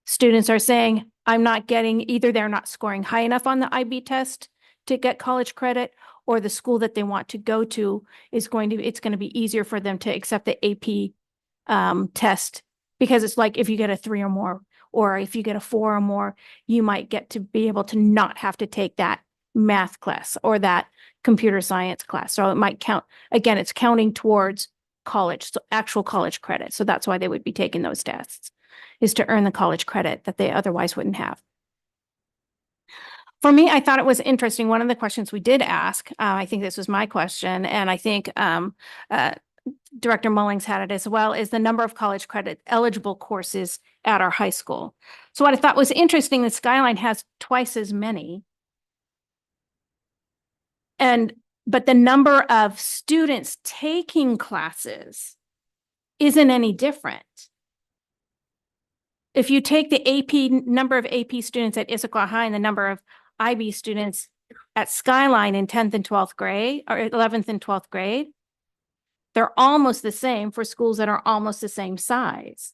students are saying, I'm not getting, either they're not scoring high enough on the IB test to get college credit, or the school that they want to go to is it's going to be easier for them to accept the AP test, because it's like if you get a 3 or more, or if you get a 4 or more, you might get to be able to not have to take that math class or that computer science class. So it might count, again, it's counting towards college, so actual college credit. So that's why they would be taking those tests, is to earn the college credit that they otherwise wouldn't have. for me, I thought it was interesting. One of the questions we did ask, I think this was my question, and I think Director Mullings had it as well, is the number of college credit eligible courses at our high school. So what I thought was interesting, that Skyline has twice as many. But the number of students taking classes isn't any different. If you take the number of AP students at Issaquah High and the number of IB students at Skyline in 10th and 12th grade, or 11th and 12th grade, they're almost the same for schools that are almost the same size.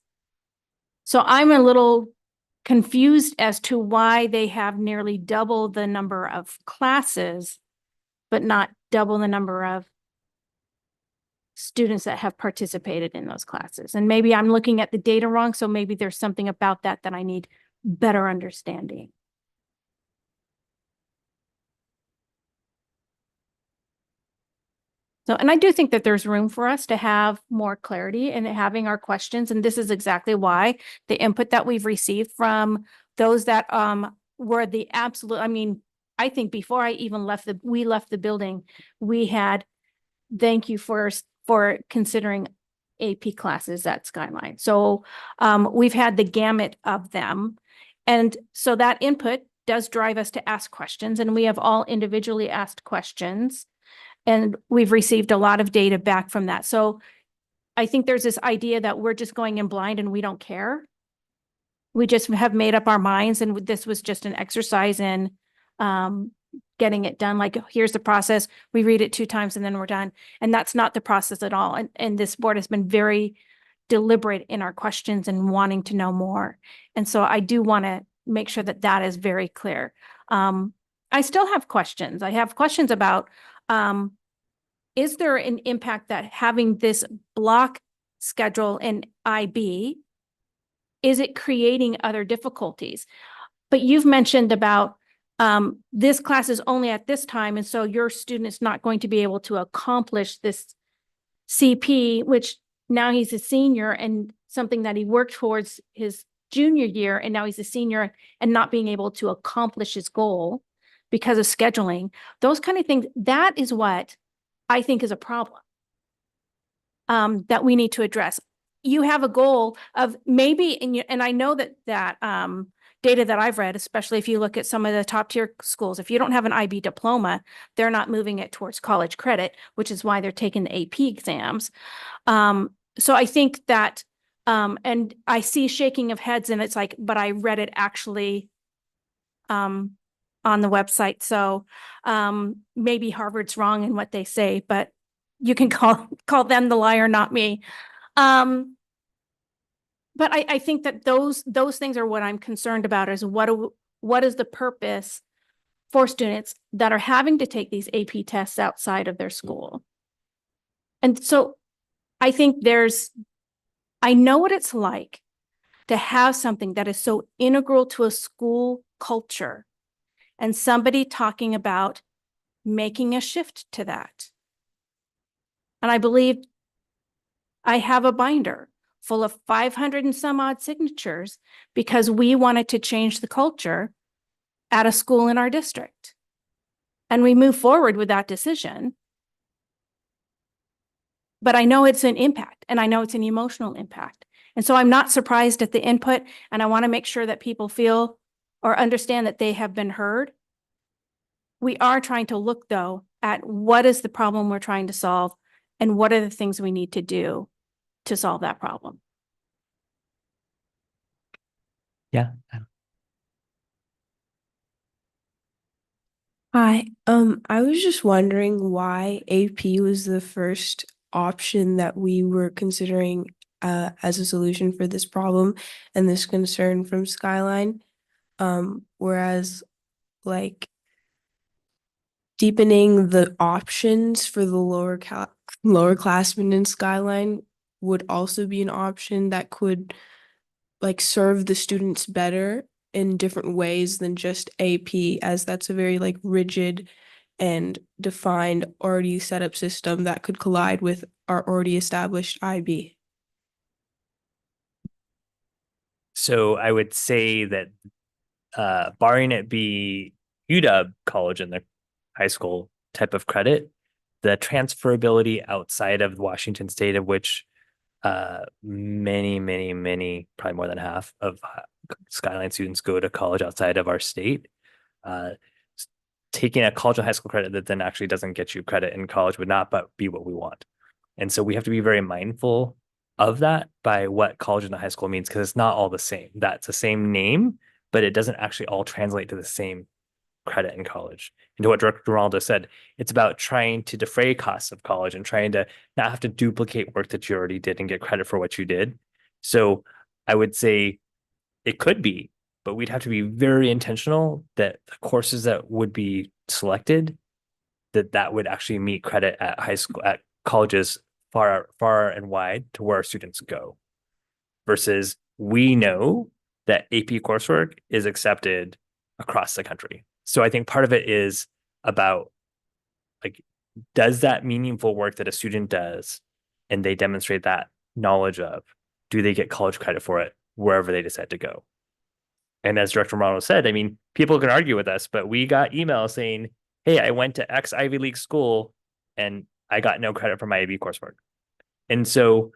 So I'm a little confused as to why they have nearly double the number of classes, but not double the number of students that have participated in those classes. And maybe I'm looking at the data wrong, so maybe there's something about that I need better understanding. So, and I do think that there's room for us to have more clarity in having our questions. And this is exactly why the input that we've received from those that were the absolute, I mean, I think before I even left we left the building, we had, thank you for considering AP classes at Skyline. So we've had the gamut of them. And so that input does drive us to ask questions, and we have all individually asked questions. And we've received a lot of data back from that. So I think there's this idea that we're just going in blind and we don't care. We just have made up our minds, and this was just an exercise in getting it done. Like, here's the process. We read it 2 times and then we're done. And that's not the process at all. And this board has been very deliberate in our questions and wanting to know more. And so I do want to make sure that that is very clear. I still have questions. I have questions about, is there an impact that having this block schedule in IB, is it creating other difficulties? But you've mentioned about this class is only at this time, and so your student is not going to be able to accomplish this CP, which now he's a senior, and something that he worked towards his junior year, and now he's a senior and not being able to accomplish his goal because of scheduling. Those kind of things, that is what I think is a problem that we need to address. You have a goal of maybe, and I know that data that I've read, especially if you look at some of the top tier schools, if you don't have an IB diploma, they're not moving it towards college credit, which is why they're taking the AP exams. So I think that, and I see shaking of heads, and it's like, but I read it actually on the website. So maybe Harvard's wrong in what they say, but you can call them the liar, not me. But I think that those things are what I'm concerned about, is what is the purpose for students that are having to take these AP tests outside of their school. And so I think I know what it's like to have something that is so integral to a school culture, and somebody talking about making a shift to that. And I believe I have a binder full of 500 and some odd signatures because we wanted to change the culture at a school in our district. And we move forward with that decision. But I know it's an impact, and I know it's an emotional impact. And so I'm not surprised at the input, and I want to make sure that people feel or understand that they have been heard. We are trying to look, though, at what is the problem we're trying to solve, and what are the things we need to do to solve that problem. Yeah. Hi, I was just wondering why AP was the first option that we were considering as a solution for this problem and this concern from Skyline. Whereas like deepening the options for the lowerclassmen in Skyline would also be an option that could like serve the students better in different ways than just AP, as that's a very like rigid and defined already set up system that could collide with our already established IB. So I would say that barring it be UW college and the high school type of credit, the transferability outside of Washington State, of which many, probably more than half of Skyline students go to college outside of our state. Taking a college and high school credit that then actually doesn't get you credit in college would not but be what we want. And so we have to be very mindful of that by what college and high school means, because it's not all the same. That's the same name, but it doesn't actually all translate to the same credit in college. And to what Director Ronaldo said, it's about trying to defray costs of college and trying to not have to duplicate work that you already did and get credit for what you did. So I would say it could be, but we'd have to be very intentional that the courses that would be selected, that would actually meet credit at high school, at colleges far and wide to where our students go. Versus we know that AP coursework is accepted across the country. So I think part of it is about, like, does that meaningful work that a student does and they demonstrate that knowledge of, do they get college credit for it wherever they decide to go? And as Director Morano said, I mean, people can argue with us, but we got emails saying, hey, I went to X Ivy League school and I got no credit for my IB coursework. And so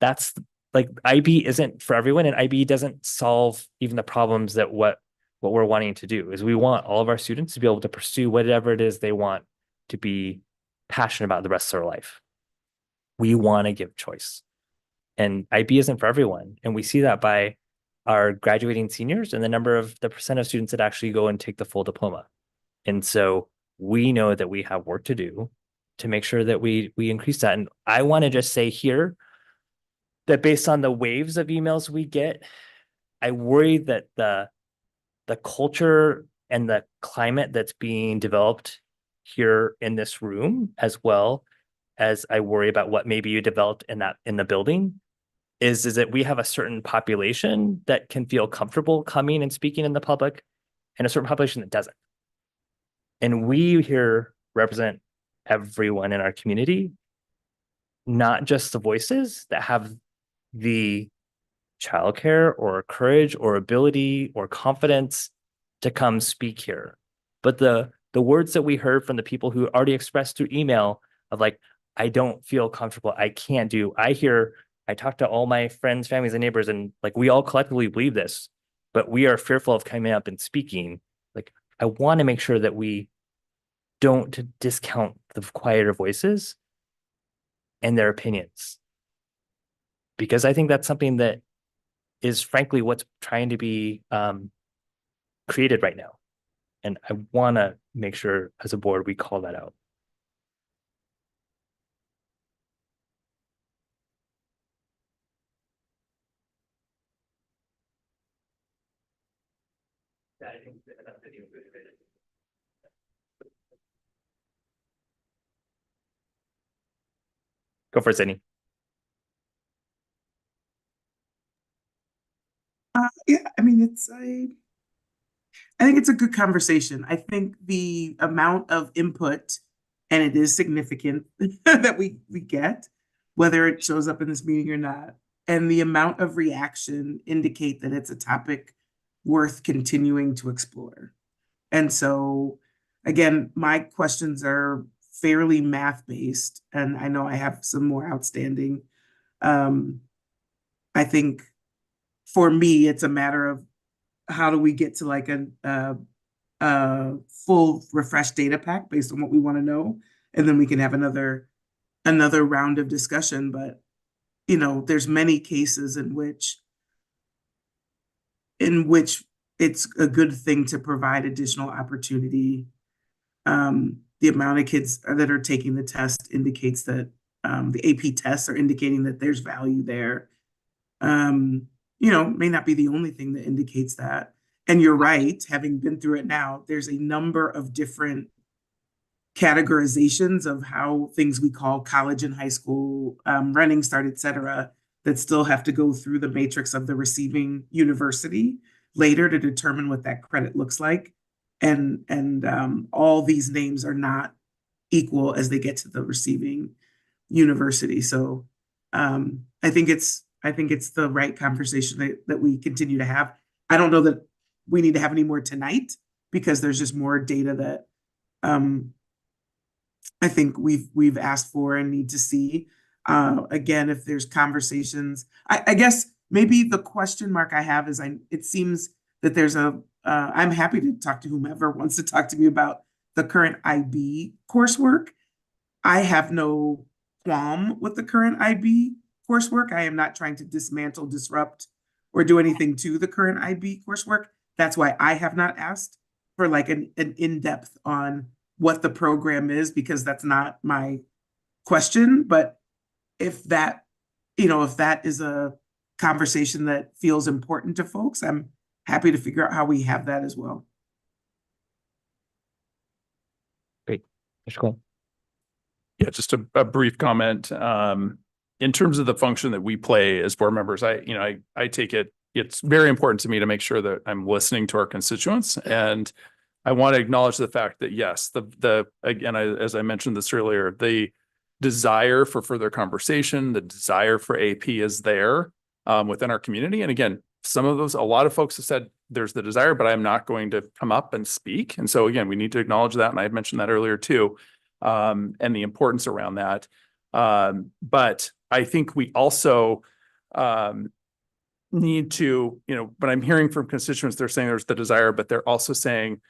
that's, like, IB isn't for everyone, and IB doesn't solve even the problems that what we're wanting to do is we want all of our students to be able to pursue whatever it is they want to be passionate about the rest of their life. We want to give choice, and IB isn't for everyone. And we see that by our graduating seniors and the percent of students that actually go and take the full diploma. And so we know that we have work to do to make sure that we increase that. And I want to just say here that based on the waves of emails we get, I worry that the culture and the climate that's being developed here in this room, as well as I worry about what maybe you developed in the building, is that we have a certain population that can feel comfortable coming and speaking in the public, and a certain population that doesn't. And we here represent everyone in our community, not just the voices that have the childcare or courage or ability or confidence to come speak here, but the words that we heard from the people who already expressed through email of, like, I don't feel comfortable, I can't do. I talk to all my friends, families, and neighbors, and, like, we all collectively believe this, but we are fearful of coming up and speaking. Like, I want to make sure that we don't discount the quieter voices and their opinions, because I think that's something that is frankly what's trying to be created right now. And I want to make sure as a board we call that out. Go for it, Sydney. Yeah, I mean, I think it's a good conversation. I think the amount of input, and it is significant that we get, whether it shows up in this meeting or not, and the amount of reaction indicate that it's a topic worth continuing to explore. And so, again, my questions are fairly math-based, and I know I have some more outstanding. I think for me, it's a matter of how do we get to, like, a full refreshed data pack based on what we want to know, and then we can have another round of discussion. But, you know, there's many cases in which it's a good thing to provide additional opportunity. The amount of kids that are taking the test indicates that the AP tests are indicating that there's value there. You know, may not be the only thing that indicates that. And you're right, having been through it now, there's a number of different categorizations of how things we call college and high school, running start, et cetera, that still have to go through the matrix of the receiving university later to determine what that credit looks like. And all these names are not equal as they get to the receiving university. So I think it's the right conversation that we continue to have. I don't know that we need to have any more tonight, because there's just more data that I think we've asked for and need to see. Again, if there's conversations, I guess maybe the question mark I have is it seems that there's I'm happy to talk to whomever wants to talk to me about the current IB coursework. I have no qualm with the current IB coursework. I am not trying to dismantle, disrupt, or do anything to the current IB coursework. That's why I have not asked for like an in-depth on what the program is, because that's not my question. But if that, if that is a conversation that feels important to folks, I'm happy to figure out how we have that as well. Great. Mr. Cole. Yeah, just a brief comment. In terms of the function that we play as board members, I take it's very important to me to make sure that I'm listening to our constituents. And I want to acknowledge the fact that, yes, as I mentioned this earlier, the desire for further conversation, the desire for AP is there within our community. And again, a lot of folks have said there's the desire, but I'm not going to come up and speak. And so again, we need to acknowledge that. And I had mentioned that earlier too, and the importance around that. But I think we also need to, but I'm hearing from constituents, they're saying there's the desire, but they're also saying,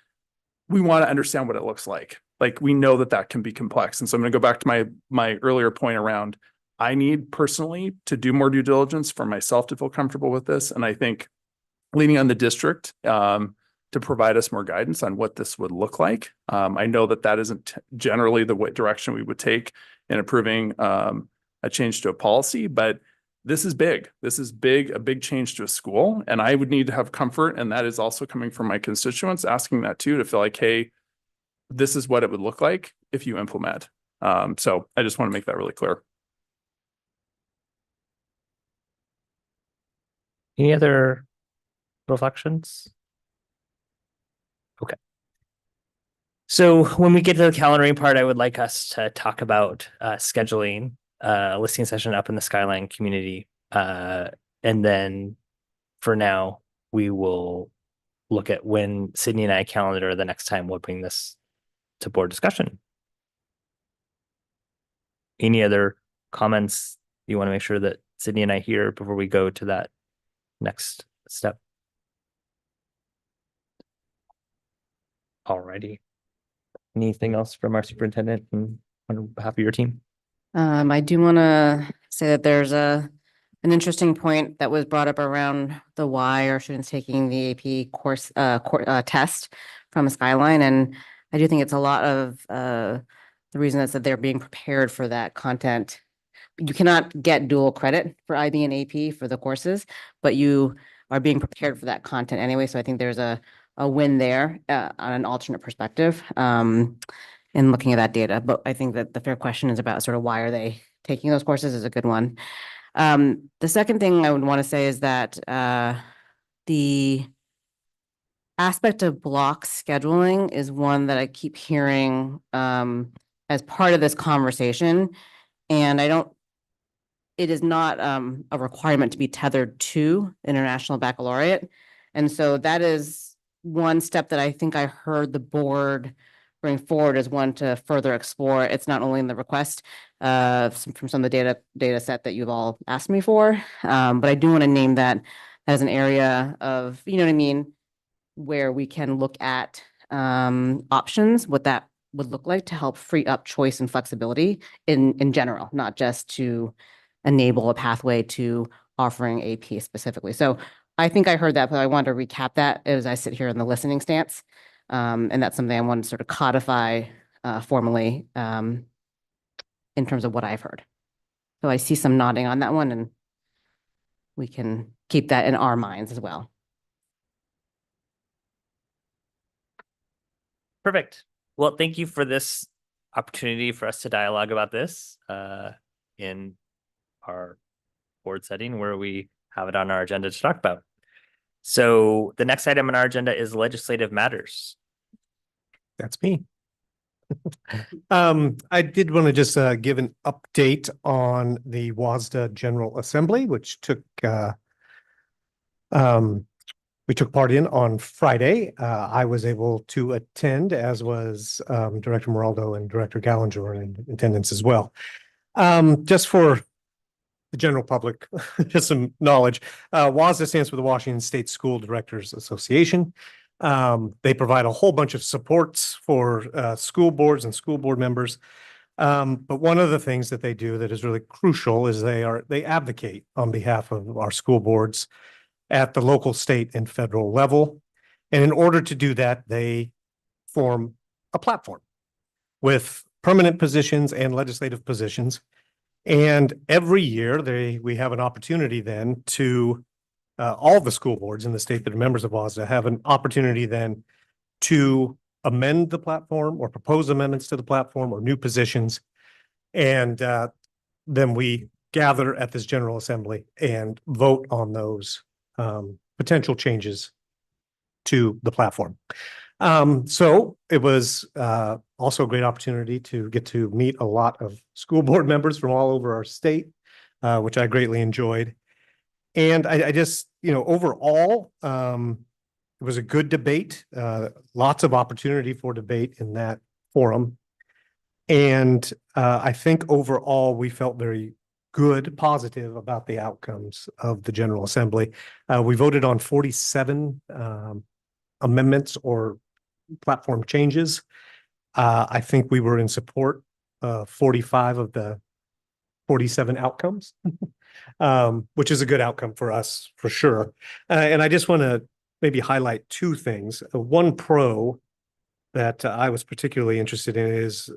we want to understand what it looks like. Like, we know that can be complex. And so I'm going to go back to my earlier point around, I need personally to do more due diligence for myself to feel comfortable with this. And I think leaning on the district to provide us more guidance on what this would look like. I know that isn't generally the direction we would take in approving a change to a policy, but this is big. This is a big change to a school. And I would need to have comfort. And that is also coming from my constituents, asking that too, to feel like, hey, this is what it would look like if you implement. So I just want to make that really clear. Any other reflections? Okay. So when we get to the calendaring part, I would like us to talk about scheduling a listening session up in the Skyline community. And then for now, we will look at when Sydney and I calendar the next time we'll bring this to board discussion. Any other comments you want to make sure that Sydney and I hear before we go to that next step? Alrighty. Anything else from our superintendent and on behalf of your team? I do want to say that there's an interesting point that was brought up around the why are students taking the AP course test from Skyline, and I do think it's a lot of the reason is that they're being prepared for that content. You cannot get dual credit for IB and AP for the courses, but you are being prepared for that content anyway. So I think there's a win there on an alternate perspective. In looking at that data, but I think that the fair question is about sort of why are they taking those courses is a good one. The second thing I would want to say is that the aspect of block scheduling is one that I keep hearing as part of this conversation, and it is not a requirement to be tethered to International Baccalaureate, and so that is one step that I think I heard the board bring forward as one to further explore. It's not only in the request from some of the data set that you've all asked me for, but I do want to name that as an area of, you know what I mean, where we can look at options, what that would look like to help free up choice and flexibility in general, not just to enable a pathway to offering AP specifically. So I think I heard that, but I wanted to recap that as I sit here in the listening stance. And that's something I want to sort of codify formally in terms of what I've heard. So I see some nodding on that one, and we can keep that in our minds as well. Perfect. Well, thank you for this opportunity for us to dialogue about this in our board setting where we have it on our agenda to talk about. So the next item on our agenda is legislative matters. That's me. I did want to just give an update on the WASDA General Assembly, which took we took part in on Friday. I was able to attend, as was Director Moraldo and Director Gallinger in attendance as well. Just for the general public, just some knowledge, WASDA stands for the Washington State School Directors Association. They provide a whole bunch of supports for school boards and school board members. But one of the things that they do that is really crucial is they advocate on behalf of our school boards at the local, state, and federal level. And in order to do that, they form a platform with permanent positions and legislative positions. And every year we have an opportunity then to all the school boards in the state that are members of WASDA have an opportunity then to amend the platform or propose amendments to the platform or new positions. And then we gather at this General Assembly and vote on those potential changes to the platform. So it was also a great opportunity to get to meet a lot of school board members from all over our state, which I greatly enjoyed. And I just, overall, it was a good debate, lots of opportunity for debate in that forum. And I think overall we felt very good, positive about the outcomes of the General Assembly. We voted on 47 amendments or platform changes. I think we were in support of 45 of the 47 outcomes, which is a good outcome for us for sure. And I just want to maybe highlight two things. One pro that I was particularly interested in is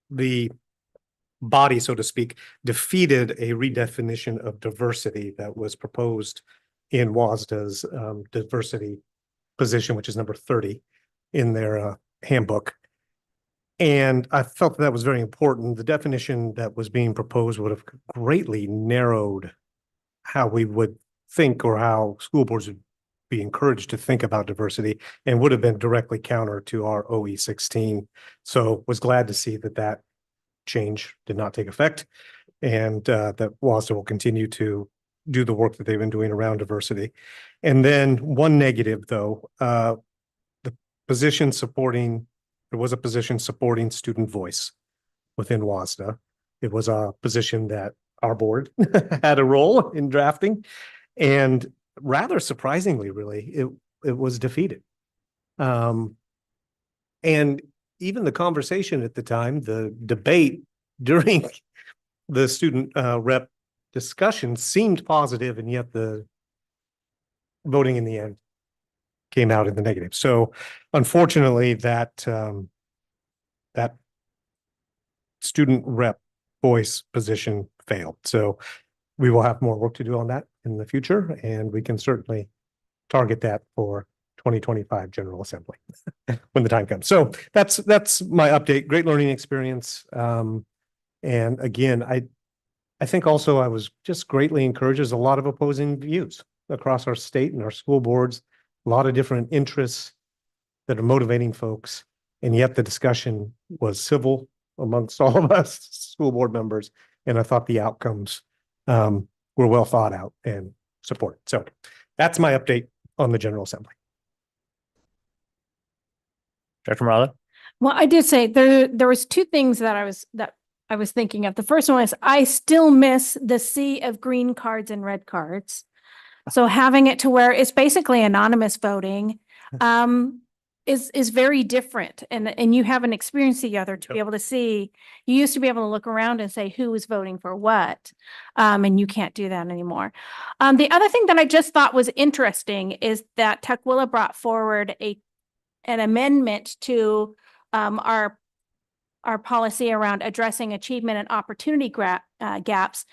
the body, so to speak, defeated a redefinition of diversity that was proposed in WASDA's diversity position, which is number 30 in their handbook. And I felt that was very important. The definition that was being proposed would have greatly narrowed how we would think or how school boards would be encouraged to think about diversity and would have been directly counter to our OE 16. So was glad to see that change did not take effect and that WASDA will continue to do the work that they've been doing around diversity. And then one negative though, there was a position supporting student voice within WASDA. It was a position that our board had a role in drafting, and rather surprisingly, really, it was defeated. And even the conversation at the time, the debate during the student rep discussion seemed positive, and yet the voting in the end came out in the negative. So unfortunately, that student rep voice position failed. So we will have more work to do on that in the future, and we can certainly target that for 2025 General Assembly when the time comes. So that's my update. Great learning experience. And again, I think also I was just greatly encouraged. There's a lot of opposing views across our state and our school boards, a lot of different interests that are motivating folks. And yet the discussion was civil amongst all of us school board members. And I thought the outcomes were well thought out and supported. So that's my update on the General Assembly. Dr. Morales? Well, I did say there was two things that I was thinking of. The first one is I still miss the sea of green cards and red cards. So having it to where it's basically anonymous voting is very different. And you haven't experienced the other to be able to see. You used to be able to look around and say who was voting for what. And you can't do that anymore. The other thing that I just thought was interesting is that Tukwila brought forward an amendment to our policy around addressing achievement and opportunity gaps.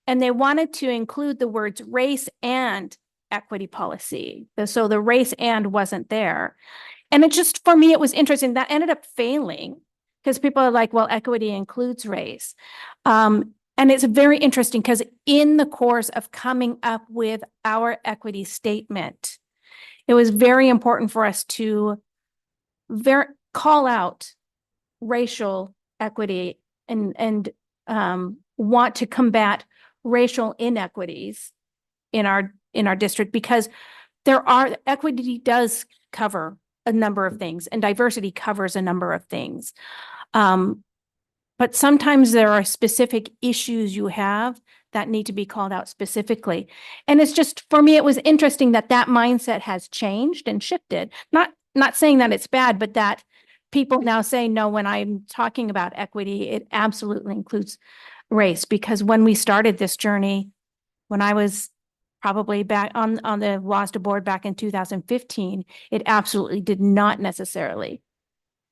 And they wanted to include the words race and equity policy. So the race and wasn't there. And it just, for me, it was interesting. That ended up failing because people are like, well, equity includes race. And it's very interesting because in the course of coming up with our equity statement, it was very important for us to call out racial equity and want to combat racial inequities in our district, because equity does cover a number of things and diversity covers a number of things. But sometimes there are specific issues you have that need to be called out specifically. And it's just, for me, it was interesting that that mindset has changed and shifted. Not saying that it's bad, but that people now say, no, when I'm talking about equity, it absolutely includes race. Because when we started this journey, when I was probably back on the WASDA board back in 2015, it absolutely did not necessarily.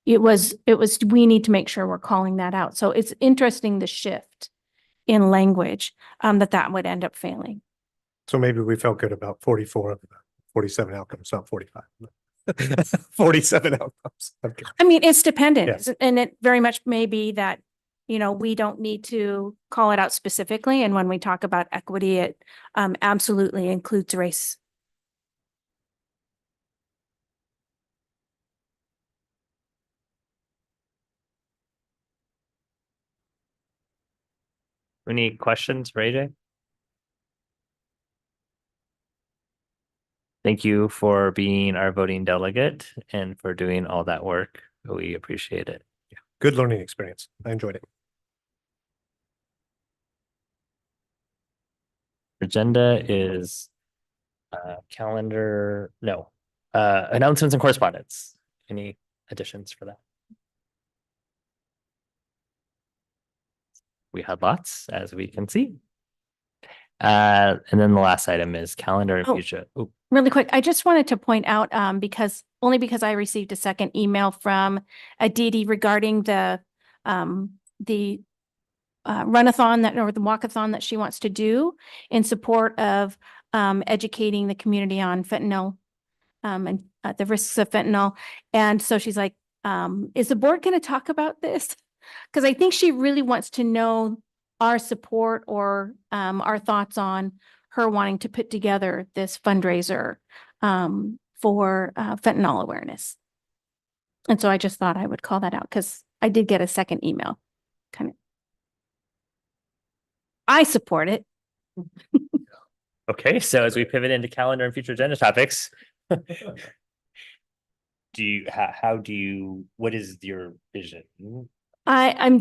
It was, we need to make sure we're calling that out. So it's interesting the shift in language that would end up failing. So maybe we felt good about 44 of the 47 outcomes, not 45. 47 outcomes. Okay. I mean, it's dependent, Yes. and it very much may be that, we don't need to call it out specifically. And when we talk about equity, it absolutely includes race. Any questions for AJ? Thank you for being our voting delegate and for doing all that work. We appreciate it. Good learning experience. I enjoyed it. Agenda is calendar, no, announcements and correspondence. Any additions for that? We had lots, as we can see. And then the last item is calendar and future. Oh, Really quick, I just wanted to point out, because I received a second email from Aditi regarding the runathon or the walkathon that she wants to do in support of educating the community on fentanyl and the risks of fentanyl. And so she's like, is the board going to talk about this? Because I think she really wants to know our support or our thoughts on her wanting to put together this fundraiser for fentanyl awareness. And so I just thought I would call that out because I did get a second email. I support it. okay, so as we pivot into calendar and future agenda topics, what is your vision? I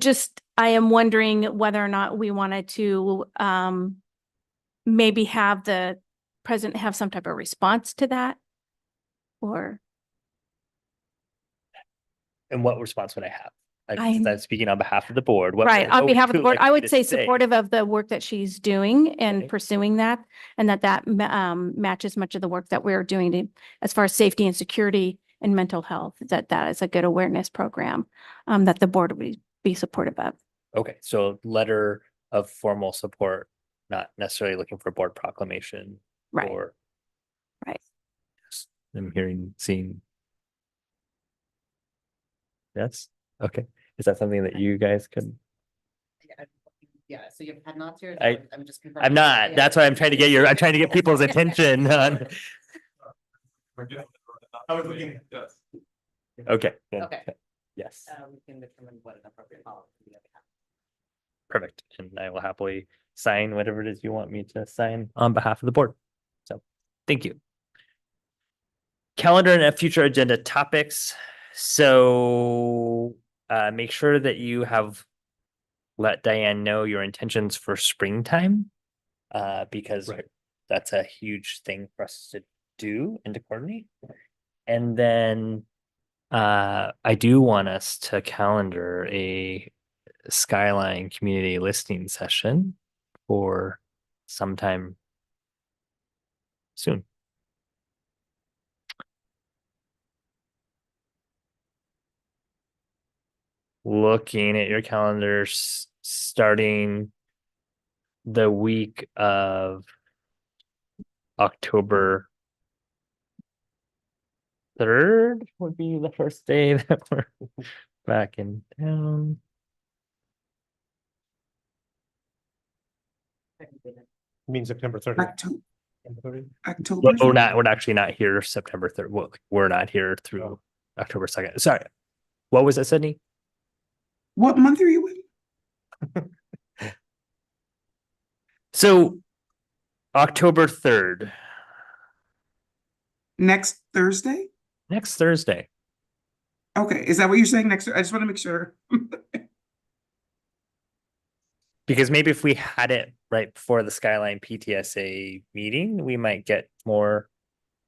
am wondering whether or not we wanted to maybe have the president have some type of response to that, or. And what response would I have? I'm speaking on behalf of the board. Right, on behalf of the board, like I would to say supportive of the work that she's doing and Okay. pursuing that, and that matches much of the work that we're doing as far as safety and security and mental health, that is a good awareness program that the board would be supportive of. Okay, so letter of formal support, not necessarily looking for board proclamation. Right. Or Right. I'm seeing. Yes, okay. Is that something that you guys could? Yeah, so you've had nods here. I'm just confirming. I'm not, that's why I'm trying to get people's attention on. Okay. good. Okay. Yes, We can determine what an appropriate policy we have. perfect. And I will happily sign whatever it is you want me to sign on behalf of the board. So, thank you. Calendar and future agenda topics. So, make sure that you have let Diane know your intentions for springtime. Because that's a huge thing for us to do and to coordinate. And then I do want us to calendar a Skyline community listening session for sometime soon. Looking at your calendars, starting the week of October 3rd would be the first day that we're back in town. Means September 30th. October. We're actually not here September 3rd. Well, we're not here through October 2nd. Sorry. What was that, Sydney? What month are you in? So October 3rd. Next Thursday? Next Thursday. Okay, is that what you're saying next? I just want to make sure. Because maybe if we had it right before the Skyline PTSA meeting, we might get more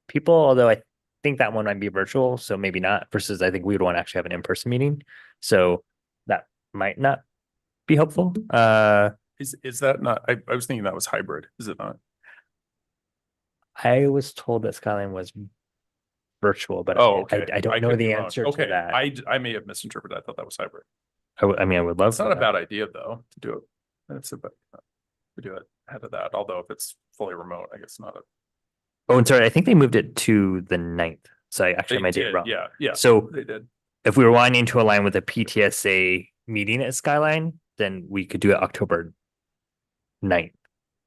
people, although I think that one might be virtual, so maybe not, versus I think we would want to actually have an in-person meeting. So that might not be helpful. Is that not, I was thinking that was hybrid, is it not? I was told that Skyline was virtual, but Oh, okay. I don't know could be the wrong. answer Okay, to that. I may have misinterpreted. I thought that was hybrid. I mean, I would love It's not a that. bad idea though, to do it. That's about, to do it ahead of that, although if it's fully remote, I guess not. Oh, and sorry, I think they moved it to the 9th. So I actually They might date did, wrong. yeah, So they did. if we were wanting to align with the PTSA meeting at Skyline, then we could do it October 9th,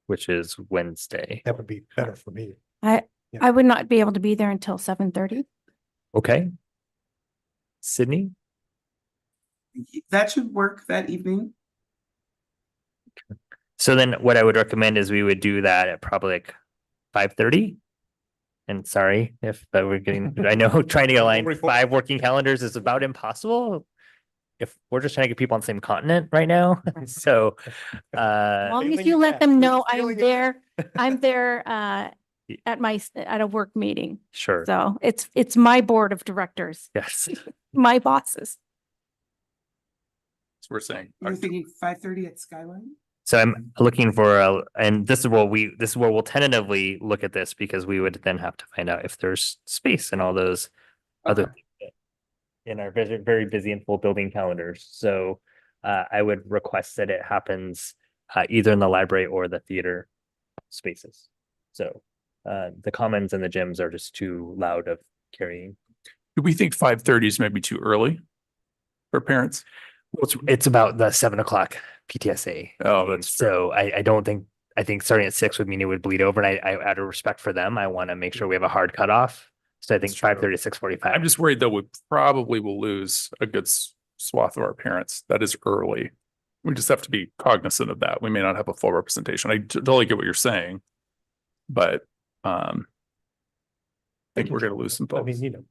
which is Wednesday. That would be better for me. I would not be able to be there until 7:30. Okay. Sydney? That should work that evening. So then what I would recommend is we would do that at probably like 5:30. And sorry if we're getting, I know trying to align 5 working calendars is about impossible. If we're just trying to get people on the same continent right now. So, As long as you let them know I'm there at a work meeting. Sure. So it's my board of directors, Yes. my bosses. So we're saying. You're thinking 5:30 at Skyline? So I'm looking for and this is where we'll tentatively look at this because we would then have to find out if there's space and all those other things in our very, very busy and full building calendars. So I would request that it happens either in the library or the theater spaces. So the commons and the gyms are just too loud of carrying. Do we think 5:30 is maybe too early for parents? Well, it's about the 7 o'clock PTSA. Oh, that's true. So I think starting at 6 would mean it would bleed over, and I out of respect for them, I want to make sure we have a hard cutoff. So I think 5:30 to 6:45. I'm just worried though, we probably will lose a good swath of our parents. That is early. We just have to be cognizant of that. We may not have a full representation. I totally get what you're saying, but I think we're going to lose some folks. I mean, you know.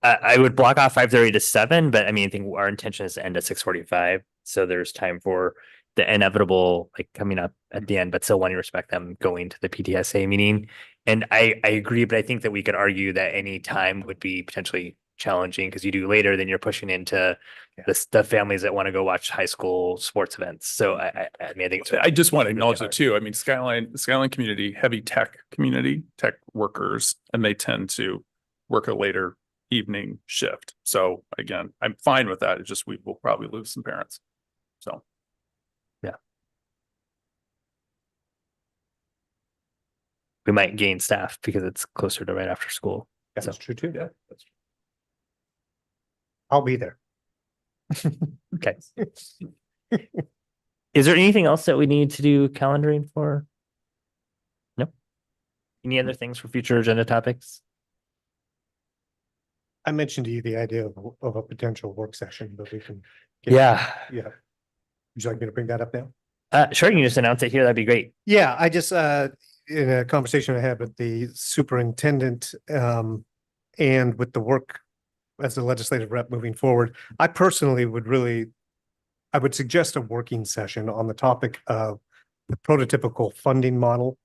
I would block off 5:30 to 7, but I mean, I think our intention is to end at 6:45. So there's time for the inevitable like coming up at the end, but still wanting to respect them going to the PTSA meeting. And I agree, but I think that we could argue that any time would be potentially challenging because you do later, then you're pushing into the families that want to go watch high school sports events. So I mean, I think I just want to acknowledge it too. I mean, the Skyline community, heavy tech community, tech workers, and they tend to work a later evening shift. So again, I'm fine with that. It's just we will probably lose some parents. So yeah. We might gain staff because it's closer to right after school. That's true too. yeah, that's true. I'll be there. Okay. Is there anything else that we need to do calendaring for? No. Any other things for future agenda topics? I mentioned to you the idea of a potential work session, but we can. Yeah. Yeah. Would you like me to bring that up now? Sure, you can just announce it here. That'd be great. Yeah, I just, in a conversation I had with the superintendent, and with the work as a legislative rep moving forward, I personally I would suggest a working session on the topic of the prototypical funding model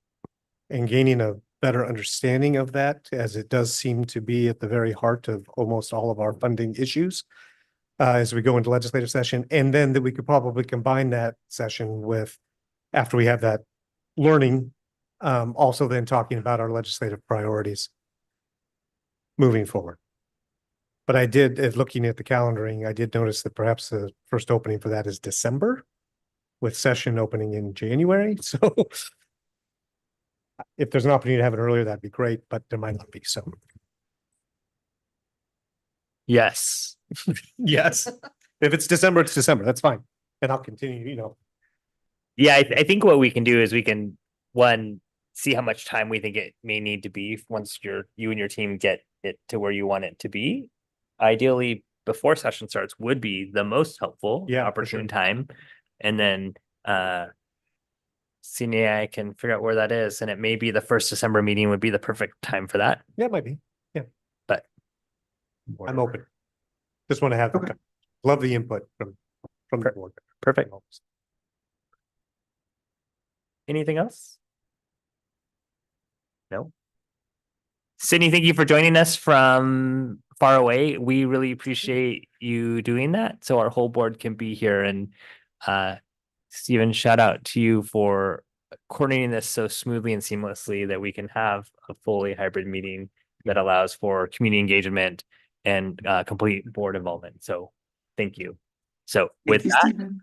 and gaining a better understanding of that, as it does seem to be at the very heart of almost all of our funding issues as we go into legislative session. And then that we could probably combine that session with, after we have that learning, also then talking about our legislative priorities moving forward. But I did, looking at the calendaring, I did notice that perhaps the first opening for that is December, with session opening in January. So if there's an opportunity to have it earlier, that'd be great, but there might not be. So Yes. yes, if it's December, it's December. That's fine. And I'll continue, Yeah, I think what we can do is we can, one, see how much time we think it may need to be once you and your team get it to where you want it to be. Ideally, before session starts would be the most helpful opportune time. And then Sydney and I can figure out where that is, and it may be the first December meeting would be the perfect time for that, Yeah, it might be. Yeah, but. I'm open. Just want to have, love the input from the board. Perfect. Anything else? No. Sydney, thank you for joining us from far away. We really appreciate you doing that, so our whole board can be here. And Stephen, shout out to you for coordinating this so smoothly and seamlessly that we can have a fully hybrid meeting that allows for community engagement and complete board involvement. So thank you. So with you, that, Stephen.